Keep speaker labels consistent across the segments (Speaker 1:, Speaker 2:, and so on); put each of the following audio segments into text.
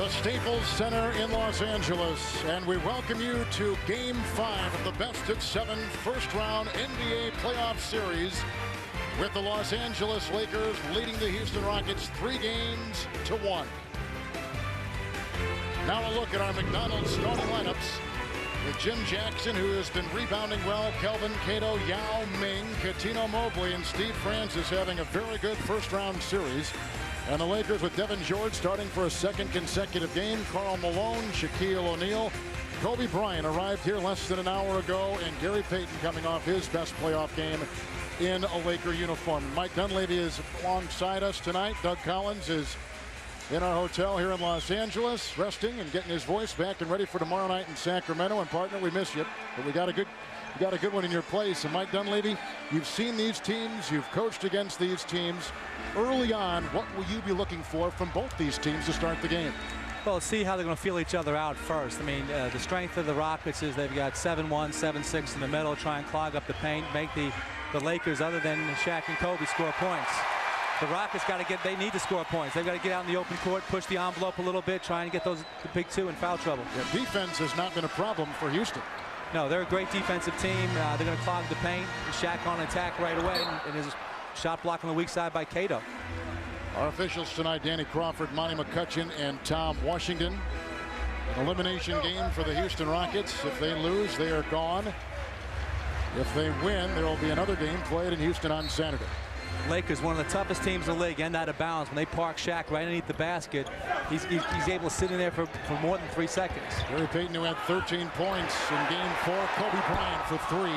Speaker 1: the Staples Center in Los Angeles, and we welcome you to Game 5 of the best-of-7 first-round NBA playoff series, with the Los Angeles Lakers leading the Houston Rockets 3-1. Now a look at our McDonald's starting lineups, with Jim Jackson, who has been rebounding well, Kelvin Cato, Yao Ming, Cuttino Mobley, and Steve Francis having a very good first-round series. And the Lakers with Devin George starting for a second consecutive game. Karl Malone, Shaquille O'Neal, Kobe Bryant arrived here less than an hour ago, and Gary Payton coming off his best playoff game in a Laker uniform. Mike Dunleavy is alongside us tonight. Doug Collins is in our hotel here in Los Angeles, resting and getting his voice back and ready for tomorrow night in Sacramento. And partner, we miss you, but we got a good one in your place. And Mike Dunleavy, you've seen these teams, you've coached against these teams. Early on, what will you be looking for from both these teams to start the game?
Speaker 2: Well, see how they're going to feel each other out first. I mean, the strength of the Rockets is they've got 7-1, 7-6 in the middle, try and clog up the paint, make the Lakers, other than Shaq and Kobe, score points. The Rockets they need to score points. They've got to get out in the open court, push the envelope a little bit, try and get the big two in foul trouble.
Speaker 1: Yeah, defense has not been a problem for Houston.
Speaker 2: No, they're a great defensive team. They're going to clog the paint. Shaq on attack right away, and his shot block on the weak side by Cato.
Speaker 1: Our officials tonight, Danny Crawford, Monty McCutcheon, and Tom Washington. An elimination game for the Houston Rockets. If they lose, they are gone. If they win, there will be another game played in Houston on Saturday.
Speaker 2: Lakers, one of the toughest teams in the league, end out of bounds. When they park Shaq right underneath the basket, he's able to sit in there for more than 3 seconds.
Speaker 1: Gary Payton, who had 13 points in Game 4. Kobe Bryant for 3.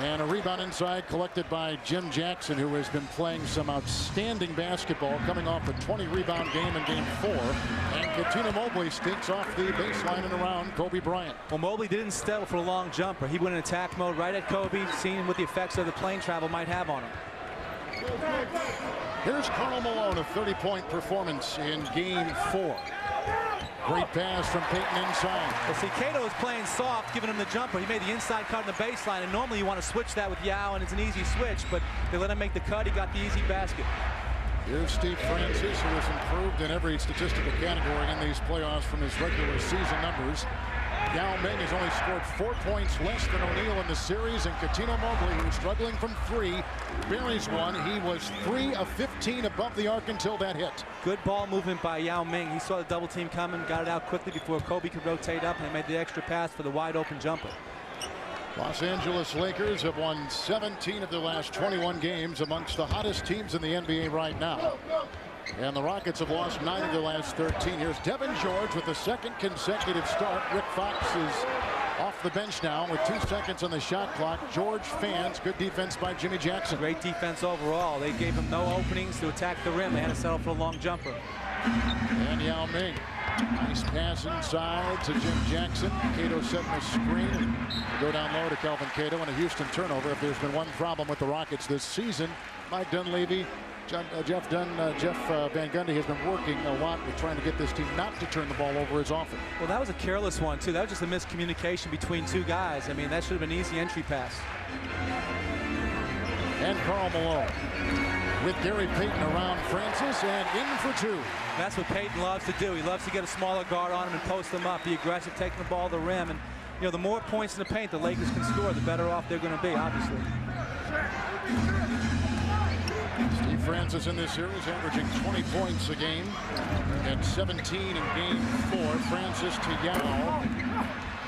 Speaker 1: And a rebound inside collected by Jim Jackson, who has been playing some outstanding basketball, coming off a 20-rebound game in Game 4. And Cuttino Mobley sneaks off the baseline and around Kobe Bryant.
Speaker 2: Well, Mobley didn't settle for a long jumper. He went in attack mode right at Kobe, seeing what the effects of the plane travel might have on him.
Speaker 1: Here's Karl Malone, a 30-point performance in Game 4. Great pass from Payton inside.
Speaker 2: Well, see, Cato is playing soft, giving him the jumper. He made the inside cut in the baseline, and normally you want to switch that with Yao, and it's an easy switch, but they let him make the cut. He got the easy basket.
Speaker 1: Here's Steve Francis, who has improved in every statistical category in these playoffs from his regular season numbers. Yao Ming has only scored 4 points less than O'Neal in the series, and Cuttino Mobley, who was struggling from 3, buries one. He was 3 of 15 above the arc until that hit.
Speaker 2: Good ball movement by Yao Ming. He saw the double team coming, got it out quickly before Kobe could rotate up, and they made the extra pass for the wide open jumper.
Speaker 1: Los Angeles Lakers have won 17 of their last 21 games, amongst the hottest teams in the NBA right now. And the Rockets have lost 9 of their last 13. Here's Devin George with the second consecutive start. Rick Fox is off the bench now with 2 seconds on the shot clock. George fans. Good defense by Jimmy Jackson.
Speaker 2: Great defense overall. They gave him no openings to attack the rim. They had to settle for a long jumper.
Speaker 1: And Yao Ming. Nice pass inside to Jim Jackson. Cato setting a screen. Go down low to Kelvin Cato, and a Houston turnover. If there's been one problem with the Rockets this season, Mike Dunleavy, Jeff Van Gundy has been working a lot with trying to get this team not to turn the ball over as often.
Speaker 2: Well, that was a careless one, too. That was just a miscommunication between 2 guys. I mean, that should have been an easy entry pass.
Speaker 1: And Karl Malone with Gary Payton around Francis, and in for 2.
Speaker 2: That's what Payton loves to do. He loves to get a smaller guard on him and post them up, be aggressive, taking the ball to the rim. And, you know, the more points in the paint the Lakers can score, the better off they're going to be, obviously.
Speaker 1: Steve Francis in this series averaging 20 points a game, and 17 in Game 4. Francis to Yao,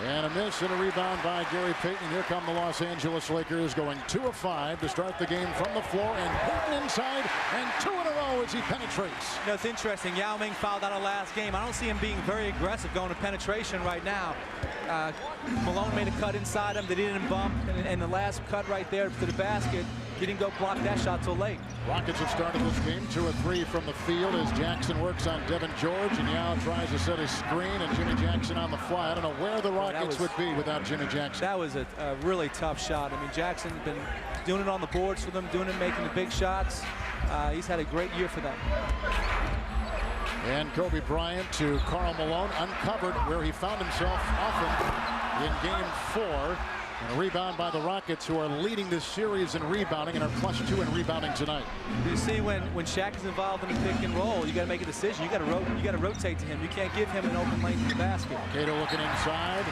Speaker 1: and a miss and a rebound by Gary Payton. Here come the Los Angeles Lakers, going 2 of 5 to start the game from the floor, and Payton inside, and 2 in a row as he penetrates.
Speaker 2: You know, it's interesting. Yao Ming fouled out of last game. I don't see him being very aggressive going to penetration right now. Malone made a cut inside him. They didn't bump, and the last cut right there to the basket, he didn't go block that shot till late.
Speaker 1: Rockets have started this game 2 of 3 from the field as Jackson works on Devin George, and Yao tries to set his screen, and Jimmy Jackson on the fly. I don't know where the Rockets would be without Jimmy Jackson.
Speaker 2: That was a really tough shot. I mean, Jackson's been doing it on the boards for them, making the big shots. He's had a great year for them.
Speaker 1: And Kobe Bryant to Karl Malone, uncovered where he found himself often in Game 4. And a rebound by the Rockets, who are leading this series in rebounding and are +2 in rebounding tonight.
Speaker 2: You see, when Shaq is involved in the pick and roll, you got to make a decision. You got to rotate to him. You can't give him an open lane to the basket.
Speaker 1: Cato looking inside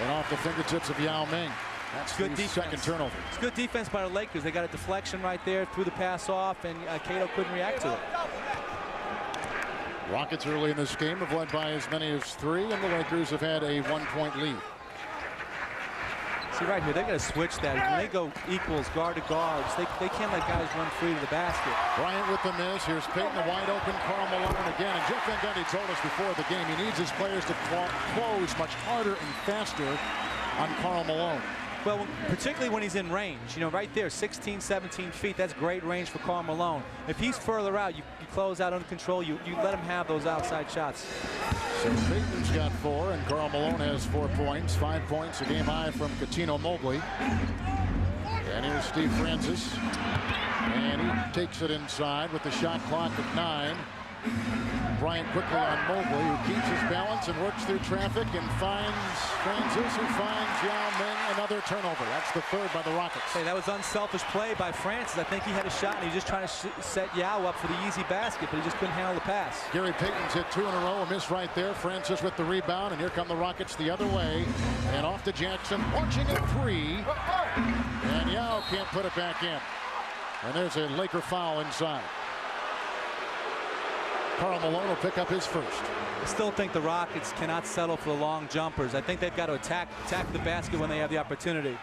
Speaker 1: and off the fingertips of Yao Ming. That's good defense. Second turnover.
Speaker 2: It's good defense by the Lakers. They got a deflection right there, threw the pass off, and Cato couldn't react to it.
Speaker 1: Rockets early in this game have led by as many as 3, and the Lakers have had a 1-point lead.
Speaker 2: See right here, they got to switch that. When they go equals guard to guards, they can't let guys run free to the basket.
Speaker 1: Bryant with the miss. Here's Payton, a wide open Karl Malone again. And Jeff Van Gundy told us before the game he needs his players to close much harder and faster on Karl Malone.
Speaker 2: Well, particularly when he's in range. You know, right there, 16, 17 feet, that's great range for Karl Malone. If he's further out, you close out under control, you let him have those outside shots.
Speaker 1: So Payton's got 4, and Karl Malone has 4 points. 5 points, a game high from Coutinho Mobley. And here's Steve Francis. And he takes it inside with the shot clock at 9. Bryant quickly on Mobley, who keeps his balance and works through traffic and finds Francis, who finds Yao Ming. Another turnover. That's the 3rd by the Rockets.
Speaker 2: Hey, that was unselfish play by Francis. I think he had a shot, and he was just trying to set Yao up for the easy basket, but he just couldn't handle the pass.
Speaker 1: Gary Payton's hit 2 in a row. A miss right there. Francis with the rebound, and here come the Rockets the other way. And off to Jackson, launching a 3. And Yao can't put it back in. And there's a Laker foul inside. Karl Malone will pick up his first.
Speaker 2: I still think the Rockets cannot settle for the long jumpers. I think they've got to attack the basket when they have the opportunity.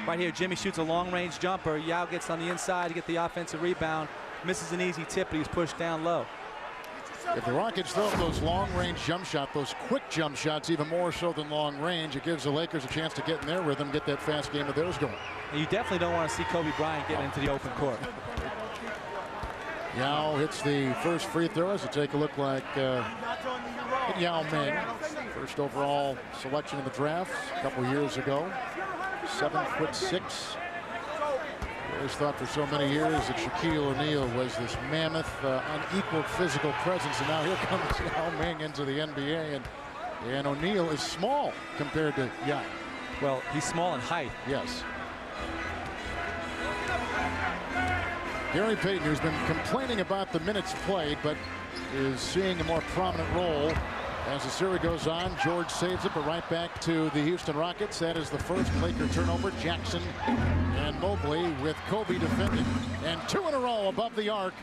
Speaker 2: Right here, Jimmy shoots a long-range jumper. Yao gets on the inside to get the offensive rebound. Misses an easy tip, but he's pushed down low.
Speaker 1: If the Rockets throw up those long-range jump shots, those quick jump shots, even more so than long-range, it gives the Lakers a chance to get in their rhythm, get that fast game of theirs going.
Speaker 2: And you definitely don't want to see Kobe Bryant getting into the open court.
Speaker 1: Yao hits the first free throw as it take a look like Yao Ming, first overall selection in the draft a couple years ago. 7'6". Always thought for so many years that Shaquille O'Neal was this mammoth, unequaled physical presence, and now here comes Yao Ming into the NBA, and O'Neal is small compared to Yao.
Speaker 2: Well, he's small in height.
Speaker 1: Yes. Gary Payton, who's been complaining about the minutes played, but is seeing a more prominent role as the series goes on. George saves it, but right back to the Houston Rockets. That is the first Laker turnover. Jackson and Mobley with Kobe defending. And 2 in a row above the arc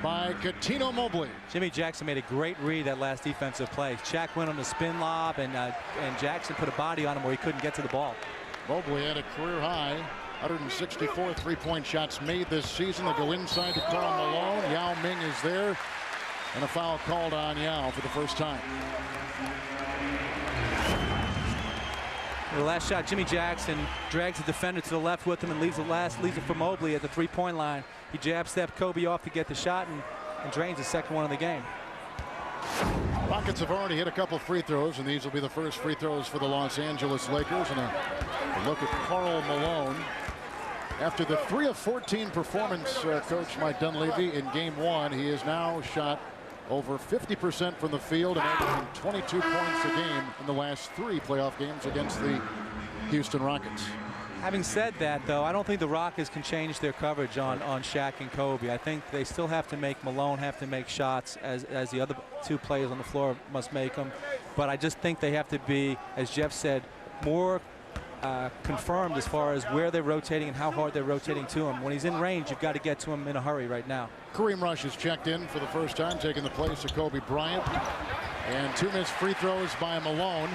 Speaker 1: by Coutinho Mobley.
Speaker 2: Jimmy Jackson made a great read that last defensive play. Shaq went on the spin lob, and Jackson put a body on him where he couldn't get to the ball.
Speaker 1: Mobley had a career high 164 3-point shots made this season. They go inside to Karl Malone. Yao Ming is there, and a foul called on Yao for the first time.
Speaker 2: The last shot, Jimmy Jackson drags the defender to the left with him and leaves it for Mobley at the 3-point line. He jab stepped Kobe off to get the shot and drains the second one of the game.
Speaker 1: Rockets have already hit a couple free throws, and these will be the first free throws for the Los Angeles Lakers. And a look at Karl Malone. After the 3 of 14 performance, Coach Mike Dunleavy, in Game 1, he has now shot over 50% from the field and averaging 22 points a game in the last 3 playoff games against the Houston Rockets.
Speaker 2: Having said that, though, I don't think the Rockets can change their coverage on Shaq and Kobe. I think they still have to make Malone have to make shots as the other 2 players on the floor must make them. But I just think they have to be, as Jeff said, more confirmed as far as where they're rotating and how hard they're rotating to him. When he's in range, you've got to get to him in a hurry right now.
Speaker 1: Kareem Rush is checked in for the first time, taking the place of Kobe Bryant. And 2 missed free throws by Malone.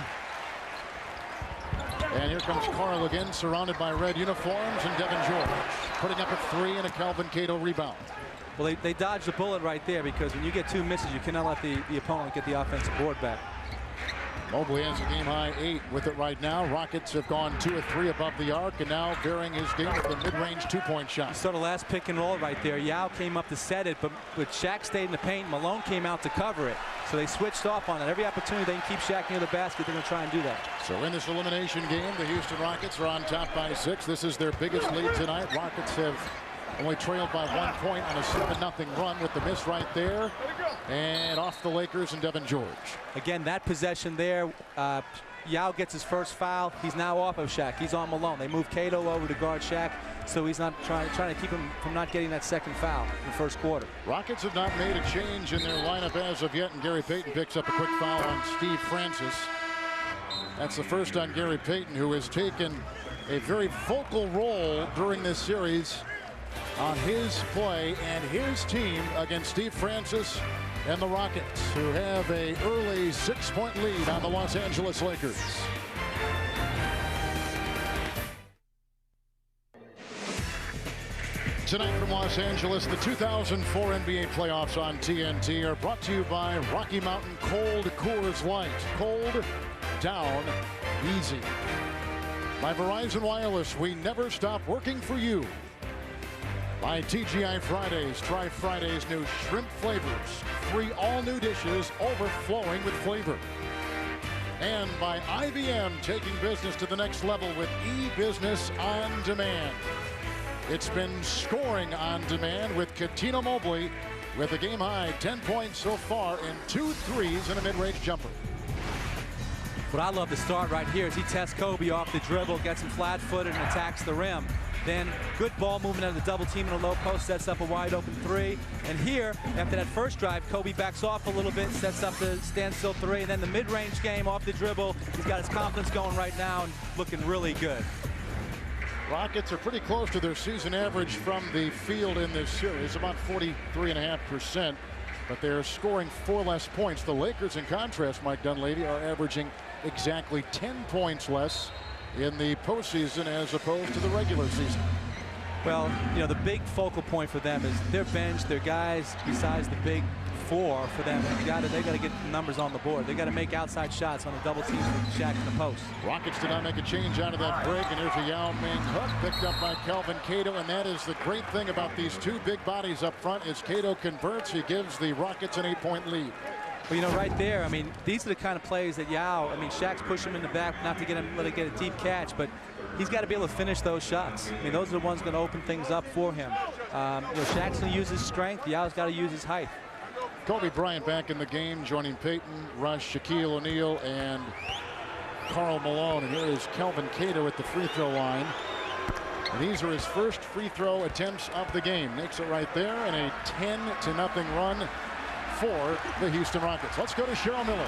Speaker 1: And here comes Karl again, surrounded by red uniforms, and Devin George putting up a 3 and a Kelvin Cato rebound.
Speaker 2: Well, they dodged the bullet right there, because when you get 2 misses, you cannot let the opponent get the offensive board back.
Speaker 1: Mobley has a game-high 8 with it right now. Rockets have gone 2 of 3 above the arc, and now varying his game with the mid-range 2-point shot.
Speaker 2: You saw the last pick and roll right there. Yao came up to set it, but Shaq stayed in the paint. Malone came out to cover it. So they switched off on it. Every opportunity they can keep Shaq near the basket, they're going to try and do that.
Speaker 1: So in this elimination game, the Houston Rockets are on top by 6. This is their biggest lead tonight. Rockets have only trailed by 1 point on a 7-0 run with the miss right there. And off the Lakers and Devin George.
Speaker 2: Again, that possession there, Yao gets his first foul. He's now off of Shaq. He's on Malone. They move Cato over to guard Shaq, so he's not trying to keep him from not getting that second foul in the first quarter.
Speaker 1: Rockets have not made a change in their lineup as of yet, and Gary Payton picks up a quick foul on Steve Francis. That's the first on Gary Payton, who has taken a very vocal role during this series on his play and his team against Steve Francis and the Rockets, who have an early 6-point lead on the Los Angeles Lakers. Tonight from Los Angeles, the 2004 NBA playoffs on TNT are brought to you by Rocky Mountain Cold Coors Light. Cold, down, easy. By Verizon Wireless, we never stop working for you. By TGI Fridays, try Fridays' new shrimp flavors. 3 all-new dishes overflowing with flavor. And by IBM, taking business to the next level with e-business on demand. It's been scoring on demand with Cuttino Mobley with a game-high 10 points so far and 2 threes and a mid-range jumper.
Speaker 2: What I love to start right here is he tests Kobe off the dribble, gets him flat-footed and attacks the rim. Then good ball movement out of the double team in a low post, sets up a wide open 3. And here, after that first drive, Kobe backs off a little bit, sets up the standstill 3. And then the mid-range game off the dribble. He's got his confidence going right now and looking really good.
Speaker 1: Rockets are pretty close to their season average from the field in this series, about 43.5%. But they're scoring 4 less points. The Lakers, in contrast, Mike Dunleavy, are averaging exactly 10 points less in the postseason as opposed to the regular season.
Speaker 2: Well, you know, the big focal point for them is their bench, their guys, besides the big 4 for them. They got to get the numbers on the board. They got to make outside shots on the double teams with Shaq in the post.
Speaker 1: Rockets did not make a change out of that break, and here's a Yao Ming hook picked up by Kelvin Cato, and that is the great thing about these 2 big bodies up front is Cato converts. He gives the Rockets an 8-point lead.
Speaker 2: Well, you know, right there, I mean, these are the kind of plays that Yao, I mean, Shaq's pushing him in the back, not to let him get a deep catch, but he's got to be able to finish those shots. I mean, those are the ones going to open things up for him. You know, Shaq's going to use his strength. Yao's got to use his height.
Speaker 1: Kobe Bryant back in the game, joining Payton, Rush, Shaquille O'Neal, and Karl Malone. And here is Kelvin Cato at the free throw line. And these are his first free throw attempts of the game. Makes it right there, and a 10-0 run for the Houston Rockets. Let's go to Cheryl Miller.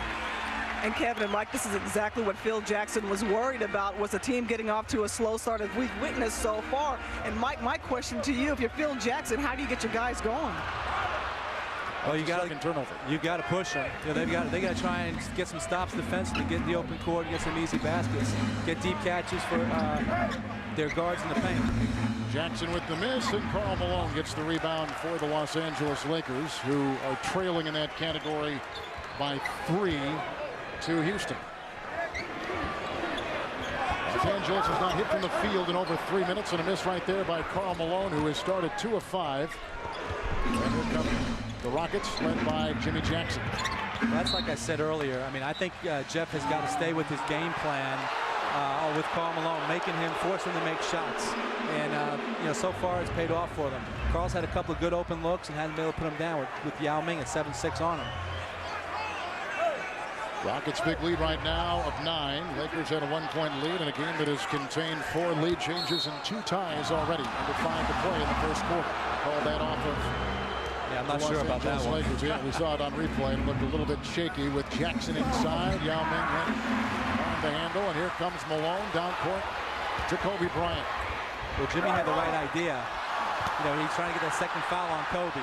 Speaker 3: And Kevin and Mike, this is exactly what Phil Jackson was worried about, was the team getting off to a slow start as we've witnessed so far. And Mike, my question to you, if you're Phil Jackson, how do you get your guys going?
Speaker 2: Well, you got to push them. You know, they got to try and get some stops defensively, get in the open court, get some easy baskets, get deep catches for their guards in the paint.
Speaker 1: Jackson with the miss, and Karl Malone gets the rebound for the Los Angeles Lakers, who are trailing in that category by 3 to Houston. Los Angeles has not hit from the field in over 3 minutes, and a miss right there by Karl Malone, who has started 2 of 5. And here come the Rockets, led by Jimmy Jackson.
Speaker 2: That's like I said earlier. I mean, I think Jeff has got to stay with his game plan with Karl Malone, forcing him to make shots. And, you know, so far it's paid off for them. Karl's had a couple of good open looks and hasn't been able to put him down with Yao Ming at 7-6 on him.
Speaker 1: Rockets' big lead right now of 9. Lakers had a 1-point lead in a game that has contained 4 lead changes and 2 ties already. Under 5 to play in the first quarter. Called that off of.
Speaker 2: Yeah, I'm not sure about that one.
Speaker 1: Lakers. Yeah, we saw it on replay and looked a little bit shaky with Jackson inside. Yao Ming went on the handle, and here comes Malone down court to Kobe Bryant.
Speaker 2: Well, Jimmy had the right idea. You know, he's trying to get that second foul on Kobe.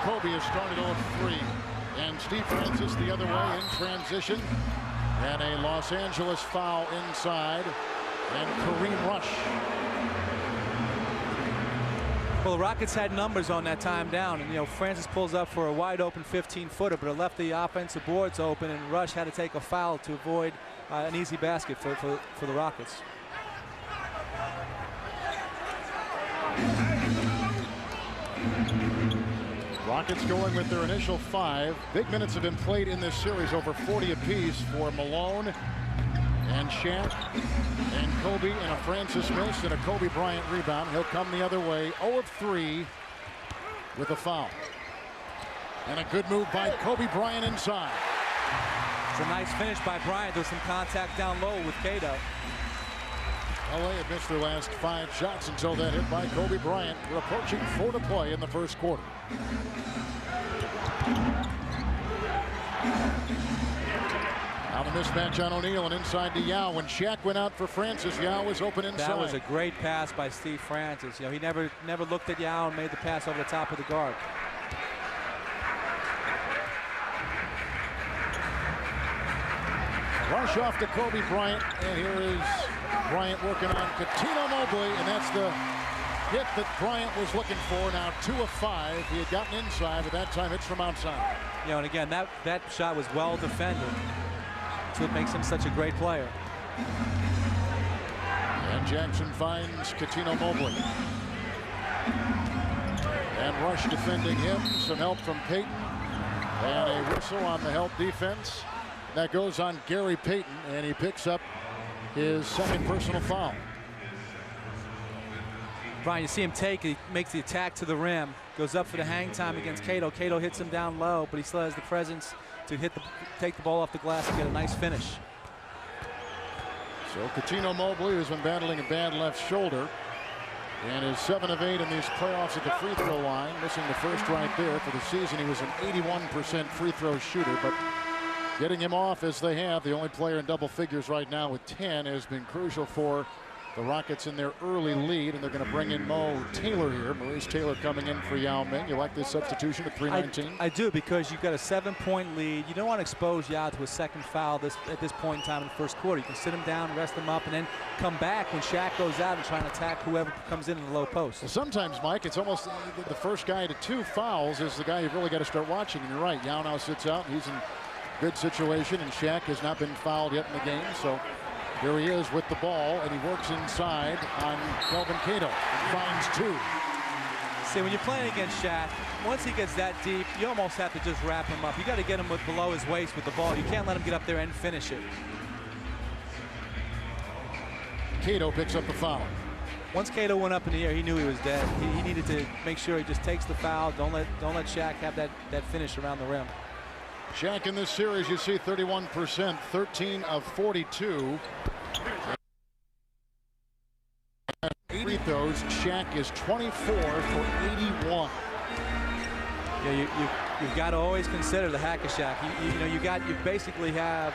Speaker 1: Kobe has started 0-3. And Steve Francis the other way in transition. And a Los Angeles foul inside. And Kareem Rush.
Speaker 2: Well, the Rockets had numbers on that time down. And, you know, Francis pulls up for a wide open 15-footer, but it left the offensive boards open, and Rush had to take a foul to avoid an easy basket for the Rockets.
Speaker 1: Rockets going with their initial 5. Big minutes have been played in this series, over 40 apiece for Malone and Shaq and Kobe, and a Francis miss and a Kobe Bryant rebound. He'll come the other way, 0-3 with a foul. And a good move by Kobe Bryant inside.
Speaker 2: It's a nice finish by Bryant. There's some contact down low with Cato.
Speaker 1: LA had missed their last 5 shots until that hit by Kobe Bryant. We're approaching 4 to play in the first quarter. Now the mismatch on O'Neal and inside to Yao. When Shaq went out for Francis, Yao was open inside.
Speaker 2: That was a great pass by Steve Francis. You know, he never looked at Yao and made the pass over the top of the guard.
Speaker 1: Rush off to Kobe Bryant, and here is Bryant working on Cuttino Mobley, and that's the hit that Bryant was looking for. Now 2 of 5. He had gotten inside, but that time it's from outside.
Speaker 2: You know, and again, that shot was well defended. That's what makes him such a great player.
Speaker 1: And Jackson finds Cuttino Mobley. And Rush defending him. Some help from Payton. And a whistle on the help defense. That goes on Gary Payton, and he picks up his 2nd personal foul.
Speaker 2: Brian, you see him he makes the attack to the rim, goes up for the hang time against Cato. Cato hits him down low, but he still has the presence to take the ball off the glass and get a nice finish.
Speaker 1: So Cuttino Mobley, who's been battling a bad left shoulder, and is 7 of 8 in these playoffs at the free throw line, missing the first right there. For the season, he was an 81% free throw shooter, but getting him off as they have, the only player in double figures right now with 10, has been crucial for the Rockets in their early lead, and they're going to bring in Mo Taylor here. Maurice Taylor coming in for Yao Ming. You like this substitution at 3:19?
Speaker 2: I do, because you've got a 7-point lead. You don't want to expose Yao to a 2nd foul at this point in time in the first quarter. You can sit him down, rest him up, and then come back when Shaq goes out and try and attack whoever comes in the low post.
Speaker 1: Well, sometimes, Mike, it's almost the first guy to 2 fouls is the guy you've really got to start watching. And you're right, Yao now sits out. He's in good situation, and Shaq has not been fouled yet in the game. So here he is with the ball, and he works inside on Kelvin Cato and finds 2.
Speaker 2: See, when you're playing against Shaq, once he gets that deep, you almost have to just wrap him up. You got to get him below his waist with the ball. You can't let him get up there and finish it.
Speaker 1: Cato picks up the foul.
Speaker 2: Once Cato went up in the air, he knew he was dead. He needed to make sure he just takes the foul. Don't let Shaq have that finish around the rim.
Speaker 1: Shaq in this series, you see 31%, 13 of 42. Free throws, Shaq is 24 for 81.
Speaker 2: Yeah, you've got to always consider the hack of Shaq. You basically have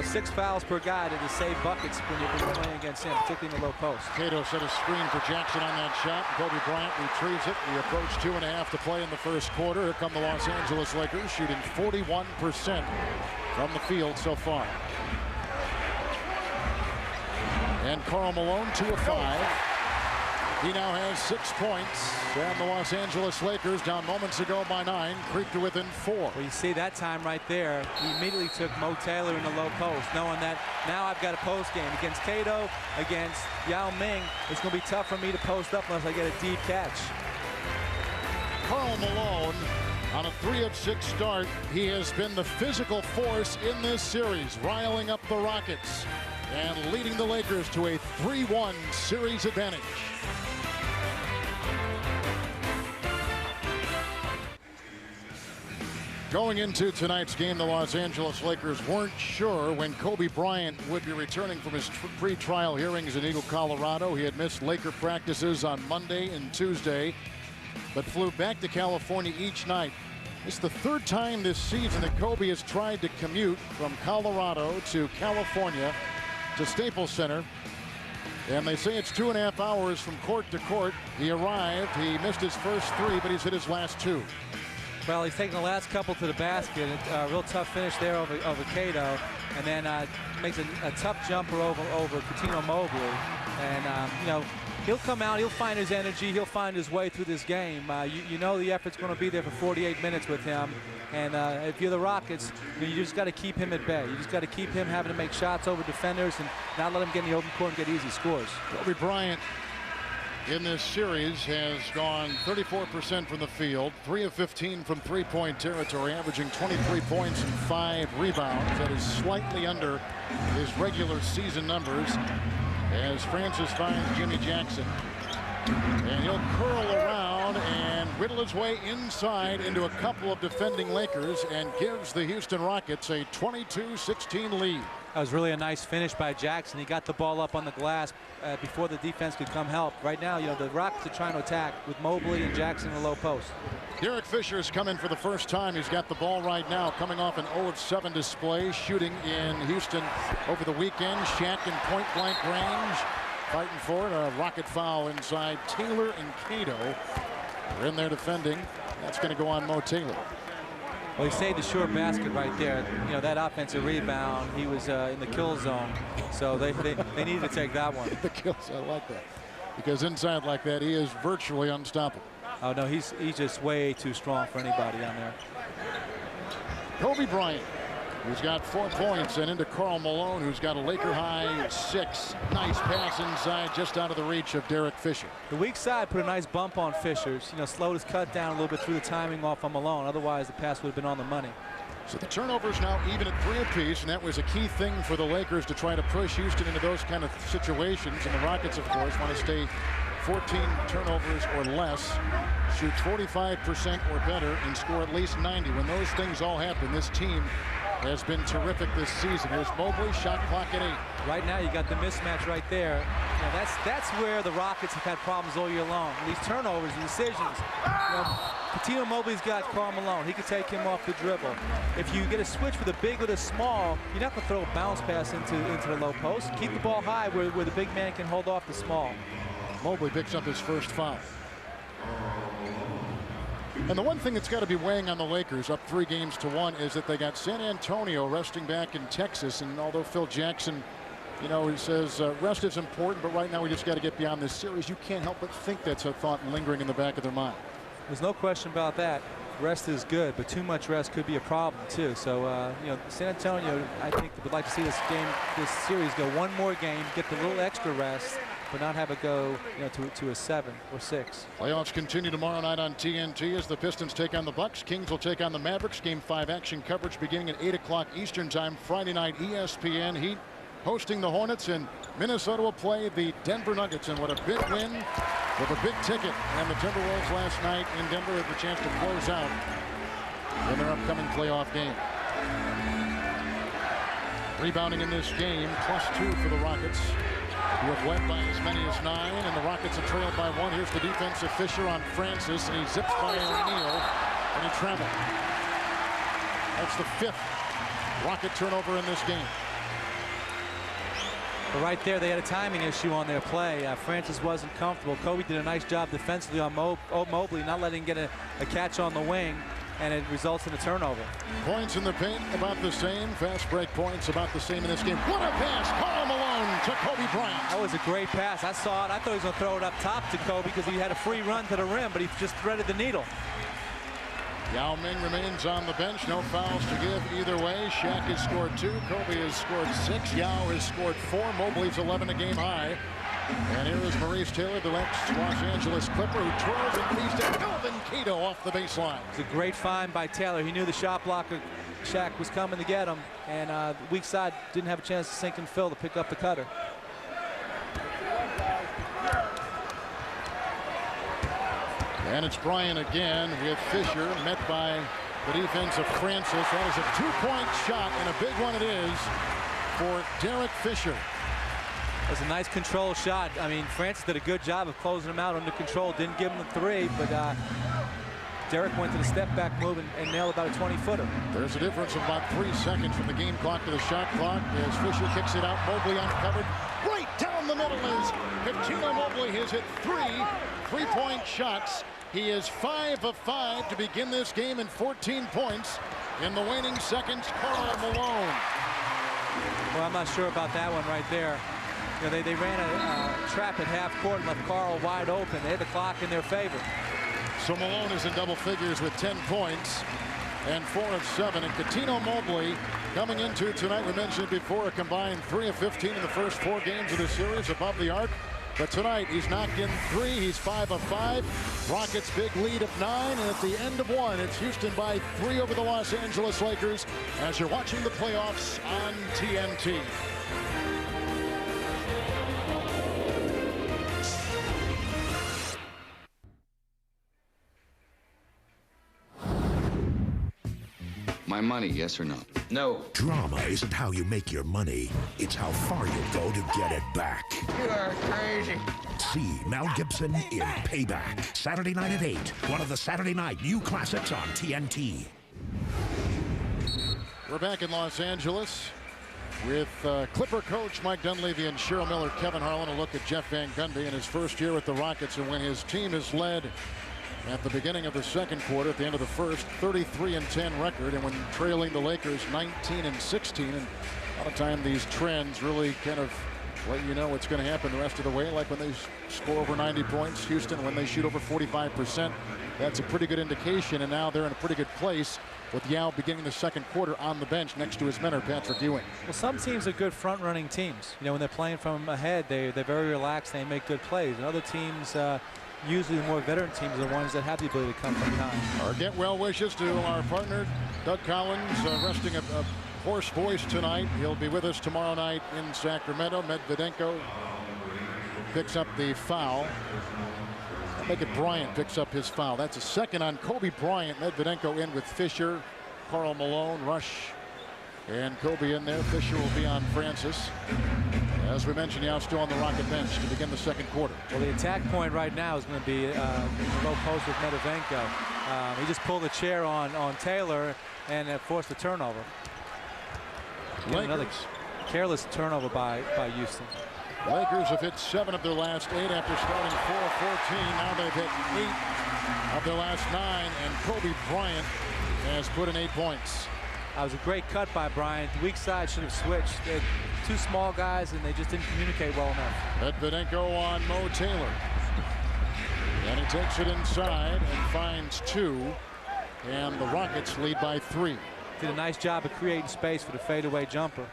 Speaker 2: 6 fouls per guy to save buckets when you're playing against him, particularly in the low post.
Speaker 1: Cato set a screen for Jackson on that shot. Kobe Bryant retrieves it. We approach 2.5 to play in the first quarter. Here come the Los Angeles Lakers, shooting 41% from the field so far. And Karl Malone, 2 of 5. He now has 6 points, and the Los Angeles Lakers, down moments ago by 9, creep to within 4.
Speaker 2: Well, you see that time right there, he immediately took Mo Taylor in the low post, knowing that now I've got a post game. Against Cato, against Yao Ming, it's going to be tough for me to post up unless I get a deep catch.
Speaker 1: Karl Malone, on a 3 of 6 start, he has been the physical force in this series, riling up the Rockets and leading the Lakers to a 3-1 series advantage. Going into tonight's game, the Los Angeles Lakers weren't sure when Kobe Bryant would be returning from his pre-trial hearings in Eagle, Colorado. He had missed Laker practices on Monday and Tuesday, but flew back to California each night. It's the 3rd time this season that Kobe has tried to commute from Colorado to California to Staples Center. And they say it's 2.5 hours from court to court. He arrived, he missed his first 3, but he's hit his last 2.
Speaker 2: Well, he's taking the last couple to the basket. A real tough finish there over Cato, and then makes a tough jumper over Cuttino Mobley. And he'll come out, he'll find his energy, he'll find his way through this game. You know the effort's going to be there for 48 minutes with him. And if you're the Rockets, you just got to keep him at bay. You just got to keep him having to make shots over defenders and not let him get in the open court and get easy scores.
Speaker 1: Kobe Bryant in this series has gone 34% from the field, 3 of 15 from three-point territory, averaging 23 points and 5 rebounds. That is slightly under his regular season numbers, as Francis finds Jimmy Jackson. And he'll curl around, and whittle his way inside into a couple of defending Lakers and gives the Houston Rockets a 22-16 lead.
Speaker 2: That was really a nice finish by Jackson. He got the ball up on the glass before the defense could come help. Right now, the Rockets are trying to attack with Mobley and Jackson in the low post.
Speaker 1: Derek Fisher's come in for the first time. He's got the ball right now, coming off an 0 of 7 display, shooting in Houston over the weekend. Shaq in point-blank range, fighting for it. A Rocket foul inside. Taylor and Cato are in there defending. That's going to go on Mo Taylor.
Speaker 2: Well, he saved the short basket right there. You know, that offensive rebound, he was in the kill zone. So they needed to take that one.
Speaker 1: The kills, I like that. Because inside like that, he is virtually unstoppable.
Speaker 2: Oh, no, he's just way too strong for anybody on there.
Speaker 1: Kobe Bryant, who's got 4 points, and into Karl Malone, who's got a Laker-high 6. Nice pass inside, just out of the reach of Derek Fisher.
Speaker 2: The weak side put a nice bump on Fisher's. You know, slowed his cut down a little bit through the timing off on Malone. Otherwise, the pass would have been on the money.
Speaker 1: So the turnovers now even at 3 apiece, and that was a key thing for the Lakers to try to push Houston into those kind of situations. And the Rockets, of course, want to stay 14 turnovers or less, shoot 45% or better, and score at least 90. When those things all happen, this team has been terrific this season. Here's Mobley, shot clock at 8.
Speaker 2: Right now, you got the mismatch right there. You know, that's where the Rockets have had problems all year long. These turnovers and decisions. You know, Coutinho Mobley's got Karl Malone. He could take him off the dribble. If you get a switch with a big with a small, you're not going to throw a bounce pass into the low post. Keep the ball high where the big man can hold off the small.
Speaker 1: Mobley picks up his first foul. And the one thing that's got to be weighing on the Lakers, up 3-1, is that they got San Antonio resting back in Texas. And although Phil Jackson, you know, he says rest is important, but right now we just got to get beyond this series. You can't help but think that's a thought lingering in the back of their mind.
Speaker 2: There's no question about that. Rest is good, but too much rest could be a problem too. So you know, San Antonio, I think, would like to see this series go one more game, get the little extra rest, but not have it go, you know, to a 7 or 6.
Speaker 1: Playoffs continue tomorrow night on TNT as the Pistons take on the Bucks. Kings will take on the Mavericks. Game 5 action coverage beginning at 8 o'clock Eastern time Friday night. ESPN. Heat hosting the Hornets, and Minnesota will play the Denver Nuggets. And what a big win with a big ticket. And the Timberwolves last night in Denver had the chance to close out in their upcoming playoff game. Rebounding in this game, +2 for the Rockets, who have led by as many as 9, and the Rockets have trailed by 1. Here's the defensive Fisher on Francis, and he zips by O'Neal, and he traveled. That's the 5th Rocket turnover in this game.
Speaker 2: But right there, they had a timing issue on their play. Francis wasn't comfortable. Kobe did a nice job defensively on Mobley, not letting him get a catch on the wing, and it results in a turnover.
Speaker 1: Points in the paint about the same. Fast break points about the same in this game. What a pass! Karl Malone to Kobe Bryant.
Speaker 2: That was a great pass. I saw it. I thought he was going to throw it up top to Kobe because he had a free run to the rim, but he just threaded the needle.
Speaker 1: Yao Ming remains on the bench. No fouls to give either way. Shaq has scored 2. Kobe has scored 6. Yao has scored 4. Mobley's 11 a game high. And here is Maurice Taylor, the ex-Los Angeles Clipper, who twirls and leads to Kelvin Cato off the baseline.
Speaker 2: It's a great find by Taylor. He knew the shot blocker, Shaq, was coming to get him, and the weak side didn't have a chance to sink and fill to pick up the cutter.
Speaker 1: And it's Bryant again with Fisher, met by the defense of Francis. That is a 2-point shot, and a big one it is for Derek Fisher.
Speaker 2: It was a nice control shot. I mean, Francis did a good job of closing him out under control. Didn't give him the 3, but Derek went to the step-back move and nailed about a 20-footer.
Speaker 1: There's a difference of about 3 seconds from the game clock to the shot clock as Fisher kicks it out. Mobley uncovered. Right down the middle is Coutinho Mobley. Has hit 3 3-point shots. He is 5 of 5 to begin this game and 14 points in the waning seconds. Karl Malone.
Speaker 2: Well, I'm not sure about that one right there. You know, they ran a trap at half court and left Karl wide open. They had the clock in their favor.
Speaker 1: So Malone is in double figures with 10 points and 4 of 7. And Coutinho Mobley coming into tonight, we mentioned it before, a combined 3 of 15 in the first 4 games of the series, above the arc. But tonight he's knocked in 3. He's 5 of 5. Rockets big lead of 9, and at the end of 1, it's Houston by 3 over the Los Angeles Lakers as you're watching the playoffs on TNT.
Speaker 4: My money, yes or no? No.
Speaker 5: Drama isn't how you make your money. It's how far you go to get it back.
Speaker 4: You are crazy.
Speaker 5: See Mel Gibson in Payback. Saturday night at 8. One of the Saturday night new classics on TNT.
Speaker 1: We're back in Los Angeles with Clipper coach Mike Dunleavy and Cheryl Miller, Kevin Harlan. A look at Jeff Van Gundy in his first year with the Rockets, and when his team is led at the beginning of the second quarter, at the end of the first, 33-10 record, and when trailing the Lakers 19-16, and a lot of time these trends really kind of let you know what's going to happen the rest of the way. Like when they score over 90 points, Houston, when they shoot over 45%, that's a pretty good indication, and now they're in a pretty good place with Yao beginning the second quarter on the bench next to his mentor, Patrick Ewing.
Speaker 2: Well, some teams are good front-running teams. You know, when they're playing from ahead, they're very relaxed, they make good plays. And other teams, usually the more veteran teams, are the ones that have the ability to come from behind.
Speaker 1: Our get well wishes to our partner, Doug Collins, resting a hoarse voice tonight. He'll be with us tomorrow night in Sacramento. Medvedenko picks up the foul. Make it Bryant picks up his foul. That's a second on Kobe Bryant. Medvedenko in with Fisher, Karl Malone, Rush, and Kobe in there. Fisher will be on Francis. As we mentioned, Yao still on the Rocket bench to begin the second quarter.
Speaker 2: Well, the attack point right now is going to be low post with Medvedenko. He just pulled a chair on Taylor and forced a turnover. Another careless turnover by Houston.
Speaker 1: Lakers have hit 7 of their last 8 after starting 4-14. Now they've hit 8 of their last 9, and Kobe Bryant has put in 8 points.
Speaker 2: That was a great cut by Bryant. The weak side should have switched. They're two small guys, and they just didn't communicate well enough.
Speaker 1: Medvedenko on Mo Taylor. And he takes it inside and finds 2. And the Rockets lead by 3.
Speaker 2: Did a nice job of creating space for the fadeaway jumper.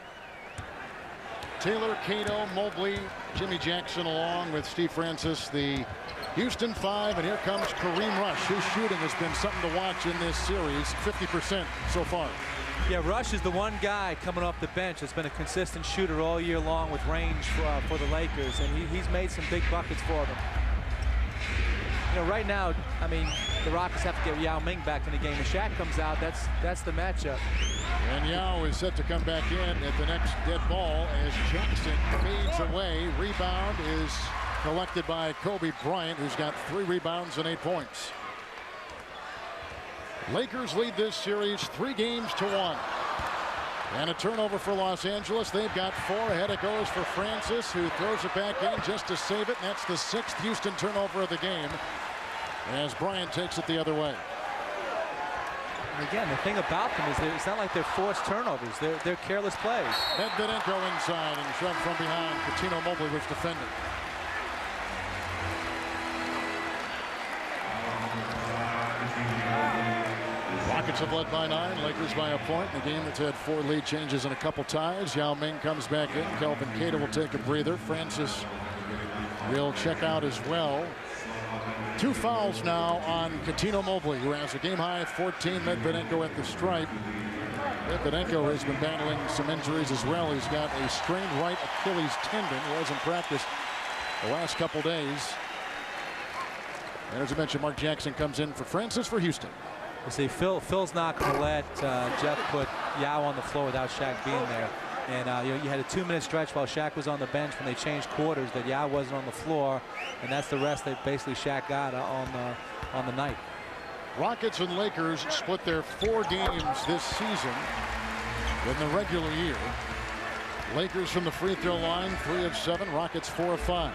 Speaker 1: Taylor, Cato, Mobley, Jimmy Jackson along with Steve Francis, the Houston 5, and here comes Kareem Rush, whose shooting has been something to watch in this series, 50% so far.
Speaker 2: Yeah, Rush is the one guy coming off the bench that's been a consistent shooter all year long with range for the Lakers, and he's made some big buckets for them. You know, right now, I mean, the Rockets have to get Yao Ming back in the game. If Shaq comes out, that's the matchup.
Speaker 1: And Yao is set to come back in at the next dead ball as Jackson fades away. Rebound is collected by Kobe Bryant, who's got 3 rebounds and 8 points. Lakers lead this series 3-1. And a turnover for Los Angeles. They've got 4. Ahead it goes for Francis, who throws it back in just to save it. And that's the 6th Houston turnover of the game as Bryant takes it the other way.
Speaker 2: And again, the thing about them is it's not like they're forced turnovers. They're careless plays.
Speaker 1: Medvedenko inside and shoved from behind. Coutinho Mobley was defending. Rockets have led by 9, Lakers by a point. The game that's had 4 lead changes and a couple ties. Yao Ming comes back in. Kelvin Cater will take a breather. Francis will check out as well. 2 fouls now on Coutinho Mobley, who has a game-high 14. Medvedenko at the stripe. Medvedenko has been battling some injuries as well. He's got a strained right Achilles tendon. He hasn't practiced the last couple days. And as I mentioned, Mark Jackson comes in for Francis for Houston.
Speaker 2: You see, Phil's not going to let Jeff put Yao on the floor without Shaq being there. And you had a 2-minute stretch while Shaq was on the bench when they changed quarters that Yao wasn't on the floor, and that's the rest that basically Shaq got on the night.
Speaker 1: Rockets and Lakers split their 4 games this season in the regular year. Lakers from the free throw line, 3 of 7. Rockets 4 of 5.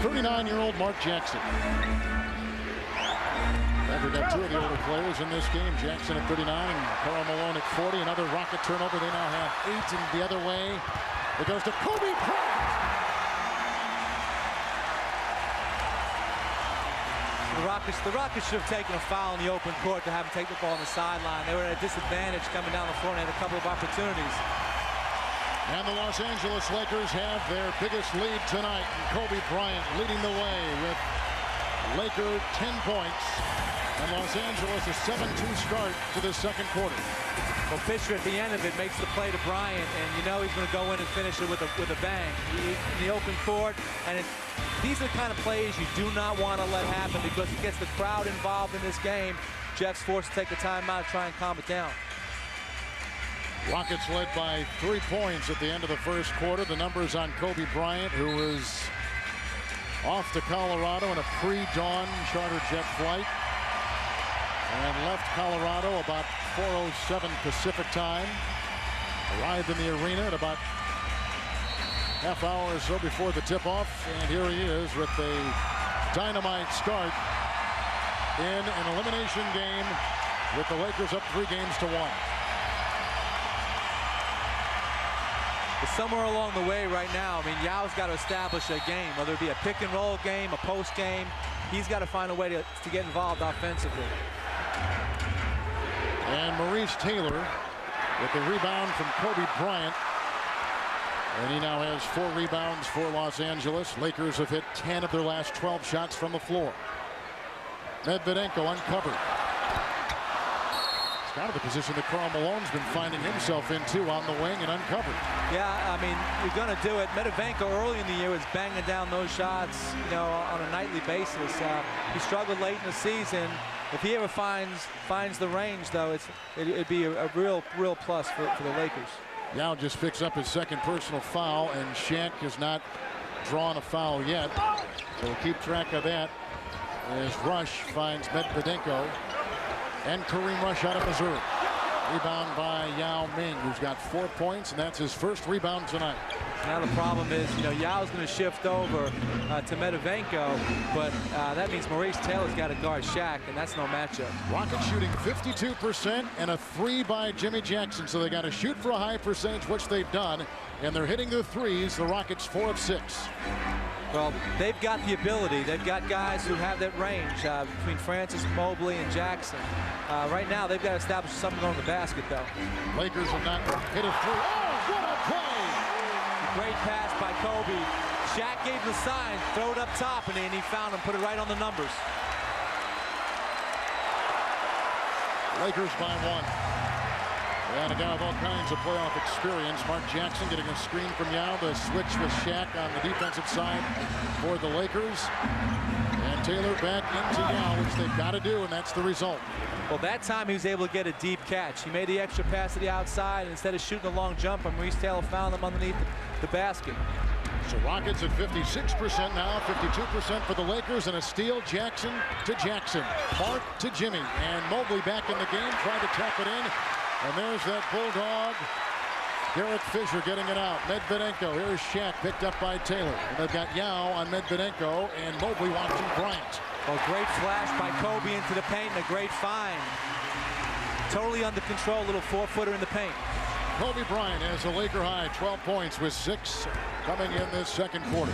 Speaker 1: 39-year-old Mark Jackson. We've got 2 of the older players in this game. Jackson at 39 and Karl Malone at 40. Another Rocket turnover. They now have 8, and the other way it goes to Kobe Bryant.
Speaker 2: The Rockets should have taken a foul in the open court to have him take the ball on the sideline. They were at a disadvantage coming down the floor and had a couple of opportunities.
Speaker 1: And the Los Angeles Lakers have their biggest lead tonight. And Kobe Bryant leading the way with Laker 10 points. And Los Angeles a 7-2 start to the second quarter.
Speaker 2: Well, Fisher at the end of it makes the play to Bryant, and you know he's going to go in and finish it with a bang. In the open court, and these are the kind of plays you do not want to let happen because it gets the crowd involved in this game. Jeff's forced to take a timeout to try and calm it down.
Speaker 1: Rockets led by 3 points at the end of the first quarter. The numbers on Kobe Bryant, who was off to Colorado in a pre-dawn charter jet flight and left Colorado about 4:07 Pacific time. Arrived in the arena at about half hour or so before the tip-off, and here he is with a dynamite start in an elimination game with the Lakers up 3-1.
Speaker 2: But somewhere along the way right now, I mean, Yao's got to establish a game, whether it be a pick-and-roll game, a post game. He's got to find a way to get involved offensively.
Speaker 1: And Maurice Taylor with the rebound from Kobe Bryant. And he now has 4 rebounds for Los Angeles. Lakers have hit 10 of their last 12 shots from the floor. Medvedenko uncovered. It's kind of the position that Karl Malone's been finding himself into on the wing and uncovered.
Speaker 2: Yeah, I mean, you're going to do it. Medvedenko early in the year was banging down those shots, you know, on a nightly basis. He struggled late in the season. If he ever finds the range, though, it'd be a real plus for the Lakers.
Speaker 1: Yao just picks up his second personal foul, and Shaq has not drawn a foul yet. So we'll keep track of that as Rush finds Medvedenko and Kareem Rush out of Missouri. Rebound by Yao Ming, who's got 4 points, and that's his first rebound tonight.
Speaker 2: Now the problem is, you know, Yao's going to shift over to Medvedenko, but that means Maurice Taylor's got to guard Shaq, and that's no matchup.
Speaker 1: Rockets shooting 52% and a 3 by Jimmy Jackson, so they got to shoot for a high percentage, which they've done, and they're hitting their threes. The Rockets 4 of 6.
Speaker 2: Well, they've got the ability. They've got guys who have that range between Francis, Mobley, and Jackson. Right now, they've got to establish something on the basket, though.
Speaker 1: Lakers have not hit a 3. Oh, what a play!
Speaker 2: Great pass by Kobe. Shaq gave the sign, throw it up top, and he found him, put it right on the numbers.
Speaker 1: Lakers by 1. And a guy with all kinds of playoff experience, Mark Jackson getting a screen from Yao. The switch with Shaq on the defensive side for the Lakers. And Taylor back into Yao, which they've got to do, and that's the result.
Speaker 2: Well, that time he was able to get a deep catch. He made the extra pass to the outside, and instead of shooting a long jumper, Maurice Taylor found him underneath the basket.
Speaker 1: So Rockets at 56% now, 52% for the Lakers, and a steal. Jackson to Jackson, Clark to Jimmy, and Mobley back in the game, trying to tap it in. And there's that Bulldog, Derek Fisher getting it out. Medvedenko, here's Shaq, picked up by Taylor. And they've got Yao on Medvedenko, and Mobley watching Bryant.
Speaker 2: Well, great flash by Kobe into the paint, and a great find. Totally under control, little 4-footer in the paint.
Speaker 1: Kobe Bryant has a Laker high 12 points with 6 coming in this second quarter.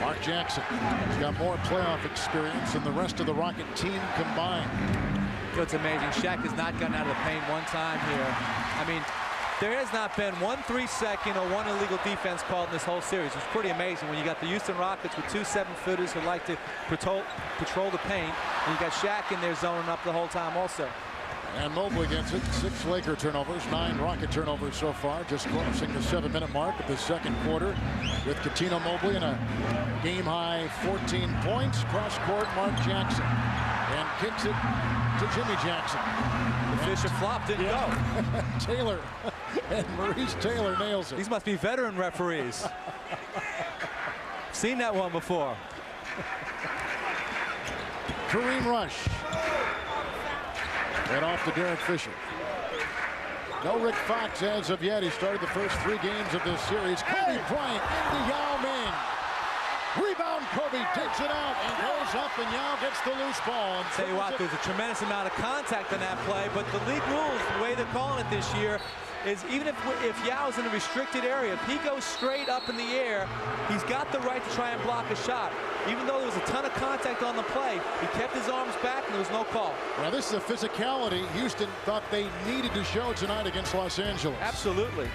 Speaker 1: Mark Jackson has got more playoff experience than the rest of the Rocket team combined.
Speaker 2: You know, it's amazing. Shaq has not gotten out of the paint one time here. I mean, there has not been 1 3-second or 1 illegal defense called in this whole series. It's pretty amazing when you got the Houston Rockets with 2 7-footers who like to patrol the paint, and you got Shaq in there zoning up the whole time also.
Speaker 1: And Mobley gets it. 6 Laker turnovers, 9 Rocket turnovers so far, just crossing the 7-minute mark of the second quarter with Coutinho Mobley in a game-high 14 points. Cross-court, Mark Jackson. And kicks it to Jimmy Jackson.
Speaker 2: The Fisher flop didn't go.
Speaker 1: Taylor and Maurice Taylor nails it.
Speaker 2: These must be veteran referees. Seen that one before.
Speaker 1: Kareem Rush. And off to Derek Fisher. No Rick Fox as of yet. He started the first 3 games of this series. Kobe Bryant into Yao Ming. Rebound, Kobe takes it out and goes up, and Yao gets the loose ball. And
Speaker 2: tell you what, there's a tremendous amount of contact on that play, but the league rules, the way they're calling it this year, is even if Yao's in a restricted area, if he goes straight up in the air, he's got the right to try and block a shot. Even though there was a ton of contact on the play, he kept his arms back and there was no call.
Speaker 1: Well, this is a physicality Houston thought they needed to show tonight against Los Angeles.
Speaker 2: Absolutely.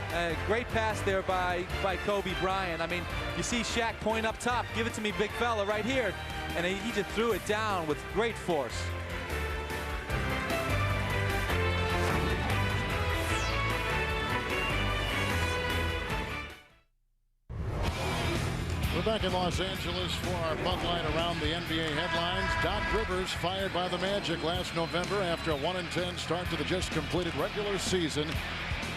Speaker 2: Great pass there by Kobe Bryant. I mean, you see Shaq point up top, give it to me, big fella, right here. And he just threw it down with great force.
Speaker 1: back in Los Angeles for our Bud Light Around the NBA headlines. Doc Rivers fired by the Magic last November after a 1-10 start to the just completed regular season.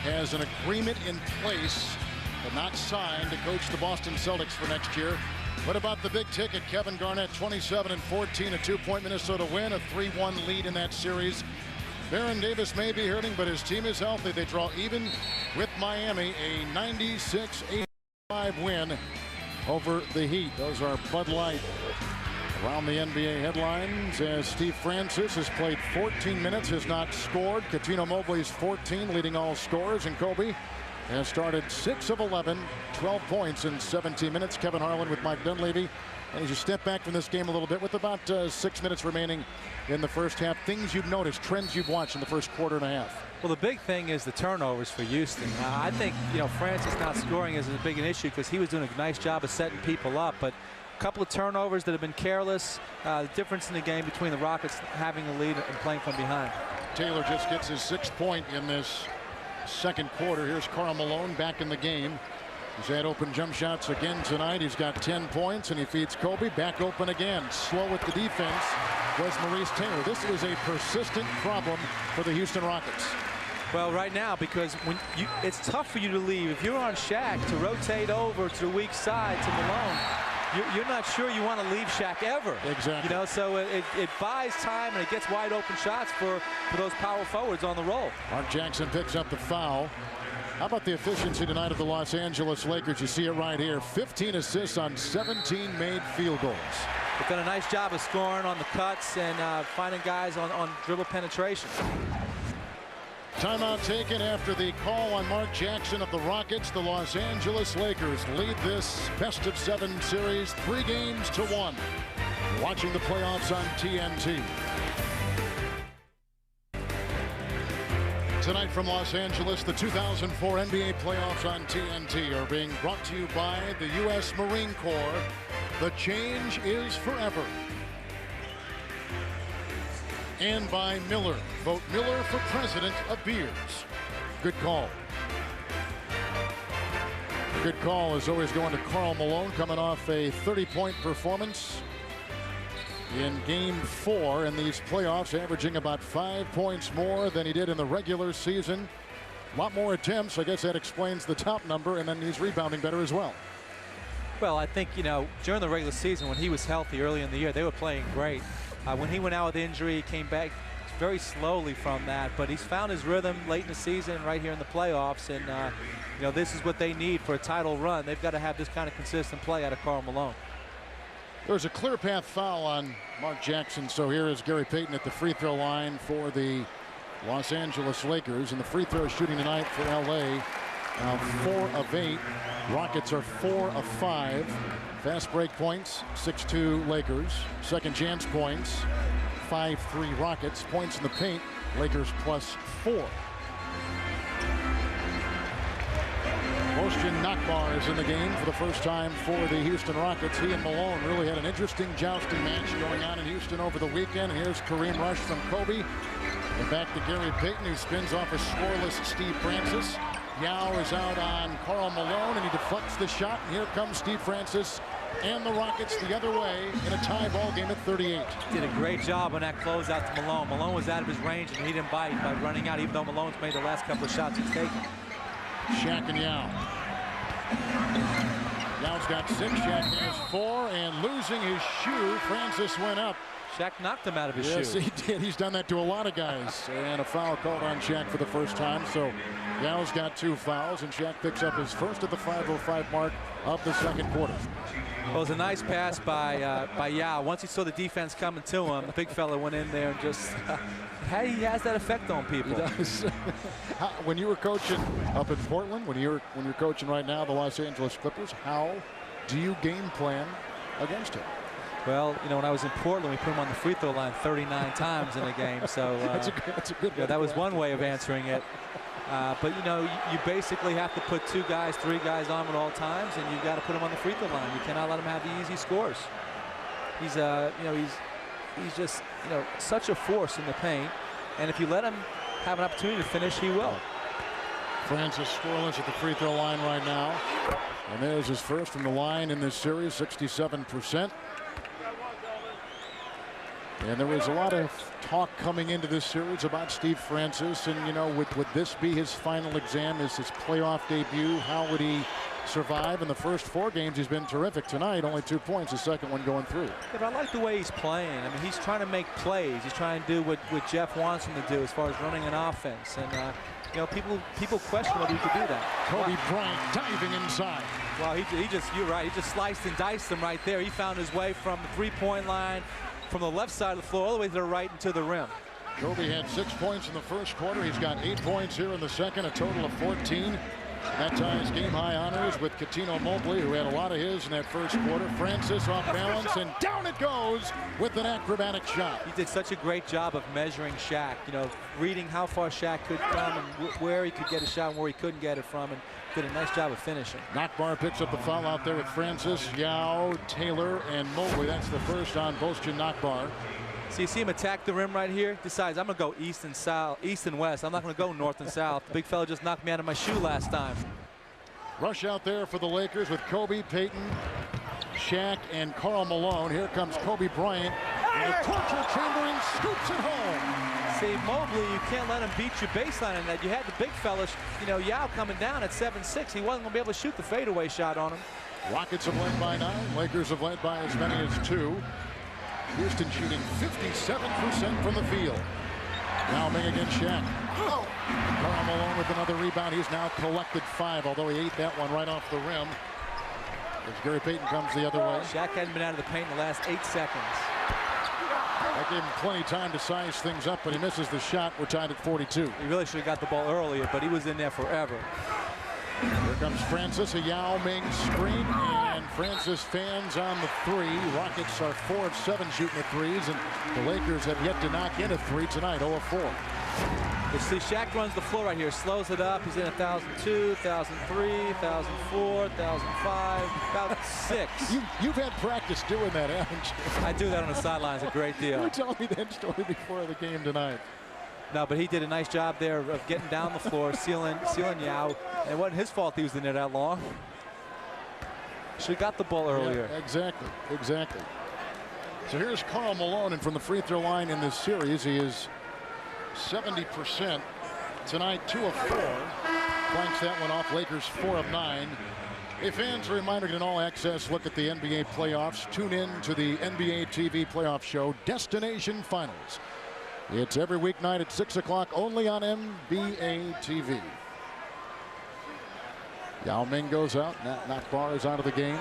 Speaker 1: Has an agreement in place but not signed to coach the Boston Celtics for next year. What about the big ticket? Kevin Garnett, 27-14, a 2-point Minnesota win, a 3-1 lead in that series. Baron Davis may be hurting, but his team is healthy. They draw even with Miami, a 96-85 win over the Heat. Those are Bud Light Around the NBA headlines, as Steve Francis has played 14 minutes, has not scored. Coutinho Mobley's 14, leading all scorers, and Kobe has started 6 of 11, 12 points in 17 minutes. Kevin Harlan with Mike Dunleavy. And as you step back from this game a little bit, with about 6 minutes remaining in the first half, things you've noticed, trends you've watched in the first quarter and a half.
Speaker 2: Well, the big thing is the turnovers for Houston. I think, Francis not scoring is a big an issue because he was doing a nice job of setting people up, but a couple of turnovers that have been careless. The difference in the game between the Rockets having a lead and playing from behind.
Speaker 1: Taylor just gets his 6th point in this second quarter. Here's Karl Malone back in the game. He's had open jump shots again tonight. He's got 10 points, and he feeds Kobe. Back open again. Slow with the defense was Maurice Taylor. This is a persistent problem for the Houston Rockets.
Speaker 2: Well, right now, because it's tough for you to leave. If you're on Shaq, to rotate over to the weak side to Malone, you're not sure you want to leave Shaq ever.
Speaker 1: Exactly.
Speaker 2: So it buys time and it gets wide open shots for those power forwards on the roll.
Speaker 1: Mark Jackson picks up the foul. How about the efficiency tonight of the Los Angeles Lakers? You see it right here. 15 assists on 17 made field goals.
Speaker 2: They've done a nice job of scoring on the cuts and finding guys on dribble penetration.
Speaker 1: Timeout taken after the call on Mark Jackson of the Rockets. The Los Angeles Lakers lead this best-of-7 series 3-1. Watching the playoffs on TNT. Tonight from Los Angeles, the 2004 NBA playoffs on TNT are being brought to you by the U.S. Marine Corps. The change is forever. And by Miller. Vote Miller for president of beers. Good call. Good call is always going to Karl Malone, coming off a 30-point performance in Game 4 in these playoffs, averaging about 5 points more than he did in the regular season. A lot more attempts. I guess that explains the top number, and then he's rebounding better as well.
Speaker 2: Well, I think, during the regular season when he was healthy early in the year, they were playing great. When he went out with injury, he came back very slowly from that, but he's found his rhythm late in the season right here in the playoffs, and this is what they need for a title run. They've got to have this kind of consistent play out of Karl Malone.
Speaker 1: There's a clear path foul on Mark Jackson, so here is Gary Payton at the free throw line for the Los Angeles Lakers, and the free throw shooting tonight for LA. 4 of 8. Rockets are 4 of 5. Fast break points, 6-2 Lakers. Second chance points, 5-3 Rockets. Points in the paint, Lakers +4. Moshin Nakbar is in the game for the first time for the Houston Rockets. He and Malone really had an interesting jousting match going on in Houston over the weekend. Here's Kareem Rush from Kobe. And back to Gary Payton, who spins off a scoreless Steve Francis. Yao is out on Karl Malone, and he deflects the shot. And here comes Steve Francis and the Rockets the other way in a tie ball game at 38.
Speaker 2: Did a great job on that closeout to Malone. Malone was out of his range, and he didn't bite by running out, even though Malone's made the last couple of shots he's taken.
Speaker 1: Shaq and Yao. Yao's got 6, Shaq has 4, and losing his shoe, Francis went up.
Speaker 2: Shaq knocked him out of his shoe.
Speaker 1: Yes, he did. He's done that to a lot of guys. And a foul called on Shaq for the first time. So Yao's got 2 fouls, and Shaq picks up his first at the 5:05 mark of the second quarter.
Speaker 2: Well, it was a nice pass by Yao. Once he saw the defense coming to him, the big fella went in there and just he has that effect on people.
Speaker 1: He does. When you were coaching up in Portland, when you're coaching right now the Los Angeles Clippers, how do you game plan against him?
Speaker 2: Well, when I was in Portland, we put him on the free throw line 39 times in a game. So
Speaker 1: that's a good way.
Speaker 2: That was one way of answering it. But you basically have to put 2 guys, 3 guys on at all times, and you've got to put them on the free throw line. You cannot let him have the easy scores. He's he's just such a force in the paint, and if you let him have an opportunity to finish, he will.
Speaker 1: Francis scoreless at the free throw line right now. And there's his first from the line in this series, 67%. And there was a lot of talk coming into this series about Steve Francis, and you know, would this be his final exam, is his playoff debut? How would he survive? In the first 4 games, he's been terrific. Tonight, only 2 points, the second one going through.
Speaker 2: Yeah, but I like the way he's playing. I mean, he's trying to make plays. He's trying to do what Jeff wants him to do as far as running an offense. And you know, people question whether he could do that.
Speaker 1: Kobe Bryant diving inside.
Speaker 2: Well, you're right. He just sliced and diced them right there. He found his way from the 3-point line, from the left side of the floor all the way to the right and to the rim.
Speaker 1: Kobe had 6 points in the first quarter. He's got 8 points here in the second, a total of 14. That ties game-high honors with Cuttino Mobley, who had a lot of his in that first quarter. Francis off balance, and down it goes with an acrobatic shot.
Speaker 2: He did such a great job of measuring Shaq, you know, reading how far Shaq could come and where he could get a shot and where he couldn't get it from, and did a nice job of finishing.
Speaker 1: Nakbar picks up the foul out there with Francis, Yao, Taylor, and Mobley. That's the first on Boston Nakbar.
Speaker 2: So you see him attack the rim right here. Decides I'm going to go east and west. I'm not going to go north and south. The big fella just knocked me out of my shoe last time.
Speaker 1: Rush out there for the Lakers with Kobe, Peyton, Shaq, and Karl Malone. Here comes Kobe Bryant in a torture chamber and scoops it home.
Speaker 2: See, Mobley, you can't let him beat your baseline in that. You had the big fella, you know, Yao coming down at 7'6". He wasn't going to be able to shoot the fadeaway shot on him.
Speaker 1: Rockets have led by 9. Lakers have led by as many as 2. Houston shooting 57% from the field. Now Ming against Shaq. Karl Malone with another rebound. He's now collected 5, although he ate that one right off the rim. As Gary Payton comes the other way.
Speaker 2: Shaq hadn't been out of the paint in the last 8 seconds.
Speaker 1: That gave him plenty of time to size things up, but he misses the shot. We're tied at 42.
Speaker 2: He really should have got the ball earlier, but he was in there forever.
Speaker 1: Here comes Francis, a Yao Ming screen, and Francis fans on the 3. Rockets are 4 of 7 shooting the threes, and the Lakers have yet to knock in a 3 tonight, 0 of 4.
Speaker 2: You see, Shaq runs the floor right here, slows it up. He's in 1,002, 1,003, 1,004, 1,005, about 6.
Speaker 1: You've had practice doing that, haven't you?
Speaker 2: I do that on the sidelines a great deal.
Speaker 1: You told me that story before the game tonight.
Speaker 2: No, but he did a nice job there of getting down the floor, sealing Yao. And it wasn't his fault he was in there that long. Should have got the ball earlier.
Speaker 1: Yeah, exactly. So here's Karl Malone, and from the free throw line in this series, he is 70%. Tonight, 2 of 4. Flanks that one off. Lakers 4 of 9. Hey fans, a reminder to get an all-access look at the NBA playoffs. Tune in to the NBA TV playoff show, Destination Finals. It's every weeknight at 6 o'clock only on NBA TV. Yao Ming goes out. Nakbar is out of the game.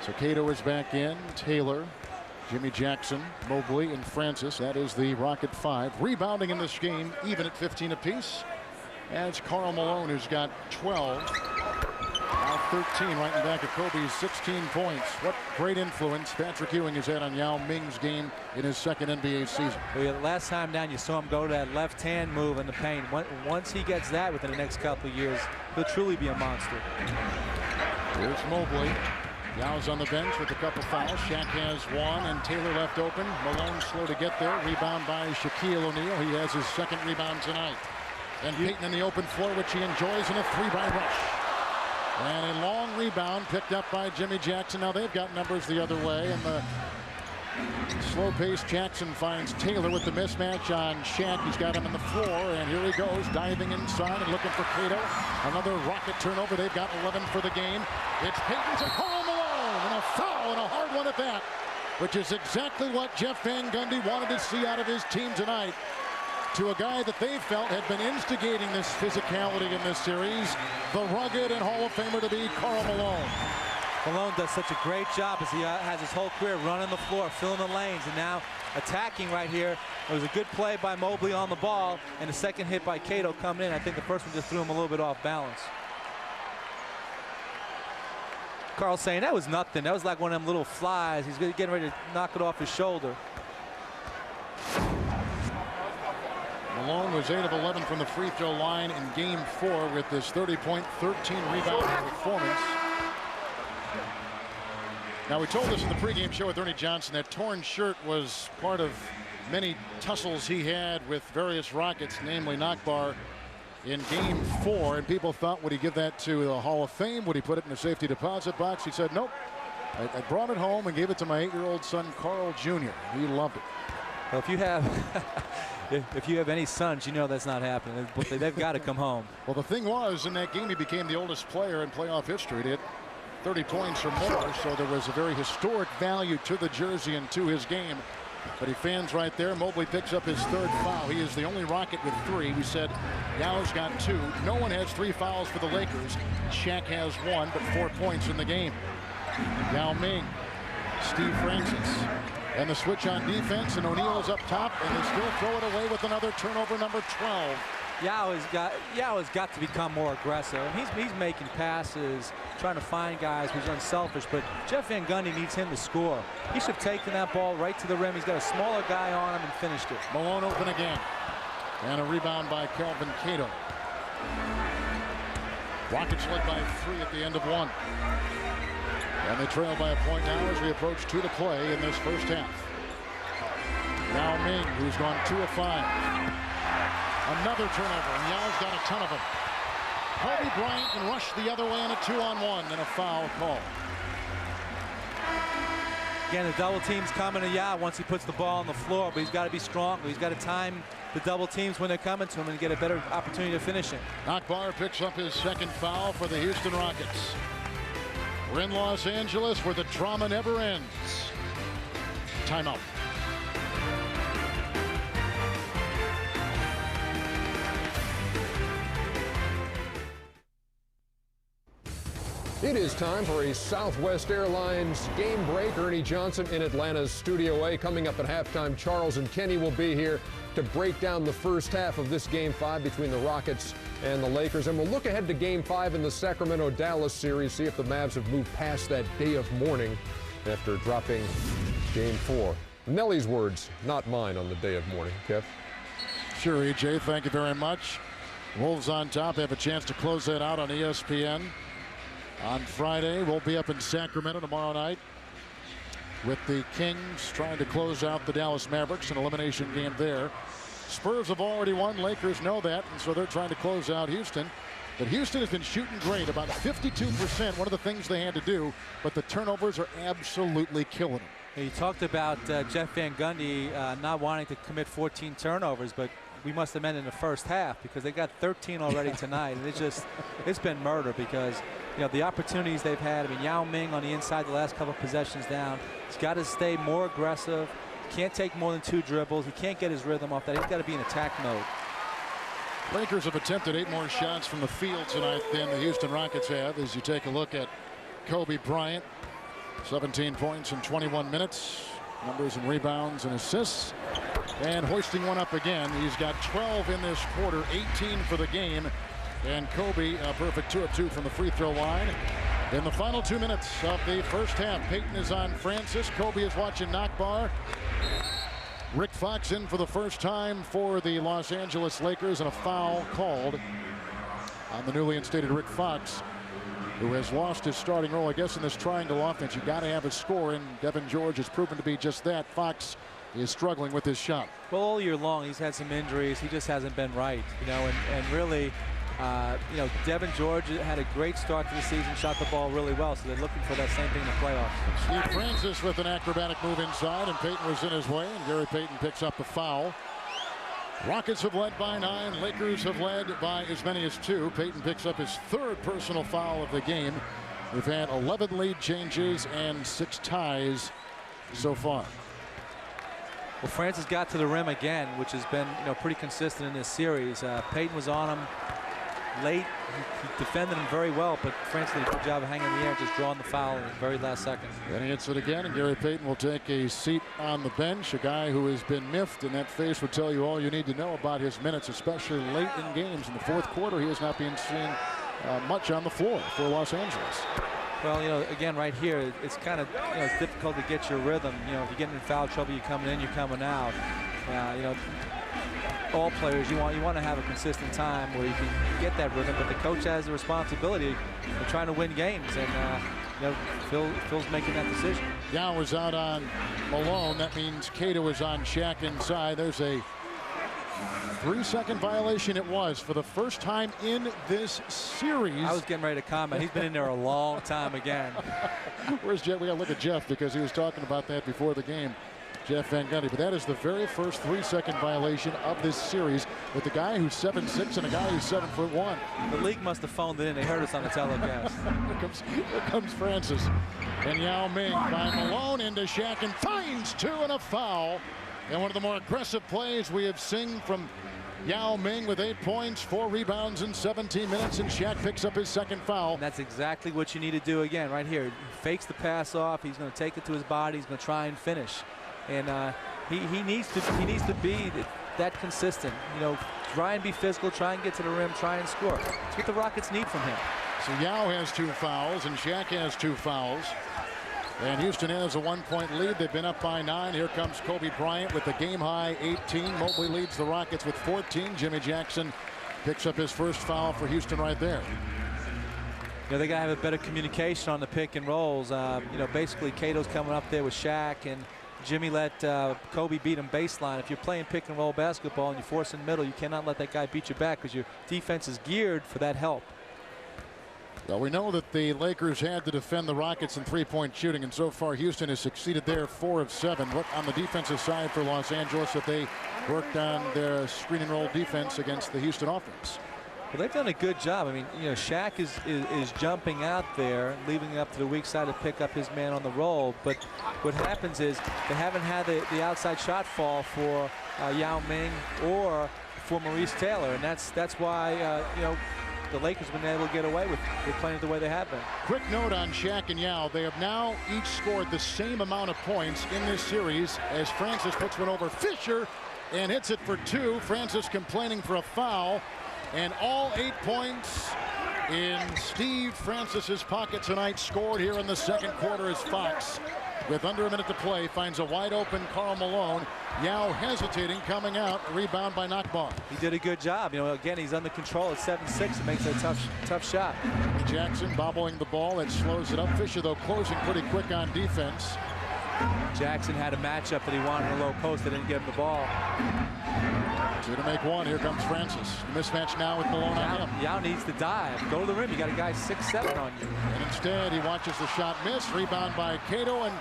Speaker 1: So Cato is back in. Taylor, Jimmy Jackson, Mobley, and Francis. That is the Rocket 5. Rebounding in this game, even at 15 apiece. As Karl Malone, who's got 12. Now 13, right in back of Kobe's 16 points. What great influence Patrick Ewing has had on Yao Ming's game in his second NBA season.
Speaker 2: Well, yeah, last time down, you saw him go to that left-hand move in the paint. Once he gets that within the next couple of years, he'll truly be a monster.
Speaker 1: Here's Mobley. Yao's on the bench with a couple fouls. Shaq has 1, and Taylor left open. Malone slow to get there. Rebound by Shaquille O'Neal. He has his second rebound tonight. And Peyton in the open floor, which he enjoys in a 3 by rush. And a long rebound picked up by Jimmy Jackson. Now they've got numbers the other way, and the slow-paced Jackson finds Taylor with the mismatch on Shaq. He's got him on the floor, and here he goes, diving inside and looking for Cato. Another Rocket turnover. They've got 11 for the game. It's Peyton to Karl Malone, and a foul, and a hard one at that, which is exactly what Jeff Van Gundy wanted to see out of his team tonight. To a guy that they felt had been instigating this physicality in this series, the rugged and Hall of Famer to be Karl Malone.
Speaker 2: Malone does such a great job as he has his whole career running the floor, filling the lanes, and now attacking right here. It was a good play by Mobley on the ball, and the second hit by Cato coming in. I think the first one just threw him a little bit off balance. Carl's saying that was nothing. That was like one of them little flies. He's getting ready to knock it off his shoulder.
Speaker 1: Malone was 8 of 11 from the free throw line in game 4 with this 30-point, 13-rebound performance. Now, we told this in the pregame show with Ernie Johnson that torn shirt was part of many tussles he had with various Rockets, namely Nakbar in Game 4, and people thought, would he give that to the Hall of Fame? Would he put it in the safety deposit box? He said, nope. I brought it home and gave it to my 8-year-old son, Carl Jr. He loved it.
Speaker 2: Well, if you have if you have any sons, you know that's not happening. They've got to come home.
Speaker 1: Well, the thing was, in that game, he became the oldest player in playoff history to hit 30 points or more, so there was a very historic value to the jersey and to his game. But he fans right there. Mobley picks up his 3rd foul. He is the only Rocket with 3. We said Yao's got 2. No one has 3 fouls for the Lakers. Shaq has 1, but 4 points in the game. Yao Ming, Steve Francis, and the switch on defense, and O'Neal is up top, and they still throw it away with another turnover, number 12.
Speaker 2: Yao has got to become more aggressive. He's making passes, trying to find guys who's unselfish, but Jeff Van Gundy needs him to score. He should have taken that ball right to the rim. He's got a smaller guy on him and finished it.
Speaker 1: Malone open again, and a rebound by Kelvin Cato. Rockets led by 3 at the end of 1. And they trail by a point now as we approach 2 to play in this first half. Yao Ming, who's gone 2 of 5. Another turnover, and Yao's got a ton of them. Kobe Bryant can rush the other way in a 2-on-1, and a foul call.
Speaker 2: Again, the double team's coming to Yao once he puts the ball on the floor, but he's got to be strong. He's got to time the double teams when they're coming to him and get a better opportunity to finish it.
Speaker 1: Akbar picks up his 2nd foul for the Houston Rockets. We're in Los Angeles where the drama never ends. Timeout.
Speaker 6: It is time for a Southwest Airlines game break. Ernie Johnson in Atlanta's Studio A. Coming up at halftime, Charles and Kenny will be here to break down the first half of this Game 5 between the Rockets and the Lakers. And we'll look ahead to Game 5 in the Sacramento-Dallas series, see if the Mavs have moved past that day of mourning after dropping Game 4. Nelly's words, not mine, on the day of mourning. Kev?
Speaker 1: Sure, EJ, thank you very much. Wolves on top have a chance to close that out on ESPN. On Friday, we'll be up in Sacramento tomorrow night with the Kings trying to close out the Dallas Mavericks, an elimination game there. Spurs have already won. Lakers know that, and so they're trying to close out Houston. But Houston has been shooting great, about 52%, one of the things they had to do, but the turnovers are absolutely killing them.
Speaker 2: You talked about Jeff Van Gundy not wanting to commit 14 turnovers, but we must have meant in the first half because they got 13 already tonight. And it's been murder because, you know, the opportunities they've had. I mean, Yao Ming on the inside the last couple of possessions down. He's got to stay more aggressive. He can't take more than 2 dribbles. He can't get his rhythm off that. He's got to be in attack mode.
Speaker 1: Lakers have attempted 8 more shots from the field tonight than the Houston Rockets have. As you take a look at Kobe Bryant, 17 points in 21 minutes. Numbers and rebounds and assists. And hoisting one up again. He's got 12 in this quarter, 18 for the game. And Kobe, a perfect 2 of 2 from the free throw line. In the final 2 minutes of the first half, Peyton is on Francis. Kobe is watching Akbar. Rick Fox in for the first time for the Los Angeles Lakers, and a foul called on the newly instated Rick Fox, who has lost his starting role, I guess, in this triangle offense. You got to have a score, and Devin George has proven to be just that. Fox is struggling with his shot.
Speaker 2: Well, all year long, he's had some injuries. He just hasn't been right, you know, and really, you know, Devin George had a great start to the season, shot the ball really well, so they're looking for that same thing in the playoffs.
Speaker 1: Steve Francis with an acrobatic move inside, and Peyton was in his way, and Gary Payton picks up the foul. Rockets have led by 9. Lakers have led by as many as 2. Peyton picks up his 3rd personal foul of the game. We've had 11 lead changes and 6 ties so far.
Speaker 2: Well, Francis got to the rim again, which has been, you know, pretty consistent in this series. Peyton was on him late. He defended him very well, but Francis did a good job of hanging in the air, just drawing the foul in the very last second.
Speaker 1: Then he hits it again, and Gary Payton will take a seat on the bench, a guy who has been miffed, and that face will tell you all you need to know about his minutes, especially late in games. In the 4th quarter, he has not been seen much on the floor for Los Angeles.
Speaker 2: Well, you know, again, right here, it's kind of, you know, it's difficult to get your rhythm. You know, if you're getting in foul trouble, you're coming in, you're coming out. You know, all players, you want to have a consistent time where you can get that rhythm, but the coach has the responsibility of trying to win games, and you know, Phil's making that decision.
Speaker 1: Yao is out on Malone. That means Cato is on Shaq inside. There's a 3-second violation it was for the first time in this series.
Speaker 2: I was getting ready to comment. He's been in there a long time again.
Speaker 1: Where's Jeff? We got to look at Jeff because he was talking about that before the game. Jeff Van Gundy. But that is the very first 3-second violation of this series with the guy who's 7'6" and a guy who's 7'1".
Speaker 2: The league must have phoned it in. They heard us on the telecast.
Speaker 1: Here comes Francis. And Yao Ming by Malone into Shaq and finds 2 and a foul. And one of the more aggressive plays we have seen from Yao Ming with 8 points, 4 rebounds in 17 minutes, and Shaq picks up his second foul.
Speaker 2: And that's exactly what you need to do again right here. He fakes the pass off. He's going to take it to his body. He's going to try and finish. And he needs to be that consistent. You know, try and be physical, try and get to the rim, try and score. That's what the Rockets need from him.
Speaker 1: So Yao has 2 fouls and Shaq has 2 fouls. And Houston has a 1-point lead. They've been up by 9. Here comes Kobe Bryant with the game-high 18. Mobley leads the Rockets with 14. Jimmy Jackson picks up his first foul for Houston right there.
Speaker 2: You know, they got to have a better communication on the pick and rolls. You know, basically Cato's coming up there with Shaq, and Jimmy let Kobe beat him baseline. If you're playing pick and roll basketball and you force in the middle, you cannot let that guy beat you back because your defense is geared for that help.
Speaker 1: Well, we know that the Lakers had to defend the Rockets in 3-point shooting, and so far Houston has succeeded there 4 of 7. What on the defensive side for Los Angeles that they worked on their screen and roll defense against the Houston offense?
Speaker 2: Well, they've done a good job. I mean, you know, Shaq is jumping out there, leaving it up to the weak side to pick up his man on the roll. But what happens is they haven't had the outside shot fall for Yao Ming or for Maurice Taylor, and that's why you know, the Lakers have been able to get away with playing it the way they have been.
Speaker 1: Quick note on Shaq and Yao. They have now each scored the same amount of points in this series as Francis puts one over Fisher and hits it for 2. Francis complaining for a foul. And all 8 points in Steve Francis's pocket tonight scored here in the second quarter as Fox, with under a minute to play, finds a wide open Karl Malone. Yao hesitating, coming out, rebound by Nakbar.
Speaker 2: He did a good job. You know, again, he's under control at 7'6". It makes it a tough shot.
Speaker 1: Jackson bobbling the ball. That slows it up. Fisher, though, closing pretty quick on defense.
Speaker 2: Jackson had a matchup that he wanted in a low post. They didn't give him the ball.
Speaker 1: 2 to make 1. Here comes Francis. Mismatch now with Malone on him.
Speaker 2: Yao needs to dive. Go to the rim. You got a guy 6'7" on you.
Speaker 1: And instead, he watches the shot miss. Rebound by Cato. And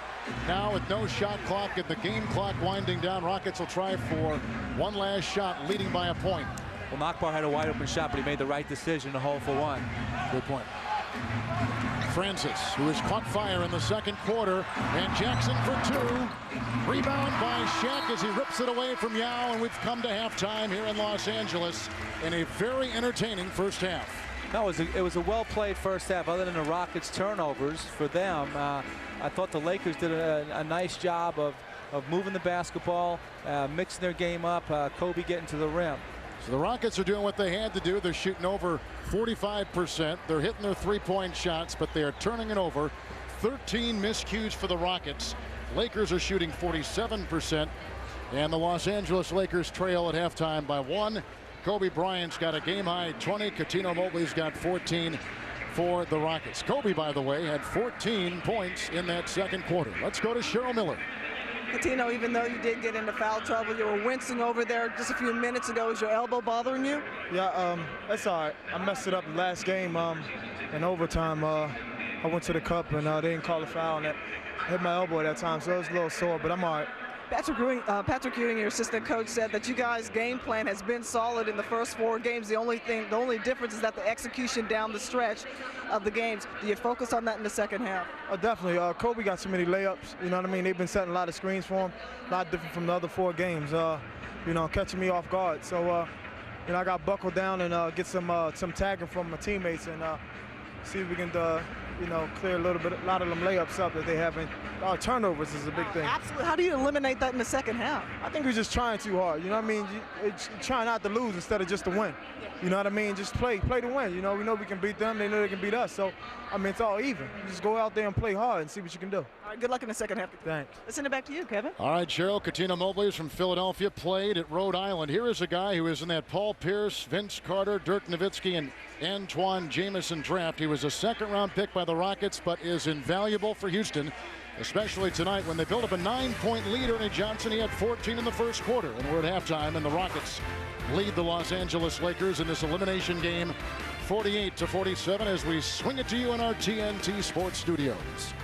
Speaker 1: now with no shot clock and the game clock winding down, Rockets will try for one last shot, leading by a point.
Speaker 2: Well, Nakbar had a wide open shot, but he made the right decision to hold for 1.
Speaker 1: Good point. Francis, who has caught fire in the second quarter, and Jackson for 2. Rebound by Shaq as he rips it away from Yao, and we've come to halftime here in Los Angeles in a very entertaining first half.
Speaker 2: No, it was a well-played first half. Other than the Rockets' turnovers for them, I thought the Lakers did a nice job of moving the basketball, mixing their game up, Kobe getting to the rim.
Speaker 1: So the Rockets are doing what they had to do. They're shooting over 45%. They're hitting their 3-point shots, but they are turning it over. 13 miscues for the Rockets. Lakers are shooting 47%. And the Los Angeles Lakers trail at halftime by 1. Kobe Bryant's got a game-high 20. Coutinho Mobley's got 14 for the Rockets. Kobe, by the way, had 14 points in that second quarter. Let's go to Cheryl Miller.
Speaker 3: Coutinho, even though you did get into foul trouble, you were wincing over there just a few minutes ago. Is your elbow bothering you?
Speaker 7: Yeah, that's all right. I messed it up last game in overtime. I went to the cup and they didn't call a foul, and I hit my elbow at that time, so it was a little sore, but I'm all right.
Speaker 3: Patrick Ewing, your assistant coach, said that you guys' game plan has been solid in the first 4 games. The only difference is that the execution down the stretch of the games. Do you focus on that in the second half?
Speaker 7: Definitely. Kobe got so many layups. You know what I mean? They've been setting a lot of screens for him, a lot different from the other 4 games. You know, catching me off guard. So, you know, I got buckled down and get some tagging from my teammates and see if we can, you know, clear a lot of them layups up that they haven't. Turnovers is a big thing.
Speaker 3: Absolutely. How do you eliminate that in the second half?
Speaker 7: I think we're just trying too hard. You know what I mean? Trying not to lose instead of just to win. You know what I mean? Just play to win. You know, we know we can beat them. They know they can beat us. So, I mean, it's all even. You just go out there and play hard and see what you can do.
Speaker 3: All right, good luck in the second half.
Speaker 7: Thanks.
Speaker 3: Let's send it back to you, Kevin.
Speaker 1: All right, Cheryl. Coutinho Mobley is from Philadelphia, played at Rhode Island. Here is a guy who is in that Paul Pierce, Vince Carter, Dirk Nowitzki, and Antoine Jamison draft. He was a second-round pick by the Rockets, but is invaluable for Houston. especially tonight when they built up a 9-point lead. Ernie Johnson, he had 14 in the first quarter, and we're at halftime, and the Rockets lead the Los Angeles Lakers in this elimination game 48-47 as we swing it to you in our TNT Sports Studios.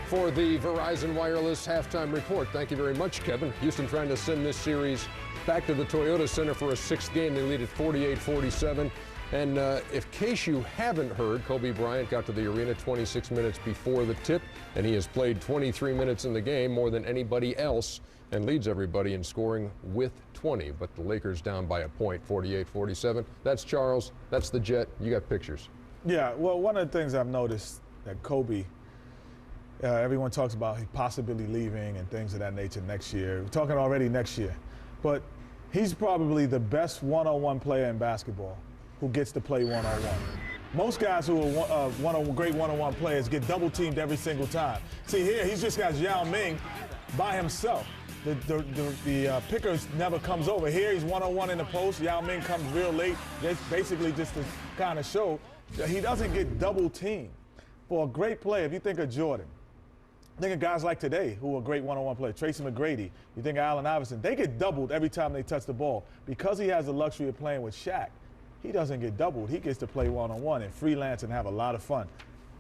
Speaker 6: For the Verizon Wireless halftime report, thank you very much, Kevin. Houston trying to send this series back to the Toyota Center for a 6th game. They lead at 48-47. And in case you haven't heard, Kobe Bryant got to the arena 26 minutes before the tip, and he has played 23 minutes in the game, more than anybody else, and leads everybody in scoring with 20. But the Lakers down by a point, 48-47. That's Charles. That's the Jet. You got pictures.
Speaker 8: Yeah, well, one of the things I've noticed that Kobe, everyone talks about he possibly leaving and things of that nature next year. We're talking already next year. But he's probably the best one-on-one player in basketball who gets to play one-on-one. Most guys who are great one-on-one players get double-teamed every single time. See here, he's just got Yao Ming by himself. The picker never comes over. Here he's one-on-one in the post. Yao Ming comes real late. That's basically just to kind of show that he doesn't get double-teamed. For a great player, if you think of Jordan, think of guys like today who are great one-on-one players, Tracy McGrady, you think of Allen Iverson, they get doubled every time they touch the ball. Because he has the luxury of playing with Shaq, he doesn't get doubled. He gets to play one-on-one and freelance and have a lot of fun.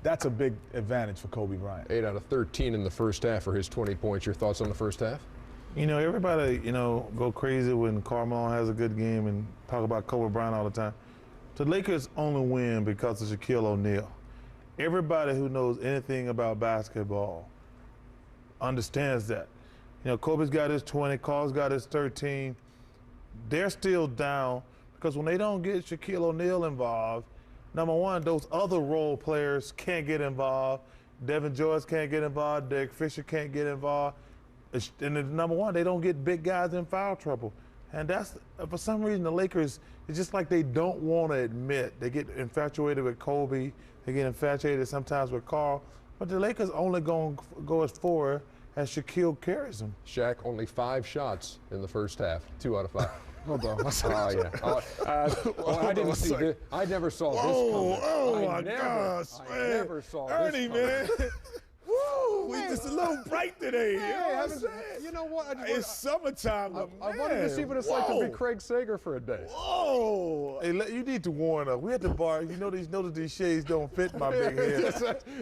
Speaker 8: That's a big advantage for Kobe Bryant.
Speaker 6: 8 out of 13 in the first half for his 20 points. Your thoughts on the first half?
Speaker 9: You know, everybody, go crazy when Karl Malone has a good game and talk about Kobe Bryant all the time. The Lakers only win because of Shaquille O'Neal. Everybody who knows anything about basketball understands that. Kobe's got his 20, Karl's got his 13. They're still down because when they don't get Shaquille O'Neal involved, number one, those other role players can't get involved. Devin Joyce can't get involved. Derek Fisher can't get involved. And number one, they don't get big guys in foul trouble. And that's, for some reason, the Lakers, it's just like they don't want to admit. They get infatuated with Kobe. They get infatuated sometimes with Karl. But the Lakers only going to go as far as Shaquille carries them.
Speaker 6: Shaq, only 5 shots in the first half, 2 out of 5.
Speaker 8: Hold on.
Speaker 6: I didn't see this. I never saw this coming.
Speaker 8: Oh, my gosh, man.
Speaker 6: I never saw
Speaker 8: Ernie,
Speaker 6: this coming.
Speaker 8: man. Woo, we just a little bright today.
Speaker 6: You know what?
Speaker 8: It's summertime,
Speaker 6: I wanted to see what it's like to be Craig Sager for a day.
Speaker 8: Whoa. Hey, you need to warn us. We at the bar, notice these shades don't fit my big head.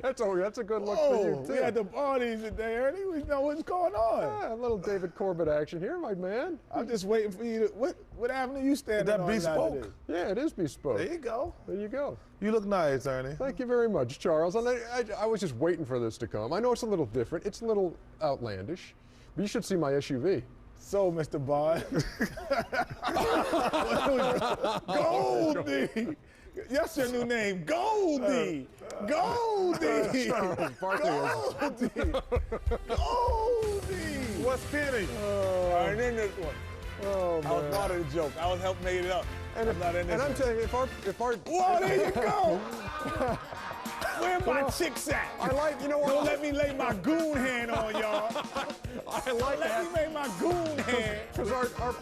Speaker 6: That's a good look for you, too.
Speaker 8: We at the parties today, Ernie. We know what's going on.
Speaker 6: Yeah, a little David Corbett action here, my man.
Speaker 8: I'm just waiting for you to, what avenue you standing on?
Speaker 9: Is that bespoke?
Speaker 6: Yeah, it is bespoke.
Speaker 8: There you go.
Speaker 6: There you go.
Speaker 8: You look nice, Ernie.
Speaker 6: Thank you very much, Charles. And I was just waiting for this to come. I know it's a little different. It's a little outlandish. But you should see my SUV.
Speaker 8: So, Mr. Bond. Goldie. That's your new name, Goldie. Goldie. Goldie. Goldie. What's pinning? I ain't in this one.
Speaker 6: Oh, man.
Speaker 8: I was part of the joke. I was helping make it up. And I'm not in this.
Speaker 6: And I'm telling you, if our
Speaker 8: whoa, there you go. Where my chicks at? Don't let me lay my goon hand on y'all. Let me lay my goon hand.
Speaker 6: Because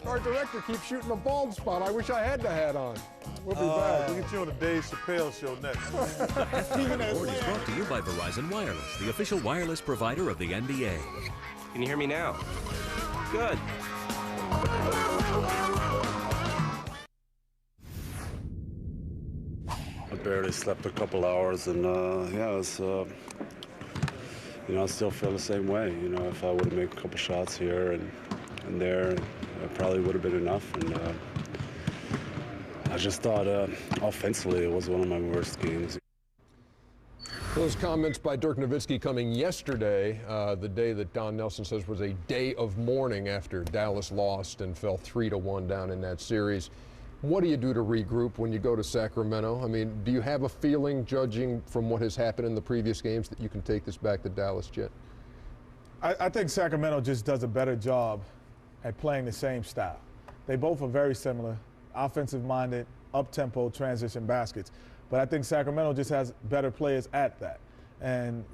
Speaker 6: our director keeps shooting a bald spot. I wish I had the hat on. We'll be back.
Speaker 9: We'll get you on the Dave Chappelle show next.
Speaker 10: Report is brought to you by Verizon Wireless, the official wireless provider of the NBA.
Speaker 11: Can you hear me now? Good.
Speaker 12: I barely slept a couple hours, and it's I still feel the same way. If I would have made a couple shots here and there, it probably would have been enough. And I just thought offensively it was one of my worst games.
Speaker 6: Those comments by Dirk Nowitzki coming yesterday, the day that Don Nelson says was a day of mourning after Dallas lost and fell 3-1 down in that series. What do you do to regroup when you go to Sacramento? I mean, do you have a feeling, judging from what has happened in the previous games, that you can take this back to Dallas, Jet?
Speaker 8: I think Sacramento just does a better job at playing the same style. They both are very similar, offensive-minded, up-tempo, transition baskets. But I think Sacramento just has better players at that. And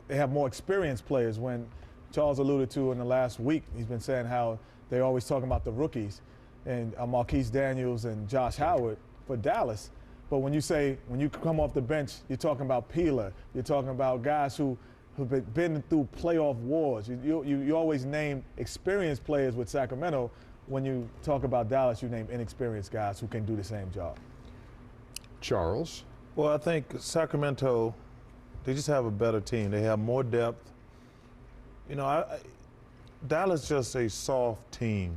Speaker 8: they have more experienced players. When Charles alluded to in the last week, he's been saying how they're always talking about the rookies and Marquise Daniels and Josh Howard for Dallas. But when you come off the bench, you're talking about Peeler. You're talking about guys who who've been through playoff wars. You always name experienced players with Sacramento. When you talk about Dallas, you name inexperienced guys who can do the same job.
Speaker 6: Charles?
Speaker 9: Well, I think Sacramento, they just have a better team. They have more depth. You know, Dallas just a soft team.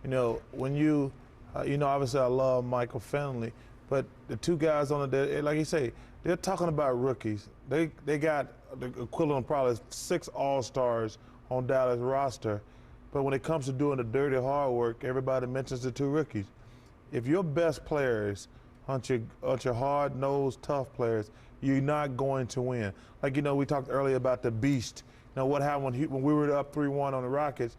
Speaker 9: You know, when you know, obviously I love Michael Finley, but the two guys on the, like you say, they're talking about rookies. They got the equivalent of probably 6 All-Stars on Dallas roster, but when it comes to doing the dirty hard work, everybody mentions the 2 rookies. If your best players aren't your hard-nosed, tough players, you're not going to win. Like, you know, we talked earlier about the beast. You know, what happened when we were up 3-1 on the Rockets,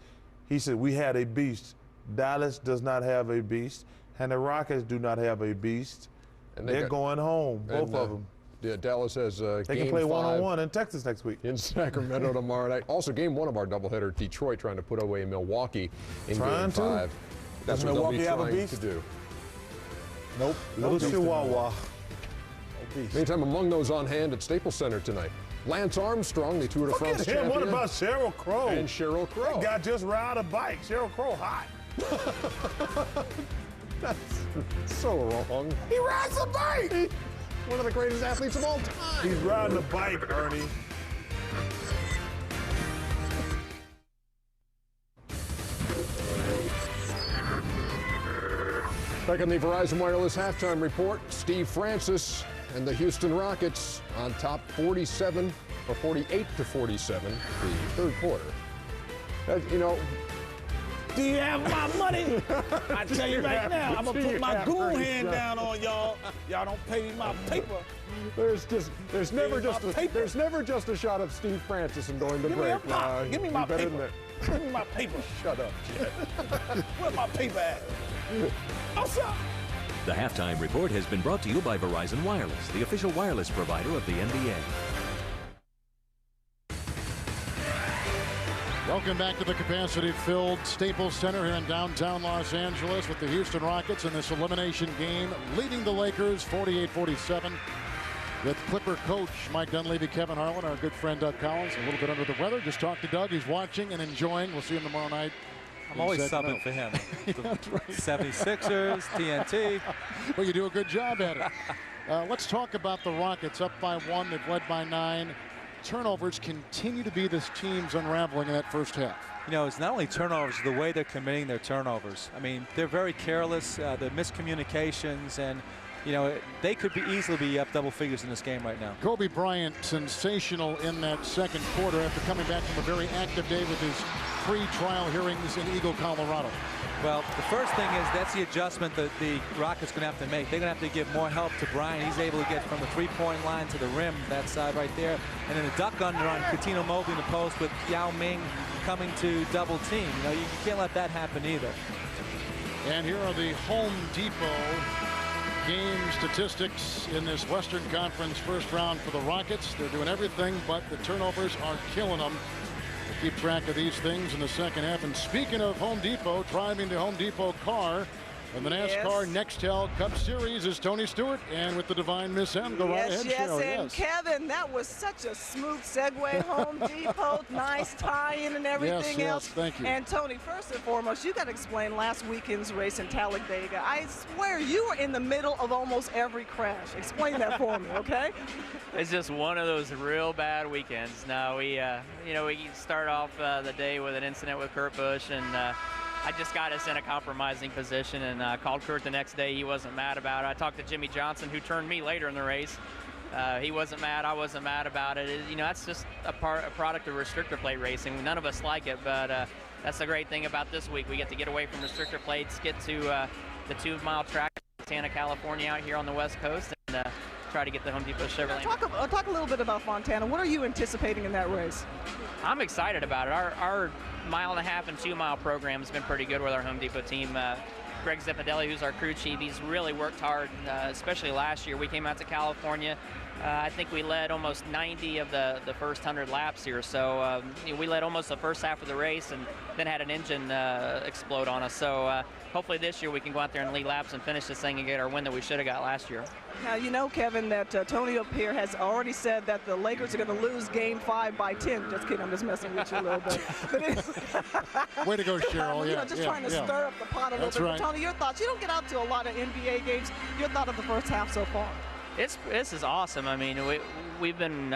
Speaker 9: he said we had a beast. Dallas does not have a beast, and the Rockets do not have a beast. And they're going home, both of them.
Speaker 6: Yeah, Dallas has
Speaker 9: they can play one-on-one in Texas next week.
Speaker 6: In Sacramento tomorrow night. Also, game 1 of our doubleheader, Detroit trying to put away Milwaukee in game 5. That's what Milwaukee they'll be trying to do.
Speaker 8: Nope.
Speaker 9: No Chihuahua.
Speaker 6: Meantime, among those on hand at Staples Center tonight, Lance Armstrong, the Tour de France champion.
Speaker 9: What about Sheryl Crow?
Speaker 6: And Sheryl Crow.
Speaker 9: That guy just ride a bike. Sheryl Crow hot.
Speaker 6: That's so wrong.
Speaker 9: He rides a bike.
Speaker 6: One of the greatest athletes of all time.
Speaker 9: He's riding a bike, Ernie.
Speaker 6: Back on the Verizon Wireless halftime report, Steve Francis and the Houston Rockets on top 47 or 48 to 47 the third quarter. You know,
Speaker 13: do you have my money? I tell you right now, I'm gonna put my goon hand down on y'all. Y'all don't pay me my paper.
Speaker 6: There's never just a shot of Steve Francis and going to break.
Speaker 13: Me a pop. Give me my paper. Give me my paper.
Speaker 6: Shut up, Jet.
Speaker 13: Where's my paper at? What's up?
Speaker 10: The halftime report has been brought to you by Verizon Wireless, the official wireless provider of the NBA.
Speaker 1: Welcome back to the capacity-filled Staples Center here in downtown Los Angeles with the Houston Rockets in this elimination game, leading the Lakers 48-47. With Clipper coach Mike Dunleavy, Kevin Harlan, our good friend Doug Collins, a little bit under the weather. Just talked to Doug. He's watching and enjoying. We'll see him tomorrow night.
Speaker 2: I'm always subbing for him. Right. 76ers, TNT.
Speaker 1: Well, you do a good job at it. Let's talk about the Rockets. Up by 1, they've led by 9. Turnovers continue to be this team's unraveling in that first half.
Speaker 2: You know, it's not only turnovers, the way they're committing their turnovers. I mean, they're very careless, the miscommunications, and, you know, they could easily be up double figures in this game right now.
Speaker 1: Kobe Bryant, sensational in that second quarter after coming back from a very active day with his pre-trial hearings in Eagle, Colorado.
Speaker 2: Well, the first thing is that's the adjustment that the Rockets going to have to make. They're going to have to give more help to Bryant. He's able to get from the three-point line to the rim, that side right there. And then a duck under on Coutinho Mobley in the post with Yao Ming coming to double team. You know, you can't let that happen either.
Speaker 1: And here are the Home Depot game statistics in this Western Conference first round for the Rockets. They're doing everything, but the turnovers are killing them. We'll keep track of these things in the second half. And speaking of Home Depot, driving the Home Depot car in the NASCAR Nextel Cup Series is Tony Stewart, and with the divine Miss M, go right ahead.
Speaker 3: Yes,
Speaker 1: Cheryl,
Speaker 3: and Kevin, that was such a smooth segue. Home Depot, nice tie-in and everything else.
Speaker 1: Thank you.
Speaker 3: And Tony, first and foremost, you got to explain last weekend's race in Talladega. I swear you were in the middle of almost every crash. Explain that for me, okay?
Speaker 14: It's just one of those real bad weekends. Now we, you know, we start off the day with an incident with Kurt Busch, and I just got us in a compromising position, and called Kurt the next day. He wasn't mad about it. I talked to Jimmy Johnson, who turned me later in the race. He wasn't mad. I wasn't mad about it. You know, that's just a product of restrictor plate racing. None of us like it, but that's the great thing about this week. We get to get away from restrictor plates, get to the 2-mile track in Santa California out here on the West Coast, and try to get the Home Depot Chevrolet.
Speaker 3: Talk a little bit about Fontana. What are you anticipating in that race? I'm
Speaker 14: excited about it. Our 1.5 and 2-mile program has been pretty good with our Home Depot team. Greg Zeppadelli, who's our crew chief, he's really worked hard, especially last year. We came out to California. I think we led almost 90 of the first 100 laps here. So we led almost the first half of the race and then had an engine explode on us. So hopefully this year we can go out there and lead laps and finish this thing and get our win that we should have got last year.
Speaker 3: Now, you know, Kevin, that Tony up here has already said that the Lakers are going to lose Game 5 by 10. Just kidding, I'm just messing with you a little bit. But
Speaker 1: way to go, Cheryl.
Speaker 3: You know, just trying to stir up the pot a little bit.
Speaker 1: Right.
Speaker 3: But Tony, your thoughts? You don't get out to a lot of NBA games. Your thought of the first half so far?
Speaker 14: This is awesome. I mean, we've been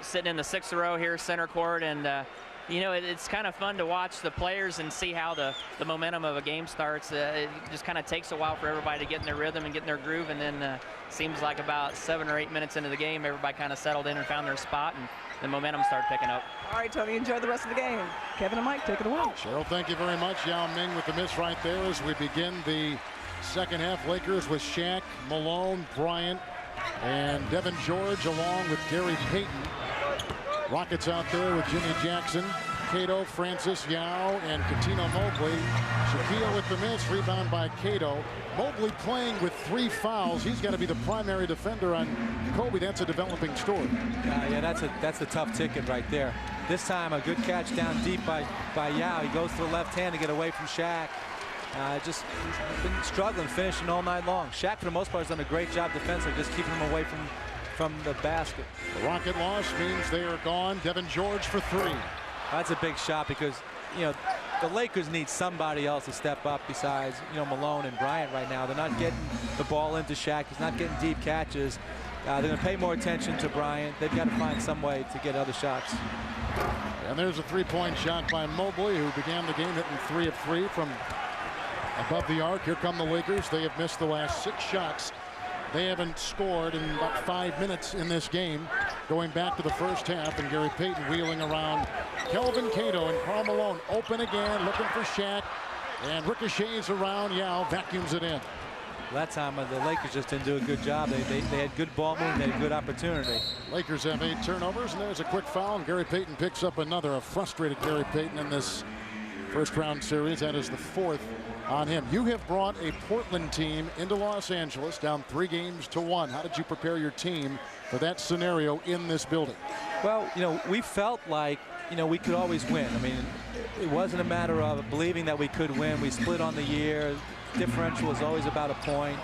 Speaker 14: sitting in the 6th row here, center court, and you know, it's kind of fun to watch the players and see how the momentum of a game starts. It just kind of takes a while for everybody to get in their rhythm and get in their groove, and then seems like about 7 or 8 minutes into the game, everybody kind of settled in and found their spot, and the momentum started picking up.
Speaker 3: All right, Tony, enjoy the rest of the game. Kevin and Mike, take it away.
Speaker 1: Cheryl, thank you very much. Yao Ming with the miss right there as we begin the second half. Lakers with Shaq, Malone, Bryant, and Devin George along with Gary Payton. Rockets out there with Jimmy Jackson, Cato, Francis, Yao, and Coutinho Mobley. Shaquille with the miss, rebound by Cato. Mobley playing with 3 fouls. He's got to be the primary defender on Kobe. That's a developing story.
Speaker 2: Yeah, that's a tough ticket right there. This time a good catch down deep by Yao. He goes to the left hand to get away from Shaq. Just been struggling finishing all night long. Shaq for the most part has done a great job defensively, just keeping him away from the basket.
Speaker 1: The Rocket loss means they are gone. Devin George for 3.
Speaker 2: That's a big shot because, you know, the Lakers need somebody else to step up besides, you know, Malone and Bryant right now. They're not getting the ball into Shaq. He's not getting deep catches. They're going to pay more attention to Bryant. They've got to find some way to get other shots.
Speaker 1: And there's a 3-point shot by Mobley, who began the game hitting 3 of 3 from above the arc. Here come the Lakers. They have missed the last 6 shots. They haven't scored in about 5 minutes in this game, going back to the first half, and Gary Payton wheeling around Kelvin Cato, and Karl Malone open again, looking for Shaq, and ricochets around Yao, vacuums it in.
Speaker 2: That time the Lakers just didn't do a good job. They had good ball movement, they had good opportunity.
Speaker 1: Lakers have 8 turnovers, and there's a quick foul, and Gary Payton picks up another. A frustrated Gary Payton in this first round series. That is the 4th on him. You have brought a Portland team into Los Angeles, down 3-1. How did you prepare your team for that scenario in this building?
Speaker 2: Well, you know, we felt like, you know, we could always win. I mean, it wasn't a matter of believing that we could win. We split on the year. Differential is always about a point.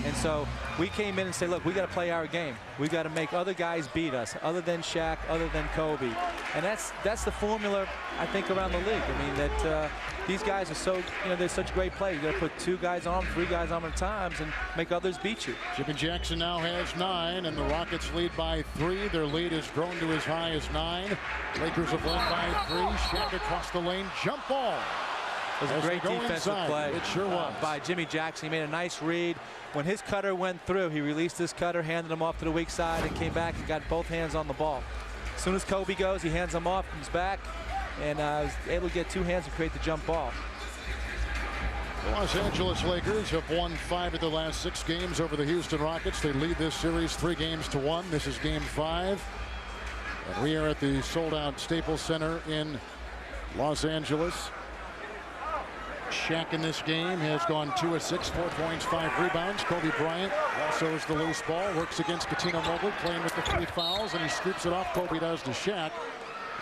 Speaker 2: And so we came in and said, look, we got to play our game. We got to make other guys beat us, other than Shaq, other than Kobe. And that's the formula, I think, around the league. I mean, that these guys are so, you know, they're such great players. You got to put 2 guys on, 3 guys on at times and make others beat you.
Speaker 1: Jimmy Jackson now has 9, and the Rockets lead by 3. Their lead has grown to as high as 9. Lakers have led by 3. Shaq across the lane, jump ball.
Speaker 2: It was a great defensive play.
Speaker 1: It sure was.
Speaker 2: By Jimmy Jackson. He made a nice read. When his cutter went through, he released his cutter, handed him off to the weak side, and came back and got both hands on the ball. As soon as Kobe goes, he hands him off, comes back, and was able to get 2 hands and create the jump ball.
Speaker 1: The Los Angeles Lakers have won 5 of their last 6 games over the Houston Rockets. They lead this series 3-1. This is game 5. And we are at the sold-out Staples Center in Los Angeles. Shaq in this game has gone 2 of 6, 4 points, 5 rebounds. Kobe Bryant also is the loose ball, works against Coutinho Mobley, playing with the 3 fouls, and he scoops it off. Kobe does to Shaq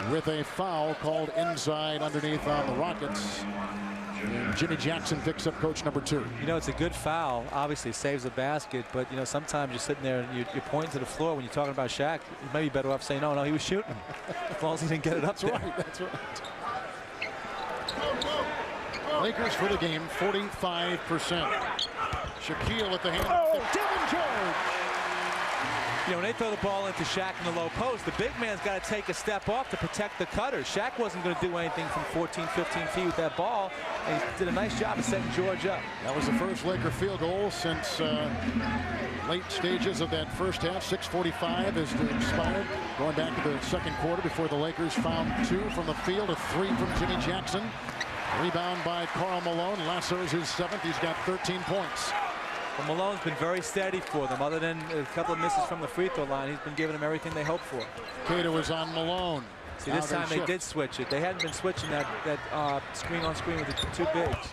Speaker 1: with a foul called inside underneath on the Rockets. And Jimmy Jackson picks up coach number 2.
Speaker 2: You know, it's a good foul. Obviously saves the basket, but, you know, sometimes you're sitting there and you're pointing to the floor when you're talking about Shaq. You may be better off saying, no, he was shooting. As long as he didn't get it up there.
Speaker 1: That's right. Lakers for the game, 45%. Shaquille at the hand of Devin George.
Speaker 2: You know, when they throw the ball into Shaq in the low post, the big man's got to take a step off to protect the cutter. Shaq wasn't going to do anything from 14, 15 feet with that ball, and he did a nice job of setting George up.
Speaker 1: That was the first Laker field goal since late stages of that first half. 6:45 is expired. Going back to the second quarter before the Lakers found 2 from the field, a 3 from Jimmy Jackson. Rebound by Karl Malone. Lasso's his 7th. He's got 13 points.
Speaker 2: Well, Malone's been very steady for them. Other than a couple of misses from the free throw line, he's been giving them everything they hoped for.
Speaker 1: Cato is on Malone.
Speaker 2: See, this time they did switch it. They hadn't been switching that screen on screen with the 2 bigs.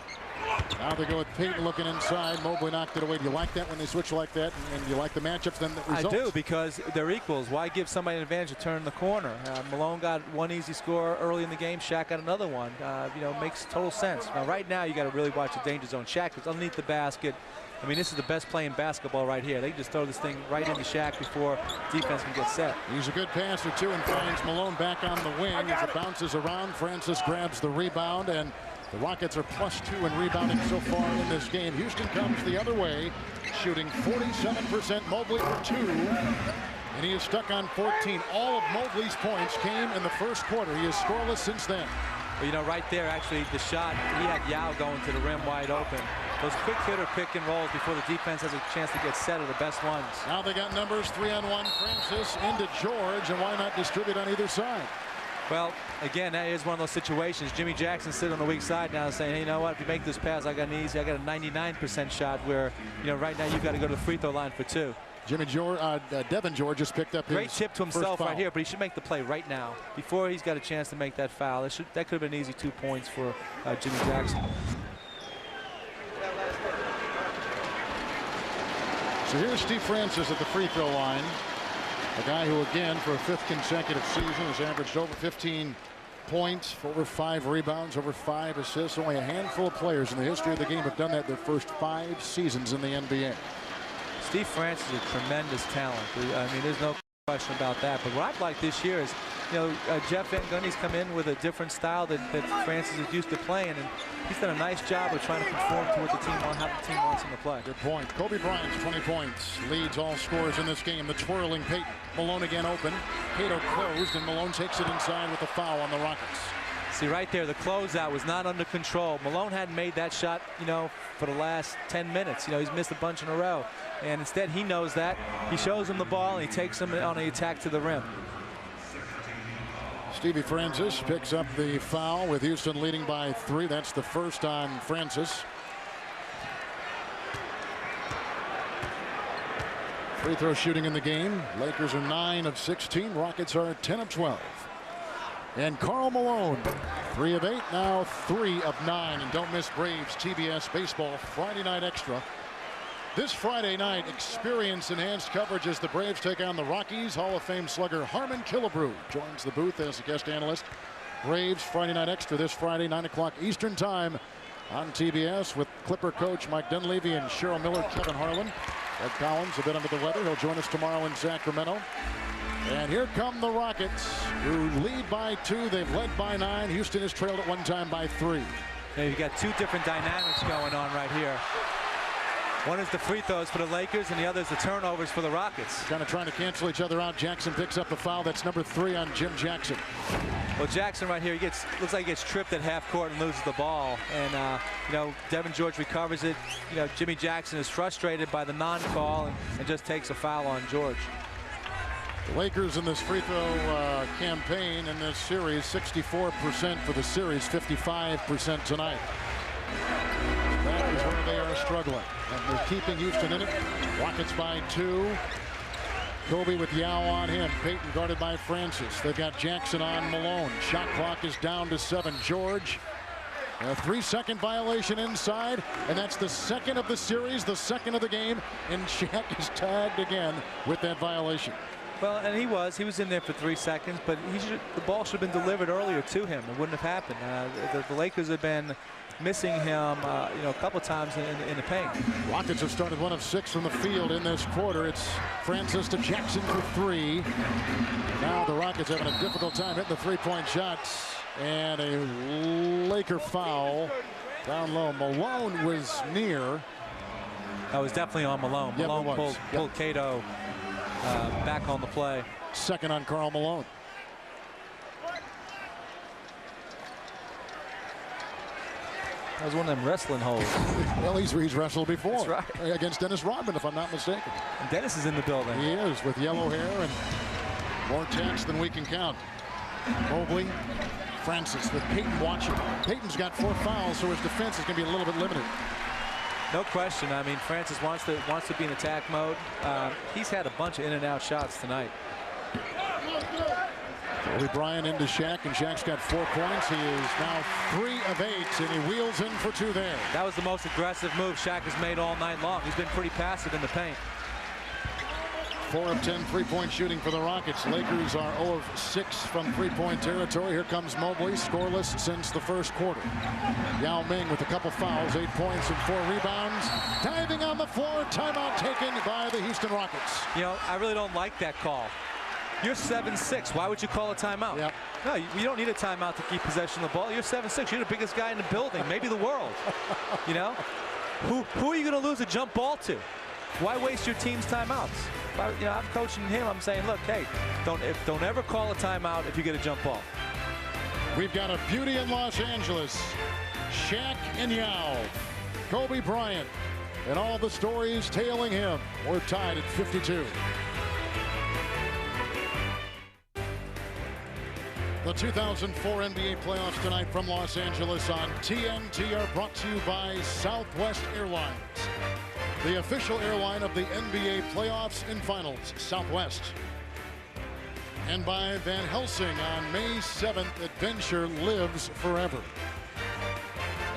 Speaker 1: Now they go with Payton looking inside. Mobley knocked it away. Do you like that when they switch like that? And you like the matchups then that results?
Speaker 2: I do, because they're equals. Why give somebody an advantage to turn the corner? Malone got one easy score early in the game. Shaq got another one. You know, makes total sense. Now, right now, you got to really watch the danger zone. Shaq is underneath the basket. I mean, this is the best play in basketball right here. They can just throw this thing right into Shaq before defense can get set.
Speaker 1: He's a good passer, too, and finds Malone back on the wing as it bounces around. Francis grabs the rebound, and the Rockets are +2 in rebounding so far in this game. Houston comes the other way, shooting 47%. Mobley for 2, and he is stuck on 14. All of Mobley's points came in the first quarter. He is scoreless since then.
Speaker 2: Well, you know, right there, actually, the shot, he had Yao going to the rim wide open. Those quick hitter pick and rolls before the defense has a chance to get set are the best ones.
Speaker 1: Now they got numbers 3-on-1. Francis into George, and why not distribute on either side?
Speaker 2: Well, again, that is one of those situations. Jimmy Jackson sitting on the weak side now saying, hey, you know what, if you make this pass, I got a 99% shot where, you know, right now you've got to go to the free throw line for 2.
Speaker 1: Devin George just picked up his
Speaker 2: great tip to himself right here, but he should make the play right now before he's got a chance to make that foul. That could have been easy 2 points for Jimmy Jackson.
Speaker 1: So here's Steve Francis at the free throw line. A guy who, again, for a 5th consecutive season has averaged over 15 points, over 5 rebounds, over 5 assists. Only a handful of players in the history of the game have done that their first 5 seasons in the NBA.
Speaker 2: Steve Francis is a tremendous talent. I mean, there's no question about that. But what I've liked this year is, you know, Jeff Van Gundy's come in with a different style that Francis is used to playing, and he's done a nice job of trying to conform to what the team wants, how the team wants him to play.
Speaker 1: Good point. Kobe Bryant's 20 points, leads all scorers in this game. The twirling Payton. Malone again open. Cato closed, and Malone takes it inside with the foul on the Rockets.
Speaker 2: See, right there, the closeout was not under control. Malone hadn't made that shot, you know, for the last 10 minutes. You know, he's missed a bunch in a row. And instead, he knows that. He shows him the ball, and he takes him on the attack to the rim.
Speaker 1: Stevie Francis picks up the foul with Houston leading by 3. That's the first on Francis. Free throw shooting in the game. Lakers are 9 of 16. Rockets are 10 of 12. And Karl Malone, 3 of 8, now 3 of 9. And don't miss Braves TBS Baseball Friday Night Extra. This Friday night, experience enhanced coverage as the Braves take on the Rockies. Hall of Fame slugger Harmon Killebrew joins the booth as a guest analyst. Braves Friday Night Extra this Friday, 9 o'clock Eastern Time on TBS with Clipper coach Mike Dunleavy and Cheryl Miller, Kevin Harlan. Ed Collins a bit under the weather. He'll join us tomorrow in Sacramento. And here come the Rockets, who lead by 2. They've led by 9. Houston has trailed at one time by 3.
Speaker 2: Now you've got 2 different dynamics going on right here. One is the free throws for the Lakers, and the other is the turnovers for the Rockets.
Speaker 1: Kind of trying to cancel each other out. Jackson picks up the foul. That's number 3 on Jim Jackson.
Speaker 2: Well, Jackson right here, looks like he gets tripped at half court and loses the ball. And, you know, Devin George recovers it. You know, Jimmy Jackson is frustrated by the non-call and just takes a foul on George.
Speaker 1: The Lakers in this free throw campaign in this series, 64% for the series, 55% tonight. That is where they are struggling. And they're keeping Houston in it. Rockets by 2. Kobe with Yao on him. Payton guarded by Francis. They've got Jackson on Malone. Shot clock is down to 7. George. A 3-second violation inside, and that's the 2nd of the series, the 2nd of the game, and Shaq is tagged again with that violation.
Speaker 2: Well, and he was in there for 3 seconds, but the ball should have been delivered earlier to him. It wouldn't have happened. The Lakers have been missing him, you know, a couple times in the paint.
Speaker 1: Rockets have started 1 of 6 from the field in this quarter. It's Francis to Jackson for 3. Now the Rockets having a difficult time hitting the 3-point shots, and a Laker foul down low. Malone was near.
Speaker 2: That was definitely on Malone.
Speaker 1: Yep,
Speaker 2: Malone pulled Cato back on the play.
Speaker 1: 2nd on Karl Malone.
Speaker 2: That was one of them wrestling holds.
Speaker 1: Well, he's wrestled before.
Speaker 2: That's right.
Speaker 1: Against Dennis Rodman, if I'm not mistaken.
Speaker 2: And Dennis is in the building.
Speaker 1: He is, with yellow hair and more tats than we can count. Mobley, Francis with Payton watching. Payton's got 4 fouls, so his defense is going to be a little bit limited.
Speaker 2: No question. I mean, Francis wants to be in attack mode. He's had a bunch of in and out shots tonight.
Speaker 1: Kobe Bryant into Shaq, and Shaq's got 4 points. He is now 3 of 8, and he wheels in for 2 there.
Speaker 2: That was the most aggressive move Shaq has made all night long. He's been pretty passive in the paint.
Speaker 1: 4 of 10 3-point shooting for the Rockets. Lakers are 0 of 6 from 3-point territory. Here comes Mobley, scoreless since the first quarter. Yao Ming with a couple fouls, 8 points and 4 rebounds. Diving on the floor, timeout taken by the Houston Rockets.
Speaker 2: You know, I really don't like that call. You're 7'6". Why would you call a timeout?
Speaker 1: Yep.
Speaker 2: No, you don't need a timeout to keep possession of the ball. You're 7'6". You're the biggest guy in the building, maybe the world. You know, who are you going to lose a jump ball to? Why waste your team's timeouts? You know, I'm coaching him. I'm saying, look, hey, don't ever call a timeout if you get a jump ball.
Speaker 1: We've got a beauty in Los Angeles. Shaq and Yao, Kobe Bryant, and all the stories tailing him. We're tied at 52. The 2004 NBA playoffs tonight from Los Angeles on TNT are brought to you by Southwest Airlines, the official airline of the NBA playoffs and finals, Southwest. And by Van Helsing on May 7th, adventure lives forever.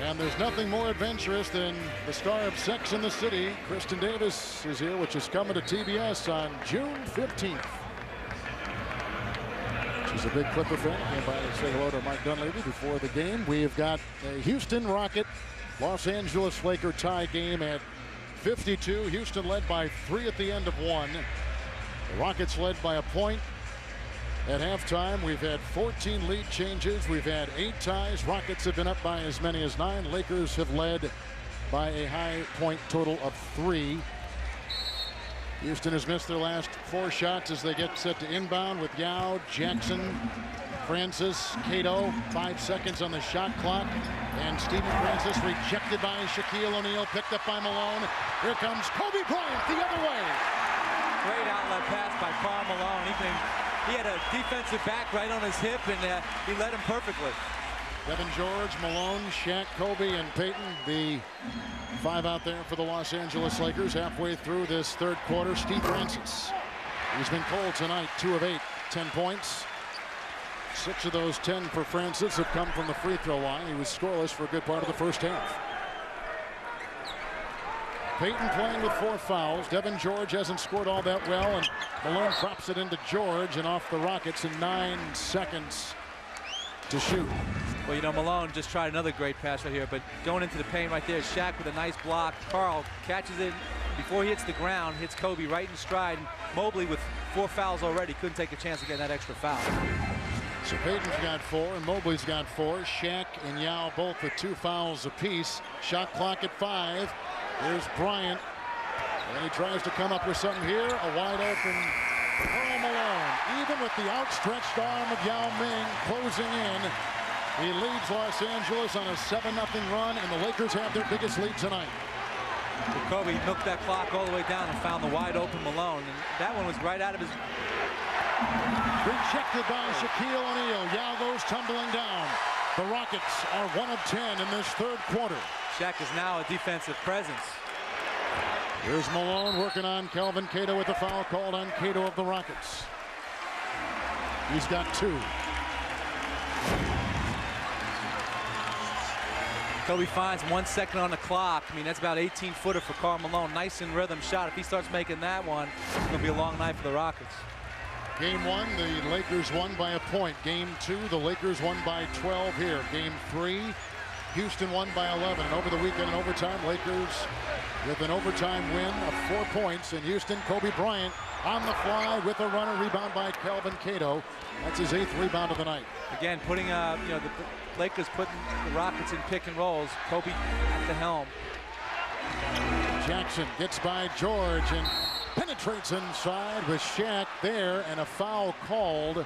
Speaker 1: And there's nothing more adventurous than the star of Sex and the City. Kristen Davis is here, which is coming to TBS on June 15th. She's a big Clipper fan. Came by to say hello to Mike Dunleavy before the game. We've got a Houston Rocket, Los Angeles Laker tie game at 52. Houston led by 3 at the end of 1. The Rockets led by a point at halftime. We've had 14 lead changes. We've had 8 ties. Rockets have been up by as many as 9. Lakers have led by a high point total of 3. Houston has missed their last 4 shots as they get set to inbound with Yao, Jackson, Francis, Cato. 5 seconds on the shot clock. And Steven Francis rejected by Shaquille O'Neal, picked up by Malone. Here comes Kobe Bryant the other way.
Speaker 2: Great outlet pass by Karl Malone. He had a defensive back right on his hip, and he led him perfectly.
Speaker 1: Devin George, Malone, Shaq, Kobe, and Peyton, the 5 out there for the Los Angeles Lakers. Halfway through this third quarter, Steve Francis. He's been cold tonight, 2 of 8, 10 points. 6 of those 10 for Francis have come from the free throw line. He was scoreless for a good part of the first half. Peyton playing with 4 fouls. Devin George hasn't scored all that well, and Malone drops it into George and off the Rockets in 9 seconds to shoot.
Speaker 2: Well, you know, Malone just tried another great pass right here, but going into the paint right there, Shaq with a nice block. Karl catches it before he hits the ground, hits Kobe right in stride. And Mobley with 4 fouls already couldn't take a chance of getting that extra foul.
Speaker 1: So Peyton's got 4 and Mobley's got 4. Shaq and Yao both with 2 fouls apiece. Shot clock at 5. Here's Bryant, and he tries to come up with something here. A wide open Karl Malone. Even with the outstretched arm of Yao Ming closing in, he leads Los Angeles on a 7-0 run, and the Lakers have their biggest lead tonight.
Speaker 2: Well, Kobe milked that clock all the way down and found the wide open Malone, and that one was right out of his.
Speaker 1: Rejected by Shaquille O'Neal. Yao goes tumbling down. The Rockets are 1 of 10 in this third quarter.
Speaker 2: Shaq is now a defensive presence.
Speaker 1: Here's Malone working on Kelvin Cato with the foul called on Cato of the Rockets. He's got 2.
Speaker 2: Kobe finds 1 second on the clock. I mean, that's about 18-footer for Karl Malone. Nice in rhythm shot. If he starts making that one, it's going to be a long night for the Rockets.
Speaker 1: Game 1, the Lakers won by a point. Game 2, the Lakers won by 12 here. Game 3, Houston won by 11. And over the weekend in overtime, Lakers with an overtime win of 4 points. In Houston, Kobe Bryant on the fly with a runner, rebound by Kelvin Cato. That's his 8th rebound of the night.
Speaker 2: Again, putting you know, the Lakers putting the Rockets in pick and rolls. Kobe at the helm.
Speaker 1: Jackson gets by George and penetrates inside with Shaq there, and a foul called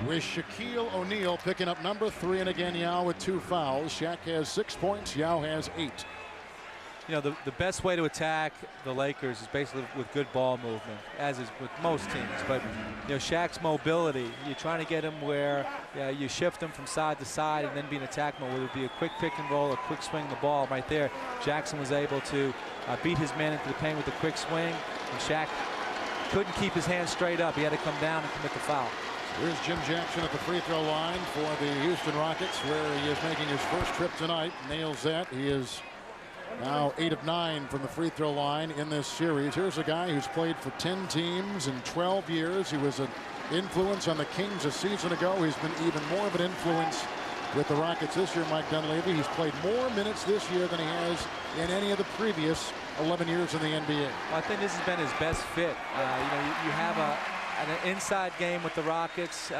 Speaker 1: with Shaquille O'Neal picking up number 3, and again Yao with 2 fouls. Shaq has 6 points, Yao has 8.
Speaker 2: You know, the best way to attack the Lakers is basically with good ball movement, as is with most teams. But, you know, Shaq's mobility, you're trying to get him where you shift him from side to side and then be in attack mode, whether it be a quick pick and roll or quick swing the ball right there. Jackson was able to beat his man into the paint with a quick swing, and Shaq couldn't keep his hands straight up. He had to come down and commit the foul.
Speaker 1: Here's Jim Jackson at the free throw line for the Houston Rockets, where he is making his first trip tonight. Nails that. He is now 8 of 9 from the free throw line in this series. Here's a guy who's played for 10 teams in 12 years. He was an influence on the Kings a season ago. He's been even more of an influence with the Rockets this year, Mike Dunleavy. He's played more minutes this year than he has in any of the previous 11 years in the NBA.
Speaker 2: Well, I think this has been his best fit. You have an inside game with the Rockets.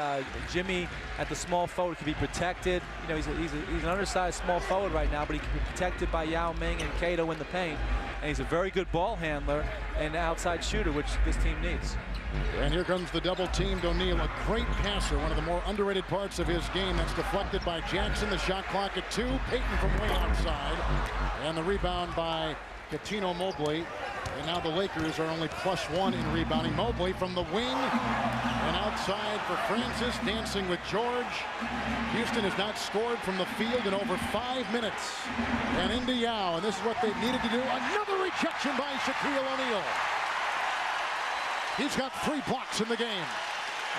Speaker 2: Jimmy at the small forward can be protected. He's an undersized small forward right now, but he can be protected by Yao Ming and Cato in the paint. And he's a very good ball handler and outside shooter, which this team needs.
Speaker 1: And here comes the double team. O'Neal, a great passer, one of the more underrated parts of his game. That's deflected by Jackson. The shot clock at 2. Payton from way outside. And the rebound by Coutinho Mobley. And now the Lakers are only +1 in rebounding. Mobley from the wing and outside for Francis, dancing with George. Houston has not scored from the field in over 5 minutes. And into Yao, and this is what they needed to do. Another rejection by Shaquille O'Neal. He's got 3 blocks in the game.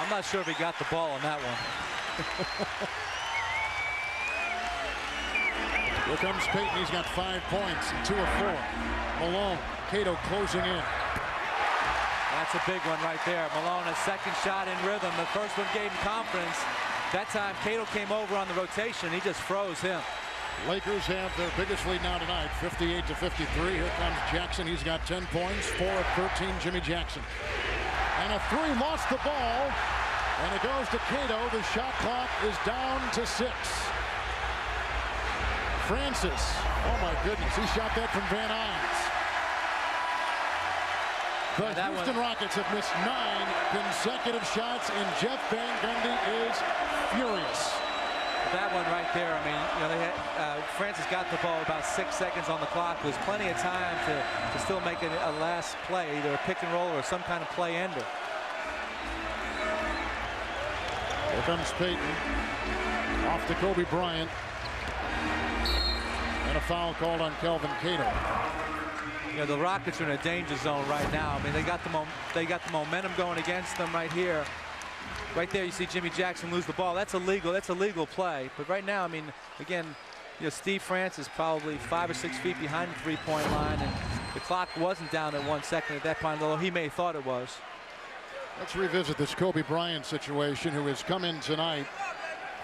Speaker 2: I'm not sure if he got the ball on that one.
Speaker 1: Here comes Payton. He's got 5 points, 2 of 4. Malone, Cato closing in.
Speaker 2: That's a big one right there. Malone, a second shot in rhythm. The first one gave him confidence. That time, Cato came over on the rotation. He just froze him.
Speaker 1: Lakers have their biggest lead now tonight, 58-53. Here comes Jackson. He's got 10 points, 4 of 13, Jimmy Jackson. And a 3, lost the ball. And it goes to Cato. The shot clock is down to 6. Francis, oh my goodness, he shot that from Van Hines. The Houston Rockets have missed 9 consecutive shots, and Jeff Van Gundy is furious.
Speaker 2: That one right there, I mean, they had, Francis got the ball about 6 seconds on the clock. There's plenty of time to still make a last play, either a pick and roll or some kind of play ender.
Speaker 1: Here comes Payton, off to Kobe Bryant. And a foul called on Kelvin Cato.
Speaker 2: The Rockets are in a danger zone right now. I mean, they got the momentum going against them right here. Right there, you see Jimmy Jackson lose the ball. That's illegal. That's a legal play. But right now, I mean, again, Steve Francis probably 5 or 6 feet behind the three-point line, and the clock wasn't down at 1 second at that point, although he may have thought it was.
Speaker 1: Let's revisit this Kobe Bryant situation, who has come in tonight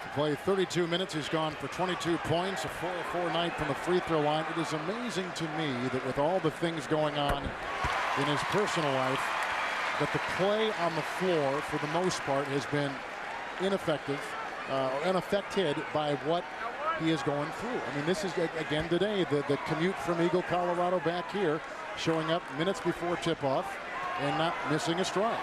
Speaker 1: to play 32 minutes. He's gone for 22 points, a 4-4 night from the free throw line. It is amazing to me that with all the things going on in his personal life, that the play on the floor, for the most part, has been ineffective, unaffected by what he is going through. I mean, this is, again today, the commute from Eagle, Colorado back here, showing up minutes before tip-off and not missing a stride.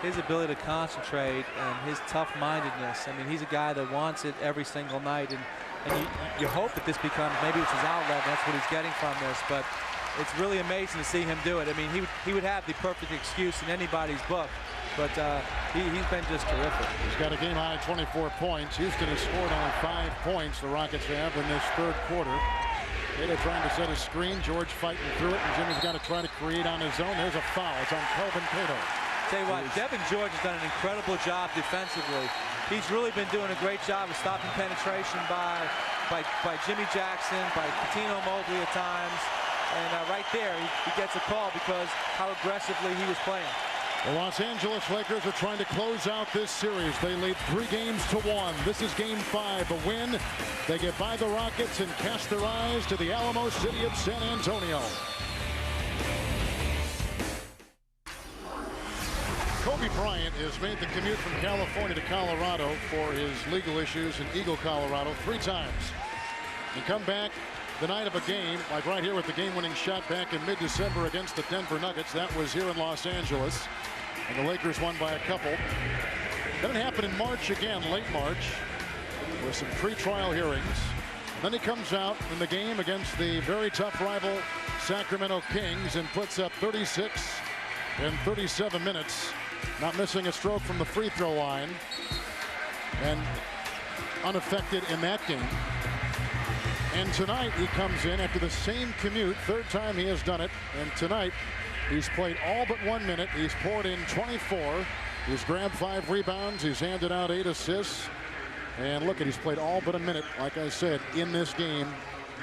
Speaker 2: His ability to concentrate and his tough-mindedness. I mean, he's a guy that wants it every single night, and you hope that this becomes, maybe it's his outlet, and that's what he's getting from this, but it's really amazing to see him do it. I mean, he would have the perfect excuse in anybody's book, but he's been just terrific.
Speaker 1: He's got a game-high 24 points. Houston has scored only 5 points, the Rockets have, in this third quarter. Cato trying to set a screen, George fighting through it, and Jimmy's got to try to create on his own. There's a foul. It's on Kelvin Cato.
Speaker 2: Tell you what, Devin George has done an incredible job defensively. He's really been doing a great job of stopping penetration by Jimmy Jackson, by Coutinho Mobley at times. And right there, he gets a call because how aggressively he was playing.
Speaker 1: The Los Angeles Lakers are trying to close out this series. They lead 3-1. This is game 5, a win. They get by the Rockets and cast their eyes to the Alamo City of San Antonio. Kobe Bryant has made the commute from California to Colorado for his legal issues in Eagle, Colorado 3 times. He come back the night of a game, like right here with the game-winning shot back in mid-December against the Denver Nuggets. That was here in Los Angeles, and the Lakers won by a couple. Then it happened in March again, late March, with some pre-trial hearings. Then he comes out in the game against the very tough rival Sacramento Kings and puts up 36 in 37 minutes. Not missing a stroke from the free throw line, and unaffected in that game. And tonight he comes in after the same commute, 3rd time he has done it, and tonight he's played all but 1 minute. He's poured in 24, He's grabbed 5 rebounds. He's handed out 8 assists. And look, he's played all but a minute, like I said, in this game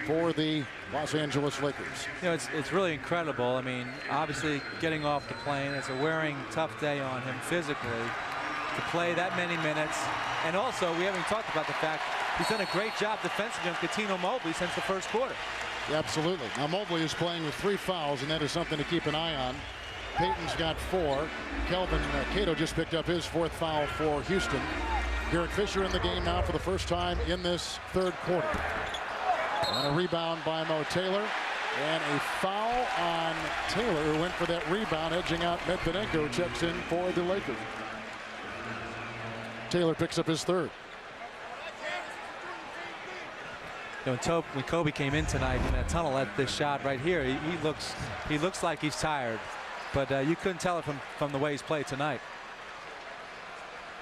Speaker 1: for the Los Angeles Lakers.
Speaker 2: You know, it's really incredible. I mean, obviously getting off the plane, it's a wearing tough day on him physically to play that many minutes. And also, we haven't talked about the fact he's done a great job defensively on Cuttino Mobley since the first quarter.
Speaker 1: Yeah, absolutely. Now Mobley is playing with 3 fouls, and that is something to keep an eye on. Payton's got 4. Kelvin Cato just picked up his 4th foul for Houston. Garrett Fisher in the game now for the first time in this third quarter. And a rebound by Mo Taylor. And a foul on Taylor, who went for that rebound, edging out Medvedenko, checks in for the Lakers. Taylor picks up his 3rd.
Speaker 2: You know, when Kobe came in tonight in that tunnel at this shot right here, he looks like he's tired, but you couldn't tell it from the way he's played tonight.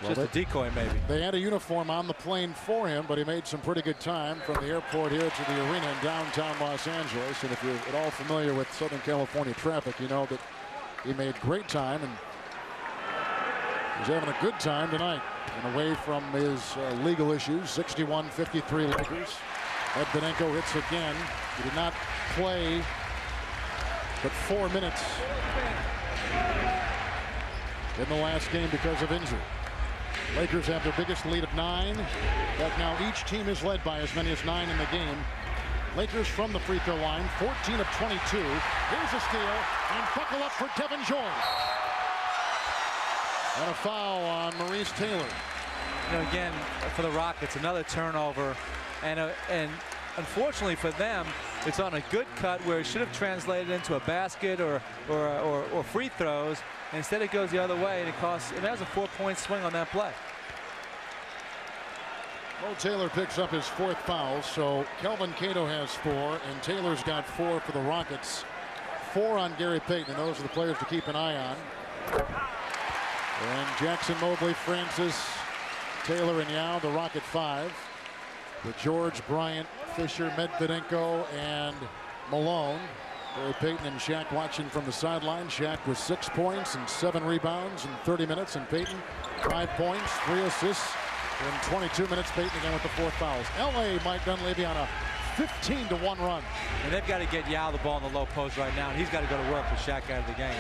Speaker 2: Well, just a decoy, maybe.
Speaker 1: They had a uniform on the plane for him, but he made some pretty good time from the airport here to the arena in downtown Los Angeles. And if you're at all familiar with Southern California traffic, you know that he made great time, and he's having a good time tonight. And away from his legal issues, 61-53 Lakers. Medvedenko hits again. He did not play but 4 minutes in the last game because of injury. Lakers have their biggest lead of 9. In fact, now each team is led by as many as 9 in the game. Lakers from the free throw line, 14 of 22. Here's a steal, and buckle up for Devin George. And a foul on Maurice Taylor.
Speaker 2: You know, again, for the Rockets, another turnover, and unfortunately for them, it's on a good cut where it should have translated into a basket or free throws. Instead, it goes the other way, and it has a 4-point swing on that play.
Speaker 1: Mo Taylor picks up his 4th foul, so Kelvin Cato has 4, and Taylor's got 4 for the Rockets. 4 on Gary Payton, and those are the players to keep an eye on. And Jackson, Mobley, Francis, Taylor, and Yao, the Rocket 5. With George, Bryant, Fisher, Medvedenko, and Malone. Gary Payton and Shaq watching from the sideline. Shaq with 6 points and 7 rebounds in 30 minutes, and Payton 5 points, 3 assists in 22 minutes. Payton again with the 4 fouls. L.A. Mike Dunleavy on a 15-1 run.
Speaker 2: And they've got to get Yao the ball in the low post right now, and he's got to go to work with Shaq out of the game.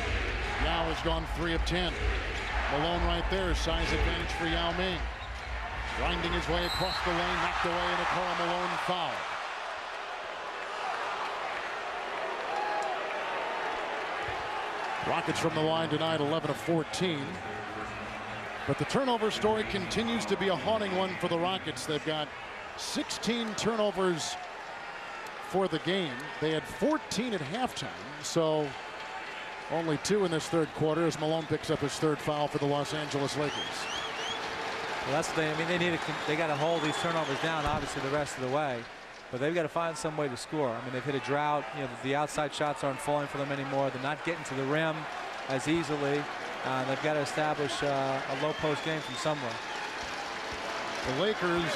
Speaker 1: Yao has gone 3 of 10. Malone right there, size advantage for Yao Ming. Grinding his way across the lane, knocked away, and a Karl Malone foul. Rockets from the line tonight, 11 of 14. But the turnover story continues to be a haunting one for the Rockets. They've got 16 turnovers for the game. They had 14 at halftime, so only 2 in this third quarter as Malone picks up his 3rd foul for the Los Angeles Lakers.
Speaker 2: Well, that's the thing. I mean, they got to hold these turnovers down, obviously, the rest of the way. But they've got to find some way to score. I mean, they've hit a drought. You know, the outside shots aren't falling for them anymore. They're not getting to the rim as easily. They've got to establish a low post game from somewhere.
Speaker 1: The Lakers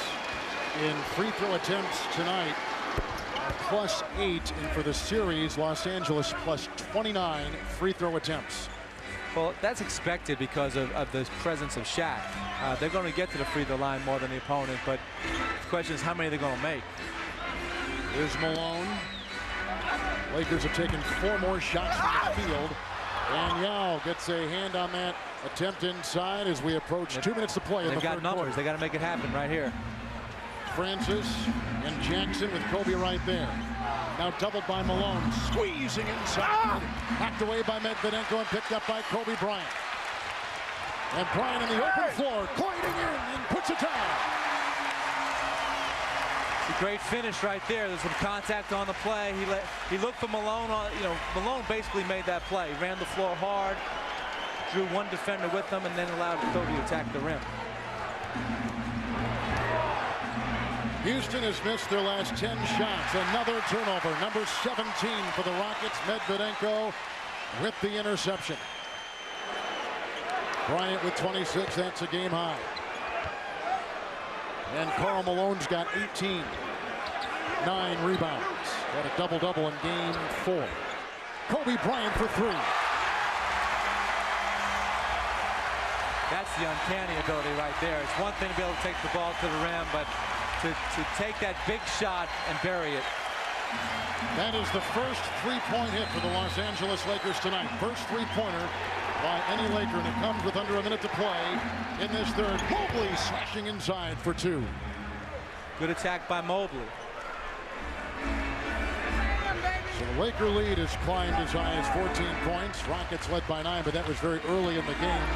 Speaker 1: in free throw attempts tonight are +8, and for the series, Los Angeles +29 free throw attempts.
Speaker 2: Well, that's expected because of the presence of Shaq. They're going to get to the free throw line more than the opponent, but the question is how many they're going to make.
Speaker 1: Here's Malone. Lakers have taken 4 more shots from the field. And Yao gets a hand on that attempt inside as we approach 2 minutes to play in the third quarter.
Speaker 2: They've got numbers. They got to make it happen right here.
Speaker 1: Francis and Jackson with Kobe right there. Now doubled by Malone. Squeezing inside. Hacked away by Medvedenko and picked up by Kobe Bryant. And Bryant in the open floor, gliding in and puts it down.
Speaker 2: A great finish right there. There's some contact on the play. He looked for Malone. Malone basically made that play. He ran the floor hard, drew 1 defender with him, and then allowed Kobe to attack the rim.
Speaker 1: Houston has missed their last 10 shots. Another turnover. Number 17 for the Rockets. Medvedenko with the interception. Bryant with 26. That's a game high. And Karl Malone's got 18. 9 rebounds. Got a double-double in game 4. Kobe Bryant for 3.
Speaker 2: That's the uncanny ability right there. It's one thing to be able to take the ball to the rim, but to take that big shot and bury it.
Speaker 1: That is the first three-point hit for the Los Angeles Lakers tonight. First three-pointer by any Laker, and it comes with under a minute to play in this third. Mobley slashing inside for two.
Speaker 2: Good attack by Mobley.
Speaker 1: So the Laker lead has climbed as high as 14 points. Rockets led by 9, but that was very early in the game.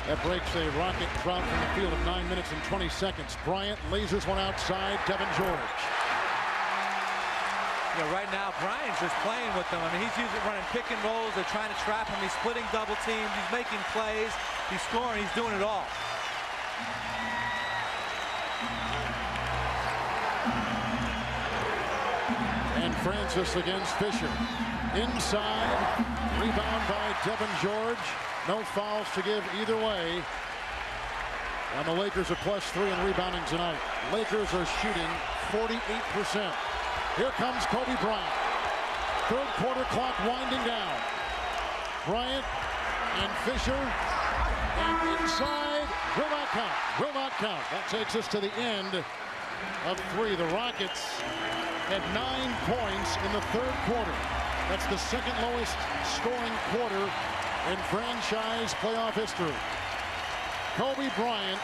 Speaker 1: That breaks a Rocket drought from the field of 9 minutes and 20 seconds. Bryant lasers one outside. Kevin George.
Speaker 2: You know, right now, Bryant's just playing with them. I mean, he's usually running pick and rolls. They're trying to trap him. He's splitting double teams. He's making plays. He's scoring. He's doing it all.
Speaker 1: And Francis against Fisher. Inside. Rebound by Devin George. No fouls to give either way. And the Lakers are +3 in rebounding tonight. Lakers are shooting 48%. Here comes Kobe Bryant. Third quarter clock winding down. Bryant and Fisher. And inside. Will not count. Will not count. That takes us to the end of 3. The Rockets had 9 points in the third quarter. That's the second lowest scoring quarter in franchise playoff history. Kobe Bryant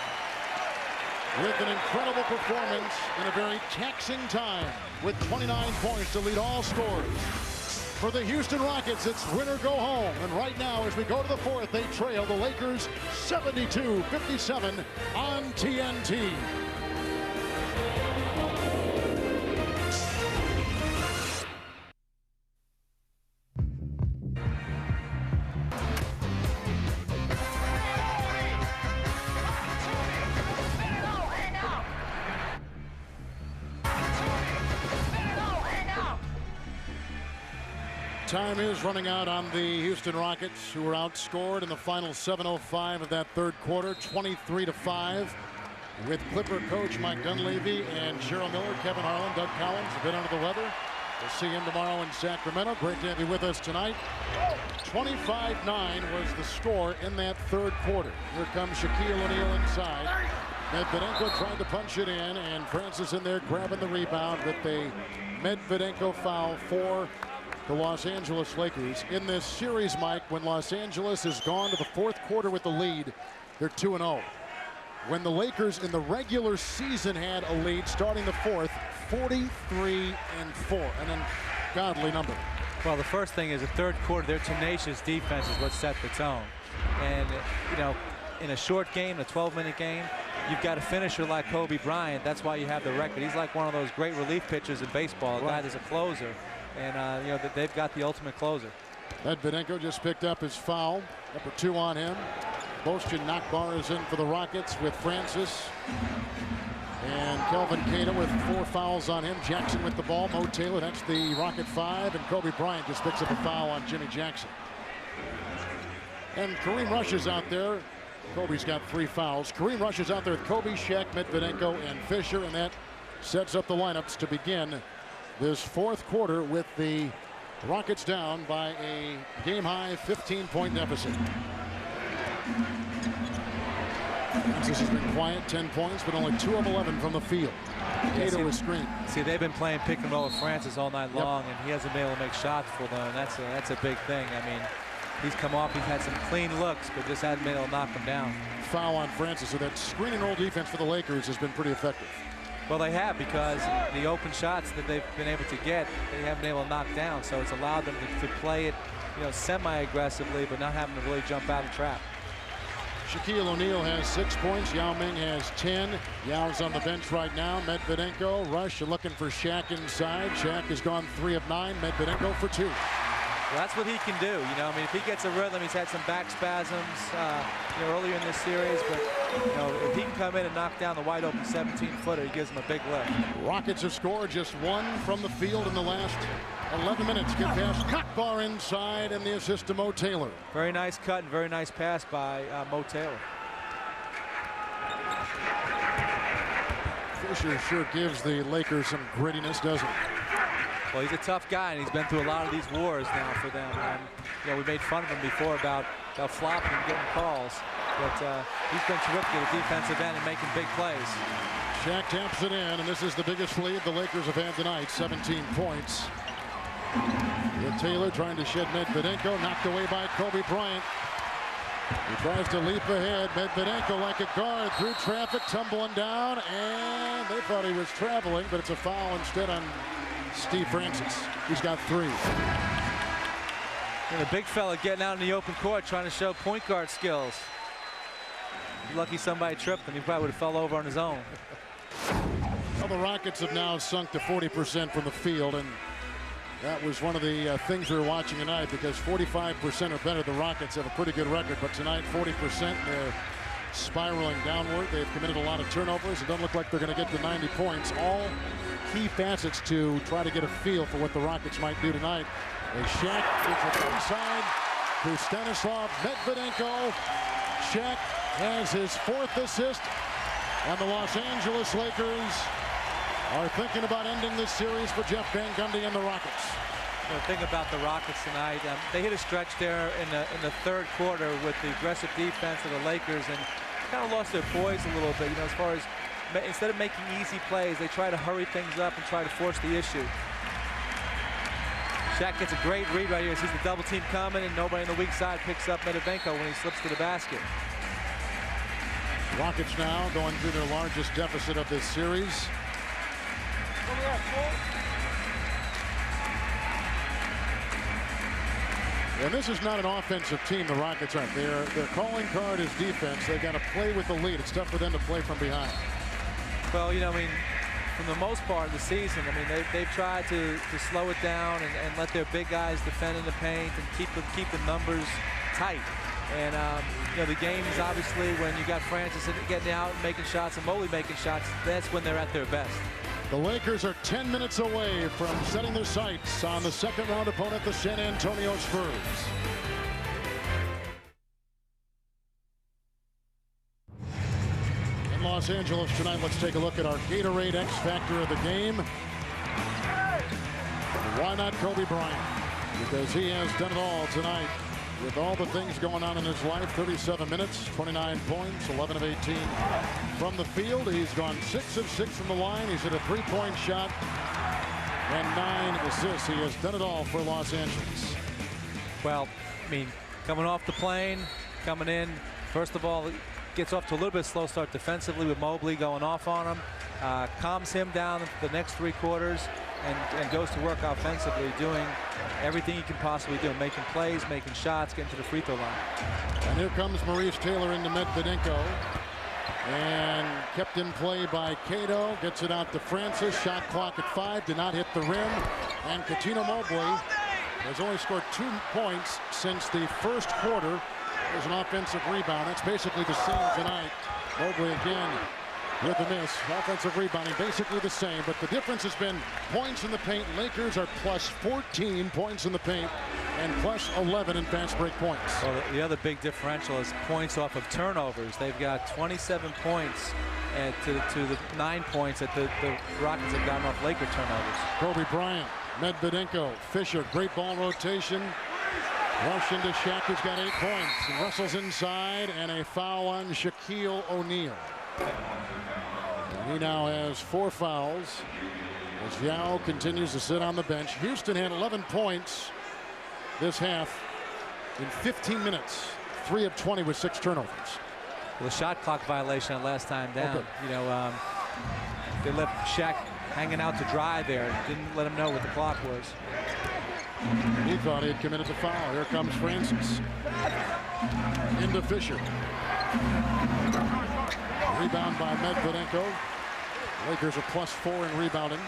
Speaker 1: with an incredible performance in a very taxing time with 29 points to lead all scorers. For the Houston Rockets, it's win or go home. And right now, as we go to the fourth, they trail the Lakers 72-57 on TNT. Time is running out on the Houston Rockets, who were outscored in the final 7:05 of that third quarter, 23-5. With Clipper coach Mike Dunleavy and Cheryl Miller, Kevin Harlan, Doug Collins a bit under the weather. We'll see him tomorrow in Sacramento. Great to have you with us tonight. 25-9 was the score in that third quarter. Here comes Shaquille O'Neal inside. Medvedenko tried to punch it in, and Francis in there grabbing the rebound with a Medvedenko foul for the Los Angeles Lakers. In this series, Mike, when Los Angeles has gone to the fourth quarter with the lead, they're 2-0. When the Lakers in the regular season had a lead starting the fourth, 43-4, an ungodly number.
Speaker 2: Well, the first thing is the third quarter, their tenacious defense is what set the tone. And, you know, in a short game, a 12-minute game, you've got a finisher like Kobe Bryant. That's why you have the record. He's like one of those great relief pitchers in baseball, a guy that's a closer. And, you know, they've got the ultimate closer.
Speaker 1: Medvedenko just picked up his foul. Number 2 on him. Boston Nakbar is in for the Rockets with Francis. And Kelvin Cato with 4 fouls on him. Jackson with the ball. Mo Taylor, that's the Rocket 5. And Kobe Bryant just picks up a foul on Jimmy Jackson. And Kareem Rush is out there. Kobe's got 3 fouls. Kareem Rush is out there with Kobe, Shaq, Medvedenko, and Fisher. And that sets up the lineups to begin this fourth quarter with the Rockets down by a game-high 15-point deficit. Francis has been quiet, 10 points, but only 2 of 11 from the field. Cato is screened.
Speaker 2: See, they've been playing pick and roll with Francis all night long, and he hasn't been able to make shots for them. And that's a big thing. I mean, he's come off, he's had some clean looks, but just hasn't been able to knock them down.
Speaker 1: Foul on Francis, so that screen and roll defense for the Lakers has been pretty effective.
Speaker 2: Well, they have, because the open shots that they've been able to get, they haven't been able to knock down. So it's allowed them to play it, you know, semi-aggressively, but not having to really jump out and trap.
Speaker 1: Shaquille O'Neal has 6 points. Yao Ming has 10. Yao's on the bench right now. Medvedenko, Rush looking for Shaq inside. Shaq has gone 3 of 9. Medvedenko for 2.
Speaker 2: Well, that's what he can do. You know, I mean, if he gets a rhythm, he's had some back spasms, you know, earlier in this series. But, you know, if he can come in and knock down the wide open 17-footer, he gives him a big lift.
Speaker 1: Rockets have scored just 1 from the field in the last 11 minutes. Get past Nakbar inside, and the assist to Mo Taylor.
Speaker 2: Very nice cut and very nice pass by Mo Taylor.
Speaker 1: Fisher sure gives the Lakers some grittiness, doesn't he?
Speaker 2: Well, he's a tough guy, and he's been through a lot of these wars now for them. And, you know, we made fun of him before about flopping and getting calls. But he's been terrific at the defensive end and making big plays.
Speaker 1: Shaq taps it in, and this is the biggest lead the Lakers have had tonight, 17 points. With Taylor trying to shed Medvedenko, knocked away by Kobe Bryant. He tries to leap ahead. Medvedenko like a guard through traffic, tumbling down, and they thought he was traveling, but it's a foul instead on Steve Francis. He's got 3.
Speaker 2: And a big fella getting out in the open court trying to show point guard skills. Lucky somebody tripped him. He probably would have fell over on his own.
Speaker 1: Well, the Rockets have now sunk to 40% from the field, and that was one of the things we were watching tonight, because 45% or better, the Rockets have a pretty good record, but tonight 40%, they're spiraling downward. They've committed a lot of turnovers. It doesn't look like they're going to get to 90 points. All key facets to try to get a feel for what the Rockets might do tonight. As Shaq gets it inside to Stanislav Medvedenko. Shaq has his 4th assist, and the Los Angeles Lakers are thinking about ending this series for Jeff Van Gundy and the Rockets.
Speaker 2: The thing about the Rockets tonight, they hit a stretch there in the 3rd quarter with the aggressive defense of the Lakers, and kind of lost their poise a little bit. You know, as far as instead of making easy plays, they try to hurry things up and try to force the issue. Shaq gets a great read right here. Sees the double team coming, and nobody on the weak side picks up Medvedenko when he slips to the basket.
Speaker 1: Rockets now going through their largest deficit of this series. And this is not an offensive team, the Rockets aren't. Their calling card is defense. They've got to play with the lead. It's tough for them to play from behind.
Speaker 2: Well, you know, I mean, from the most part of the season, I mean, they've tried to slow it down and let their big guys defend in the paint and keep the numbers tight. And you know, the games, obviously, when you got Francis getting out and making shots and Mobley making shots, that's when they're at their best.
Speaker 1: The Lakers are 10 minutes away from setting their sights on the 2nd round opponent, the San Antonio Spurs. In Los Angeles tonight, let's take a look at our Gatorade X Factor of the game. Why not Kobe Bryant? Because he has done it all tonight. With all the things going on in his life, 37 minutes, 29 points, 11 of 18 from the field. He's gone 6 of 6 from the line. He's hit a 3-point shot and 9 assists. He has done it all for Los Angeles.
Speaker 2: Well, I mean, coming off the plane, coming in, first of all, gets off to a little bit slow start defensively with Mobley going off on him, calms him down the next 3 quarters, and goes to work offensively, doing everything he can possibly do, making plays, making shots, getting to the free throw line.
Speaker 1: And here comes Maurice Taylor into Medvedenko. And kept in play by Cato. Gets it out to Francis. Shot clock at 5. Did not hit the rim. And Coutinho Mobley has only scored 2 points since the 1st quarter. There's an offensive rebound. That's basically the same tonight. Mobley again with a miss. Offensive rebounding basically the same, but the difference has been points in the paint. Lakers are plus 14 points in the paint and plus 11 in fast break points.
Speaker 2: Well, the other big differential is points off of turnovers. They've got 27 points to the 9 points that the Rockets have gotten off Laker turnovers.
Speaker 1: Kobe Bryant, Medvedenko, Fisher, great ball rotation. Rush into Shaq, who's got 8 points. And Russell's inside, and a foul on Shaquille O'Neal. He now has 4 fouls as Yao continues to sit on the bench. Houston had 11 points this half in 15 minutes. 3 of 20 with 6 turnovers.
Speaker 2: Well, the shot clock violation last time down. Okay. You know, they left Shaq hanging out to dry there. Didn't let him know what the clock was.
Speaker 1: He thought he had committed the foul. Here comes Francis. Into Fisher. Rebound by Medvedenko. Lakers are plus 4 in rebounding.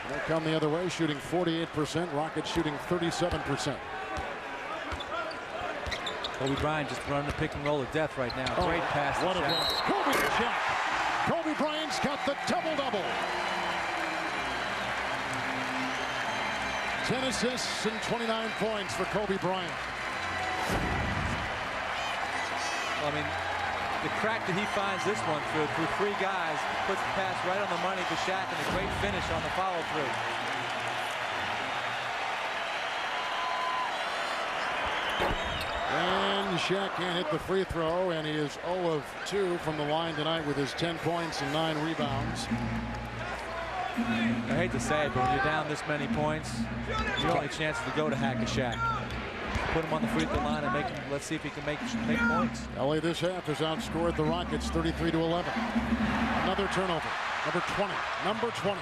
Speaker 1: They come the other way, shooting 48%. Rockets shooting 37%.
Speaker 2: Kobe Bryant just running the pick and roll of death right now. Great pass to
Speaker 1: what
Speaker 2: Shaq.
Speaker 1: A blitz. Kobe to Shaq. Kobe Bryant's got the double-double. 10 assists and 29 points for Kobe Bryant.
Speaker 2: Well, I mean, the crack that he finds this one through 3 guys, puts the pass right on the money to Shaq, and a great finish on the follow-through.
Speaker 1: And Shaq can't hit the free throw, and he is 0 of 2 from the line tonight with his 10 points and 9 rebounds.
Speaker 2: I hate to say it, but when you're down this many points, your only chance is to go to Hack-a-Shaq. Put him on the free throw line and make him. Let's see if he can make points.
Speaker 1: LA this half has outscored the Rockets 33-11. Another turnover. Number 20. Number 20.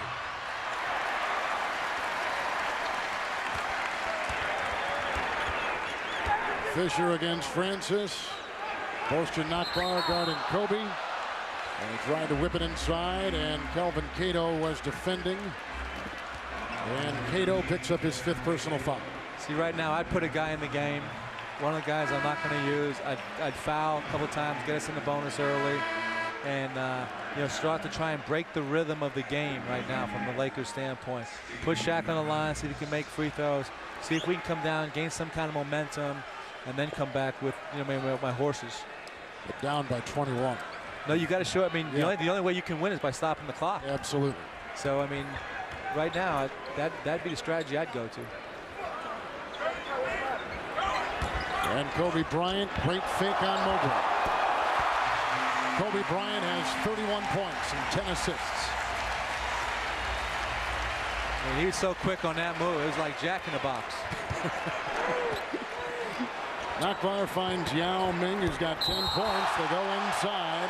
Speaker 1: Fisher against Francis. Poster knockbar guarding Kobe. And he tried to whip it inside, and Kelvin Cato was defending. And Cato picks up his 5th personal foul.
Speaker 2: See, right now, I'd put a guy in the game. One of the guys I'm not going to use. I'd foul a couple times, get us in the bonus early, and you know, start to try and break the rhythm of the game right now from the Lakers' standpoint. Put Shaq on the line, see if he can make free throws, see if we can come down, gain some kind of momentum, and then come back with, you know, maybe my horses.
Speaker 1: But down by 21.
Speaker 2: No, you got to show. I mean,
Speaker 1: yeah.
Speaker 2: the only way you can win is by stopping the clock.
Speaker 1: Absolutely.
Speaker 2: So I mean, right now, that'd be the strategy I'd go to.
Speaker 1: And Kobe Bryant, great fake on Mobley. Kobe Bryant has 31 points and 10 assists.
Speaker 2: I mean, he was so quick on that move. It was like Jack in the Box.
Speaker 1: Knockbar finds Yao Ming, who's got 10 points. They go inside.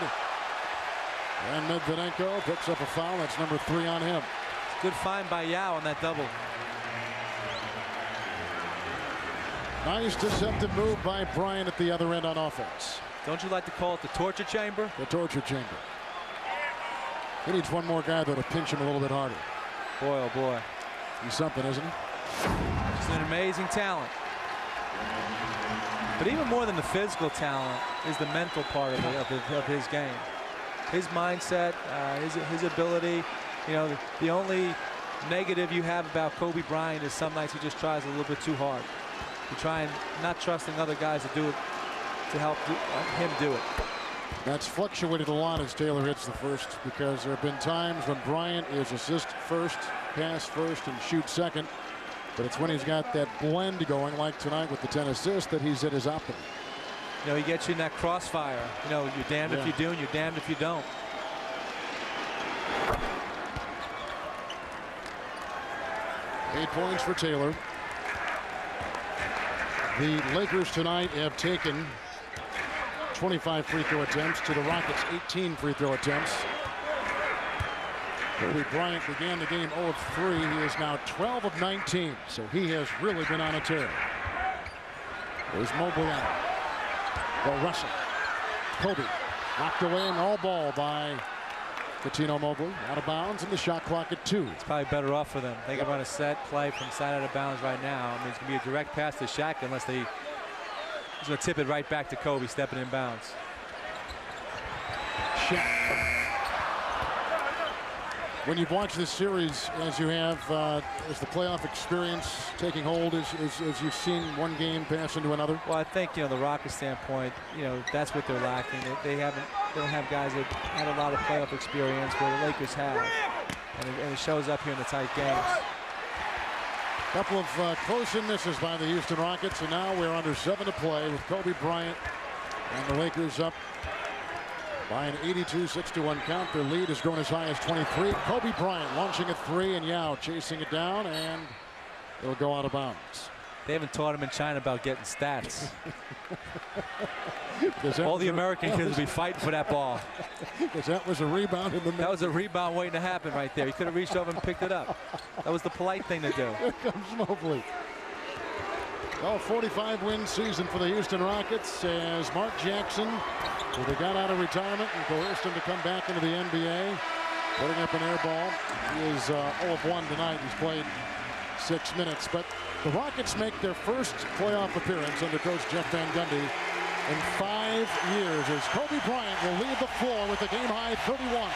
Speaker 1: And Medvedenko picks up a foul. That's number 3 on him.
Speaker 2: Good find by Yao on that double.
Speaker 1: Nice deceptive move by Bryant at the other end on offense.
Speaker 2: Don't you like to call it the torture chamber?
Speaker 1: The torture chamber. He needs one more guy that'll pinch him a little bit harder.
Speaker 2: Boy, oh boy.
Speaker 1: He's something, isn't he?
Speaker 2: Just an amazing talent. But even more than the physical talent is the mental part of his game. His mindset, his ability. You know, the only negative you have about Kobe Bryant is some nights he just tries a little bit too hard. To try and not trusting other guys to do it, to help him do it.
Speaker 1: That's fluctuated a lot as Taylor hits the first, because there have been times when Bryant is assist first, pass first, and shoot second. But it's when he's got that blend going, like tonight with the 10 assists, that he's at his optimum.
Speaker 2: You know, he gets you in that crossfire. You know, you're damned if you do and you're damned if you don't.
Speaker 1: Eight points for Taylor. The Lakers tonight have taken 25 free throw attempts to the Rockets' 18 free throw attempts. Kobe Bryant began the game 0 of 3. He is now 12 of 19, so he has really been on a tear. There's Mobley on it. Well, Russell. Kobe knocked away an all ball by Coutinho Mobley. Out of bounds, and the shot clock at 2.
Speaker 2: It's probably better off for them. They can run a set play from side out of bounds right now. I mean, it's going to be a direct pass to Shaq unless he's going to tip it right back to Kobe stepping in bounds.
Speaker 1: Shaq. When you've watched this series, as you have, is the playoff experience taking hold as you've seen one game pass into another?
Speaker 2: Well, I think, you know, the Rockets standpoint, you know, that's what they're lacking. They don't have guys that had a lot of playoff experience where the Lakers have, and it shows up here in the tight games.
Speaker 1: Couple of close in misses by the Houston Rockets, and now we're under 7 to play with Kobe Bryant and the Lakers up by an 82-61 count. Their lead has grown as high as 23. Kobe Bryant launching a 3, and Yao chasing it down, and it'll go out of bounds.
Speaker 2: They haven't taught him in China about getting stats. All the American kids will be fighting for that ball.
Speaker 1: Because that was a rebound in the middle.
Speaker 2: That was a rebound waiting to happen right there. He could have reached over and picked it up. That was the polite thing to do.
Speaker 1: Here comes Mobley. Well, 45-win season for the Houston Rockets as Mark Jackson, who they got out of retirement and coerced him to come back into the NBA, putting up an air ball. He is 0 of 1 tonight. He's played 6 minutes. But the Rockets make their first playoff appearance under coach Jeff Van Gundy in 5 years as Kobe Bryant will lead the floor with a game-high 31.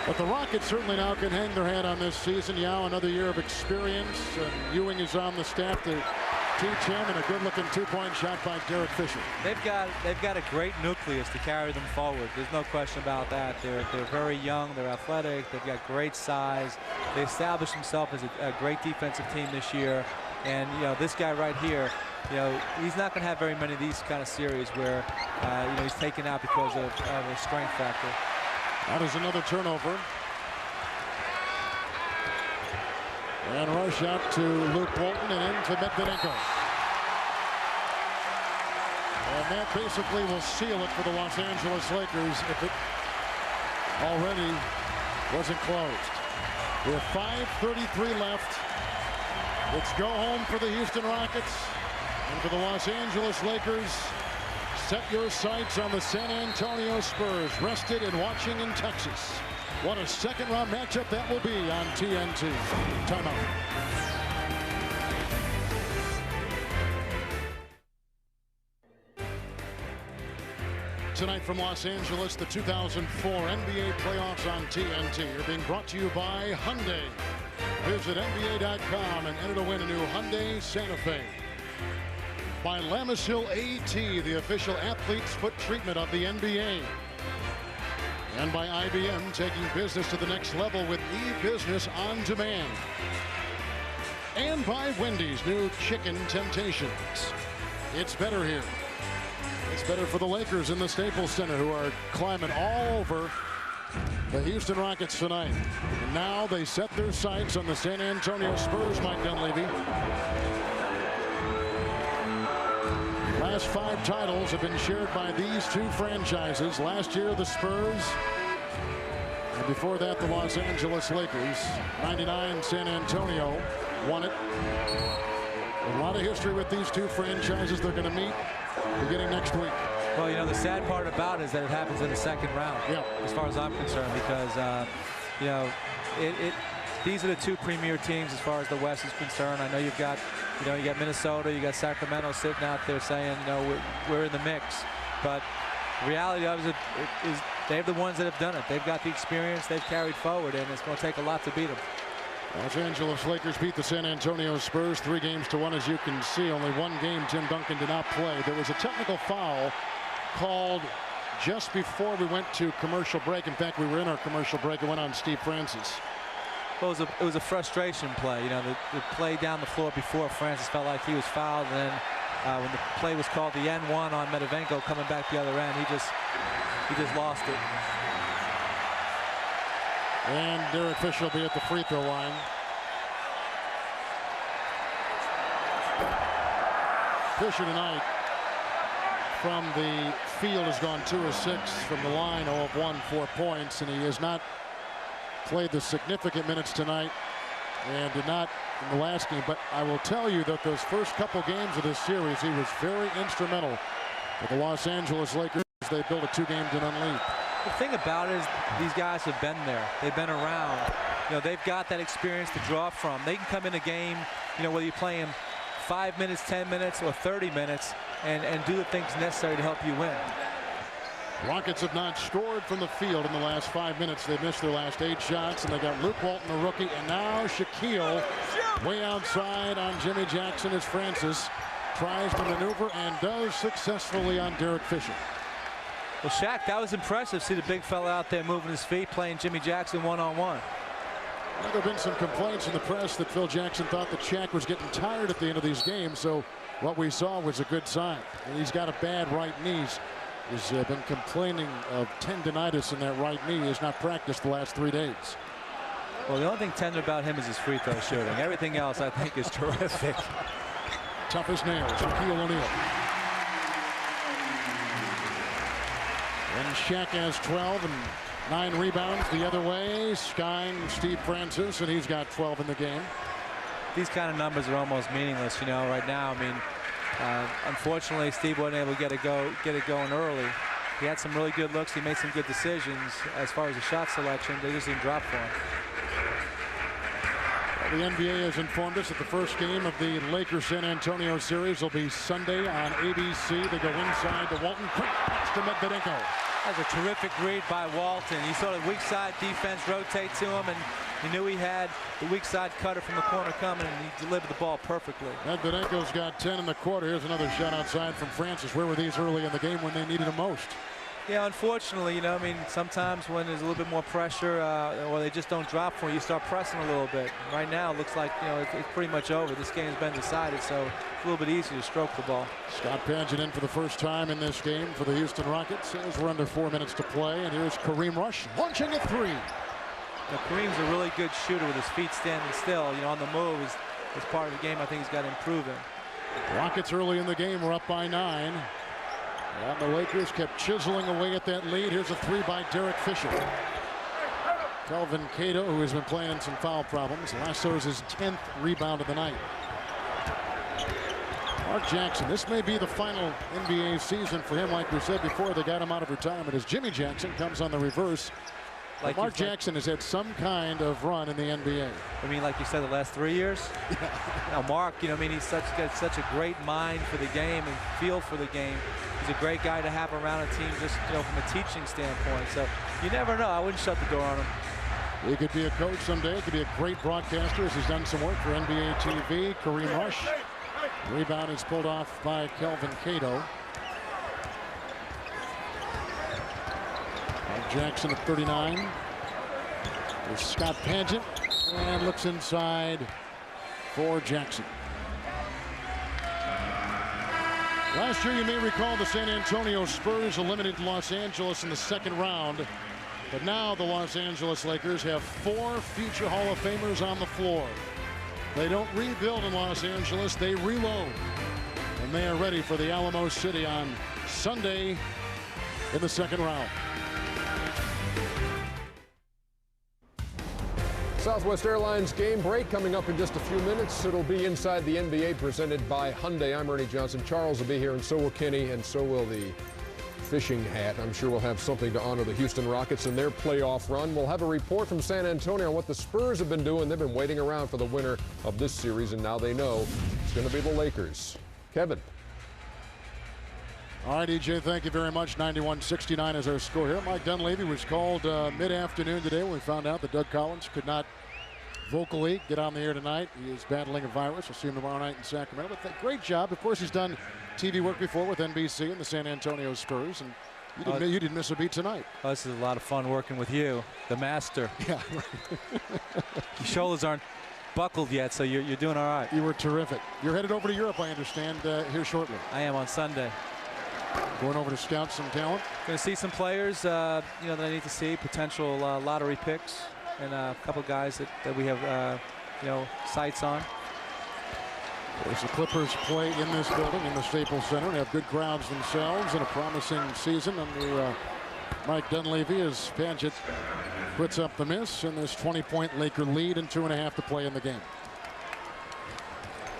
Speaker 1: But the Rockets certainly now can hang their hat on this season. Yao, another year of experience, and Ewing is on the staff to teach him, and a good-looking two-point shot by Derek Fisher.
Speaker 2: They've got a great nucleus to carry them forward. There's no question about that. They're very young. They're athletic. They've got great size. They established themselves as a great defensive team this year. And you know, this guy right here, you know, he's not going to have very many of these kind of series where you know, he's taken out because of a strength factor.
Speaker 1: That is another turnover. And rush out to Luke Walton and into Medvedenko. And that basically will seal it for the Los Angeles Lakers if it already wasn't closed. We have 5:33 left. It's go home for the Houston Rockets. And for the Los Angeles Lakers, set your sights on the San Antonio Spurs, rested and watching in Texas. What a second-round matchup that will be on TNT. Timeout. Tonight from Los Angeles, the 2004 NBA playoffs on TNT are being brought to you by Hyundai. Visit NBA.com and enter to win a new Hyundai Santa Fe. By Lamishill AT, the official athlete's foot treatment of the NBA. And by IBM, taking business to the next level with e-business on demand. And by Wendy's new Chicken Temptations. It's better here. It's better for the Lakers in the Staples Center, who are climbing all over the Houston Rockets tonight. And now they set their sights on the San Antonio Spurs, Mike Dunleavy. Last 5 titles have been shared by these two franchises. Last year, the Spurs. And before that, the Los Angeles Lakers. 99, San Antonio won it. A lot of history with these two franchises. They're going to meet beginning next week.
Speaker 2: Well, you know, the sad part about it is that it happens in the second round, as far as I'm concerned, because, you know, these are the two premier teams as far as the West is concerned. I know you've got, you know, you got Minnesota, you got Sacramento sitting out there saying, you know, we're in the mix. But the reality of it is they're the ones that have done it. They've got the experience, they've carried forward, and it's going to take a lot to beat them.
Speaker 1: Los Angeles Lakers beat the San Antonio Spurs 3-1. As you can see, only one game Tim Duncan did not play. There was a technical foul called just before we went to commercial break. In fact, we were in our commercial break. It went on Steve Francis.
Speaker 2: Well, it was a frustration play. You know, the play down the floor before Francis felt like he was fouled, and then when the play was called, the N1 on Medvedenko coming back the other end, he just lost it.
Speaker 1: And Derek Fisher will be at the free throw line. Fisher tonight from the field has gone 2 of 6 from the line, 0 of 1, 4 points, and he has not played the significant minutes tonight and did not in the last game. But I will tell you that those first couple games of this series, he was very instrumental for the Los Angeles Lakers. They built a 2-to-none lead.
Speaker 2: The thing about it is these guys have been there. They've been around. You know, they've got that experience to draw from. They can come in a game, you know, whether you play them 5 minutes, 10 minutes, or 30 minutes, and do the things necessary to help you win.
Speaker 1: Rockets have not scored from the field in the last 5 minutes. They've missed their last 8 shots, and they got Luke Walton, the rookie, and now Shaquille way outside on Jimmy Jackson as Francis tries to maneuver and does successfully on Derek Fisher.
Speaker 2: Well, Shaq, that was impressive. See the big fella out there moving his feet, playing Jimmy Jackson one-on-one.
Speaker 1: Well, there have been some complaints in the press that Phil Jackson thought that Shaq was getting tired at the end of these games, so what we saw was a good sign. And he's got a bad right knee. He's been complaining of tendinitis in that right knee. He has not practiced the last 3 days.
Speaker 2: Well, the only thing tender about him is his free throw shooting. Everything else, I think, is terrific.
Speaker 1: Tough as nails, Shaquille O'Neal. And Shaq has 12 and 9 rebounds the other way, skying Steve Francis, and he's got 12 in the game.
Speaker 2: These kind of numbers are almost meaningless, you know, right now. I mean, unfortunately, Steve wasn't able to get it going early. He had some really good looks. He made some good decisions as far as the shot selection. They just didn't drop for him.
Speaker 1: The NBA has informed us that the first game of the Lakers-San Antonio series will be Sunday on ABC. They go inside to Walton. Quick pass to Medvedenko.
Speaker 2: That was a terrific read by Walton. He saw the weak side defense rotate to him, and He knew he had the weak side cutter from the corner coming, and he delivered the ball perfectly.
Speaker 1: Medvedev's got 10 in the quarter. Here's another shot outside from Francis. Where were these early in the game when they needed him most?
Speaker 2: Yeah, unfortunately, you know, I mean, sometimes when there's a little bit more pressure or they just don't drop for you, you start pressing a little bit. Right now, it looks like, you know, it's pretty much over. This game's been decided, so it's a little bit easier to stroke the ball.
Speaker 1: Scott Paget in for the first time in this game for the Houston Rockets as we're under 4 minutes to play. And here's Kareem Rush launching a three.
Speaker 2: Now, Kareem's a really good shooter with his feet standing still. You know, on the move is part of the game I think he's got to improve in.
Speaker 1: Rockets early in the game were up by 9. And the Lakers kept chiseling away at that lead. Here's a three by Derek Fisher. Kelvin Cato, who has been playing in some foul problems, lassos his 10th rebound of the night. Mark Jackson, this may be the final NBA season for him. Like we said before, they got him out of retirement as Jimmy Jackson comes on the reverse. Like Mark Jackson has had some kind of run in the NBA.
Speaker 2: I mean, like you said, the last 3 years? Now, Mark, you know, I mean, he's got such a great mind for the game and feel for the game. He's a great guy to have around a team just, you know, from a teaching standpoint. So you never know. I wouldn't shut the door on him.
Speaker 1: He could be a coach someday. He could be a great broadcaster as he's done some work for NBA TV. Kareem Rush. Rebound is pulled off by Kelvin Cato. Jackson at 39. There's Scott Paget and looks inside for Jackson. Last year, you may recall, the San Antonio Spurs eliminated Los Angeles in the second round. But now the Los Angeles Lakers have 4 future Hall of Famers on the floor. They don't rebuild in Los Angeles, they reload. And they are ready for the Alamo City on Sunday in the second round.
Speaker 6: Southwest Airlines game break coming up in just a few minutes. It'll be Inside the NBA presented by Hyundai. I'm Ernie Johnson. Charles will be here, and so will Kenny, and so will the fishing hat. I'm sure we'll have something to honor the Houston Rockets in their playoff run. We'll have a report from San Antonio on what the Spurs have been doing. They've been waiting around for the winner of this series, and now they know it's going to be the Lakers. Kevin.
Speaker 1: All right, EJ, thank you very much. 91-69 is our score here. Mike Dunleavy was called mid-afternoon today when we found out that Doug Collins could not vocally get on the air tonight. He is battling a virus. We'll see him tomorrow night in Sacramento. But great job. Of course, he's done TV work before with NBC and the San Antonio Spurs. And you didn't miss a beat tonight.
Speaker 2: Oh, this is a lot of fun working with you, the master.
Speaker 1: Yeah.
Speaker 2: Your shoulders aren't buckled yet, so you're doing all right.
Speaker 1: You were terrific. You're headed over to Europe, I understand, here shortly.
Speaker 2: I am on Sunday.
Speaker 1: Going over to scout some talent.
Speaker 2: Going to see some players, you know, that I need to see. Potential lottery picks, and a couple of guys that we have, you know, sights on.
Speaker 1: Of course, the Clippers play in this building in the Staples Center and have good crowds themselves and a promising season under Mike Dunleavy as Paget puts up the miss in this 20-point Laker lead and 2.5 to play in the game.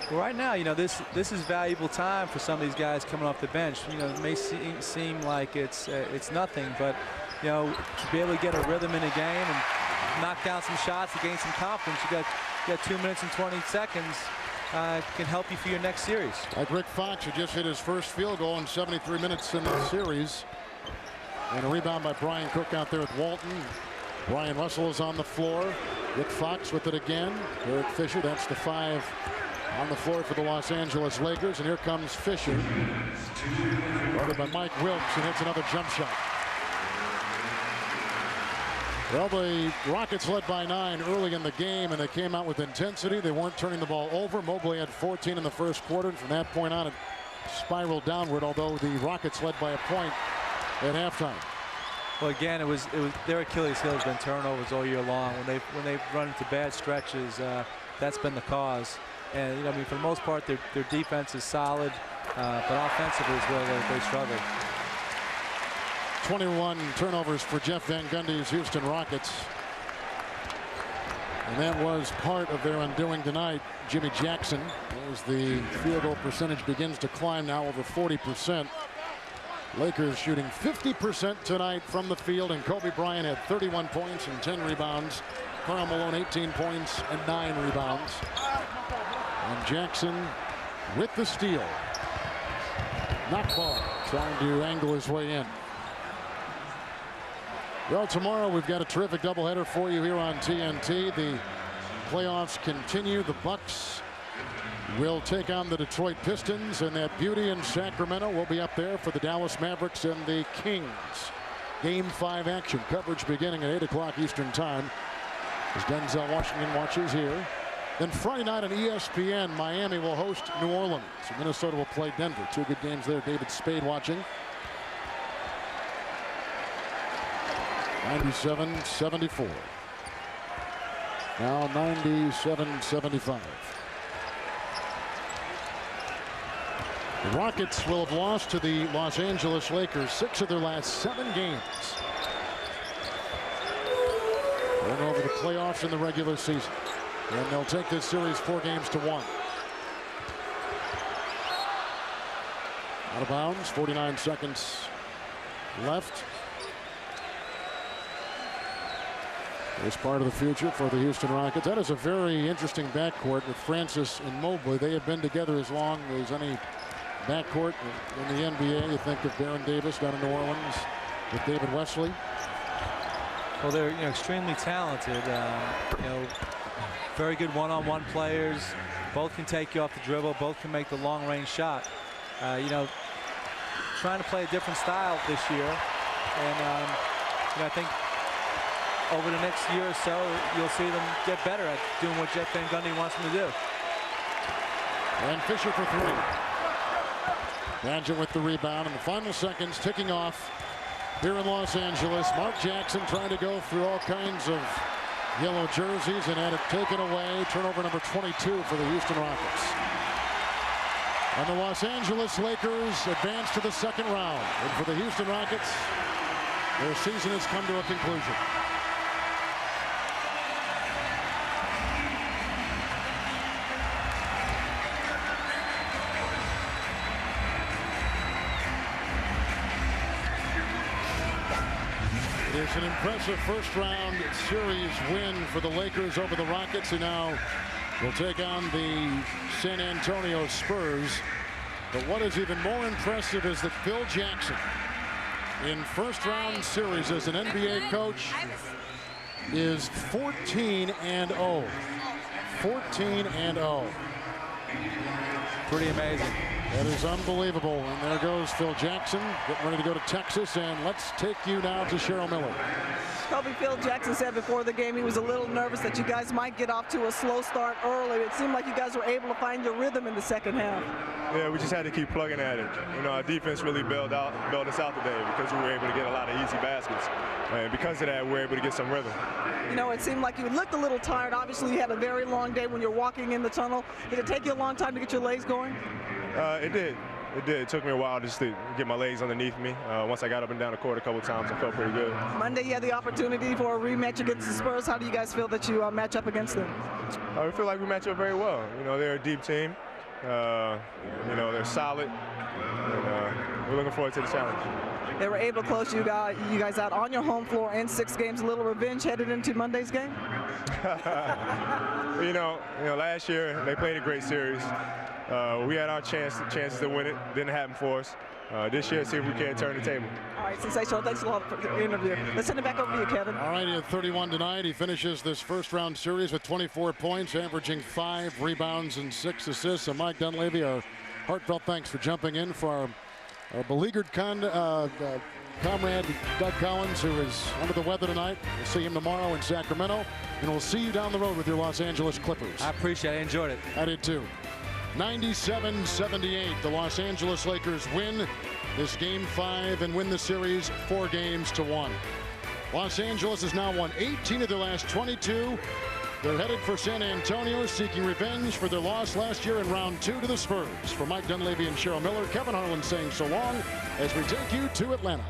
Speaker 2: Well, right now, you know, this is valuable time for some of these guys coming off the bench. You know, it may seem like it's nothing, but, you know, to be able to get a rhythm in a game and knock down some shots to gain some confidence, you got 2 minutes and 20 seconds can help you for your next series.
Speaker 1: Like Rick Fox, who just hit his first field goal in 73 minutes in the series. And a rebound by Brian Cook out there with Walton. Brian Russell is on the floor. Rick Fox with it again. Derek Fisher, that's the 5 on the floor for the Los Angeles Lakers. And here comes Fisher. Guarded by Mike Wilkes, and hits another jump shot. Well, the Rockets led by 9 early in the game, and they came out with intensity. They weren't turning the ball over. Mobley had 14 in the first quarter, and from that point on, it spiraled downward, although the Rockets led by a point at halftime.
Speaker 2: Well, again, it was their Achilles heel has been turnovers all year long. When they've run into bad stretches, that's been the cause. And, you know, I mean, for the most part, their defense is solid, but offensively is where they struggle.
Speaker 1: 21 turnovers for Jeff Van Gundy's Houston Rockets. And that was part of their undoing tonight. Jimmy Jackson, as the field goal percentage begins to climb now over 40%. Lakers shooting 50% tonight from the field, and Kobe Bryant had 31 points and 10 rebounds. Karl Malone 18 points and 9 rebounds. And Jackson with the steal. Knock ball, trying to angle his way in. Well, tomorrow we've got a terrific doubleheader for you here on TNT. The playoffs continue. The Bucks will take on the Detroit Pistons, and that beauty in Sacramento will be up there for the Dallas Mavericks and the Kings. Game 5 action coverage beginning at 8 o'clock Eastern time as Denzel Washington watches here. Then Friday night on ESPN, Miami will host New Orleans. Minnesota will play Denver. 2 good games there. David Spade watching. 97-74. Now 97-75. The Rockets will have lost to the Los Angeles Lakers 6 of their last 7 games. Going over the playoffs in the regular season. And they'll take this series 4 games to 1. Out of bounds, 49 seconds left. It's part of the future for the Houston Rockets. That is a very interesting backcourt with Francis and Mobley. They have been together as long as any backcourt in the NBA. You think of Baron Davis down in New Orleans with David Wesley.
Speaker 2: Well, they're extremely talented. Very good one-on-one players. Both can take you off the dribble. Both can make the long-range shot. Trying to play a different style this year, and I think over the next year or so, you'll see them get better at doing what Jeff Van Gundy wants them to do.
Speaker 1: And Fisher for 3. Badger with the rebound, and the final seconds ticking off here in Los Angeles. Mark Jackson trying to go through all kinds of yellow jerseys and had it taken away. Turnover number 22 for the Houston Rockets. And the Los Angeles Lakers advance to the second round. And for the Houston Rockets, their season has come to a conclusion. It's an impressive first-round series win for the Lakers over the Rockets, who now will take on the San Antonio Spurs. But what is even more impressive is that Phil Jackson, in first-round series as an NBA coach, is 14-0. 14-0.
Speaker 2: Pretty amazing.
Speaker 1: That is unbelievable. And there goes Phil Jackson, getting ready to go to Texas. And let's take you now to Cheryl Miller.
Speaker 3: Probably Phil Jackson said before the game he was a little nervous that you guys might get off to a slow start early. It seemed like you guys were able to find your rhythm in the second half.
Speaker 15: Yeah, we just had to keep plugging at it. Our defense really bailed us out today because we were able to get a lot of easy baskets. And because of that, we were able to get some rhythm.
Speaker 3: It seemed like you looked a little tired. Obviously, you had a very long day when you're walking in the tunnel. Did it take you a long time to get your legs going?
Speaker 15: It did. It did. It took me a while just to get my legs underneath me. Once I got up and down the court a couple times, I felt pretty good.
Speaker 3: Monday, you had the opportunity for a rematch against the Spurs. How do you guys feel that you match up against them?
Speaker 15: We feel like we match up very well. They're a deep team. They're solid. And, we're looking forward to the challenge.
Speaker 3: They were able to close you guys out on your home floor in 6 games. A little revenge headed into Monday's game?
Speaker 15: Last year they played a great series. We had our chances to win it. Didn't happen for us. This year, see if we can turn the table.
Speaker 3: All right, sensational. Thanks a lot for the interview. Let's send it back over to you, Kevin.
Speaker 1: All right, he had 31 tonight. He finishes this first-round series with 24 points, averaging 5 rebounds and 6 assists. So Mike Dunleavy, our heartfelt thanks for jumping in for our beleaguered comrade Doug Collins, who is under the weather tonight. We'll see him tomorrow in Sacramento, and we'll see you down the road with your Los Angeles Clippers.
Speaker 2: I appreciate it. I enjoyed it.
Speaker 1: I did too. 97-78. The Los Angeles Lakers win this Game 5 and win the series 4 games to 1. Los Angeles has now won 18 of their last 22. They're headed for San Antonio, seeking revenge for their loss last year in round 2 to the Spurs. For Mike Dunleavy and Cheryl Miller, Kevin Harlan saying so long as we take you to Atlanta.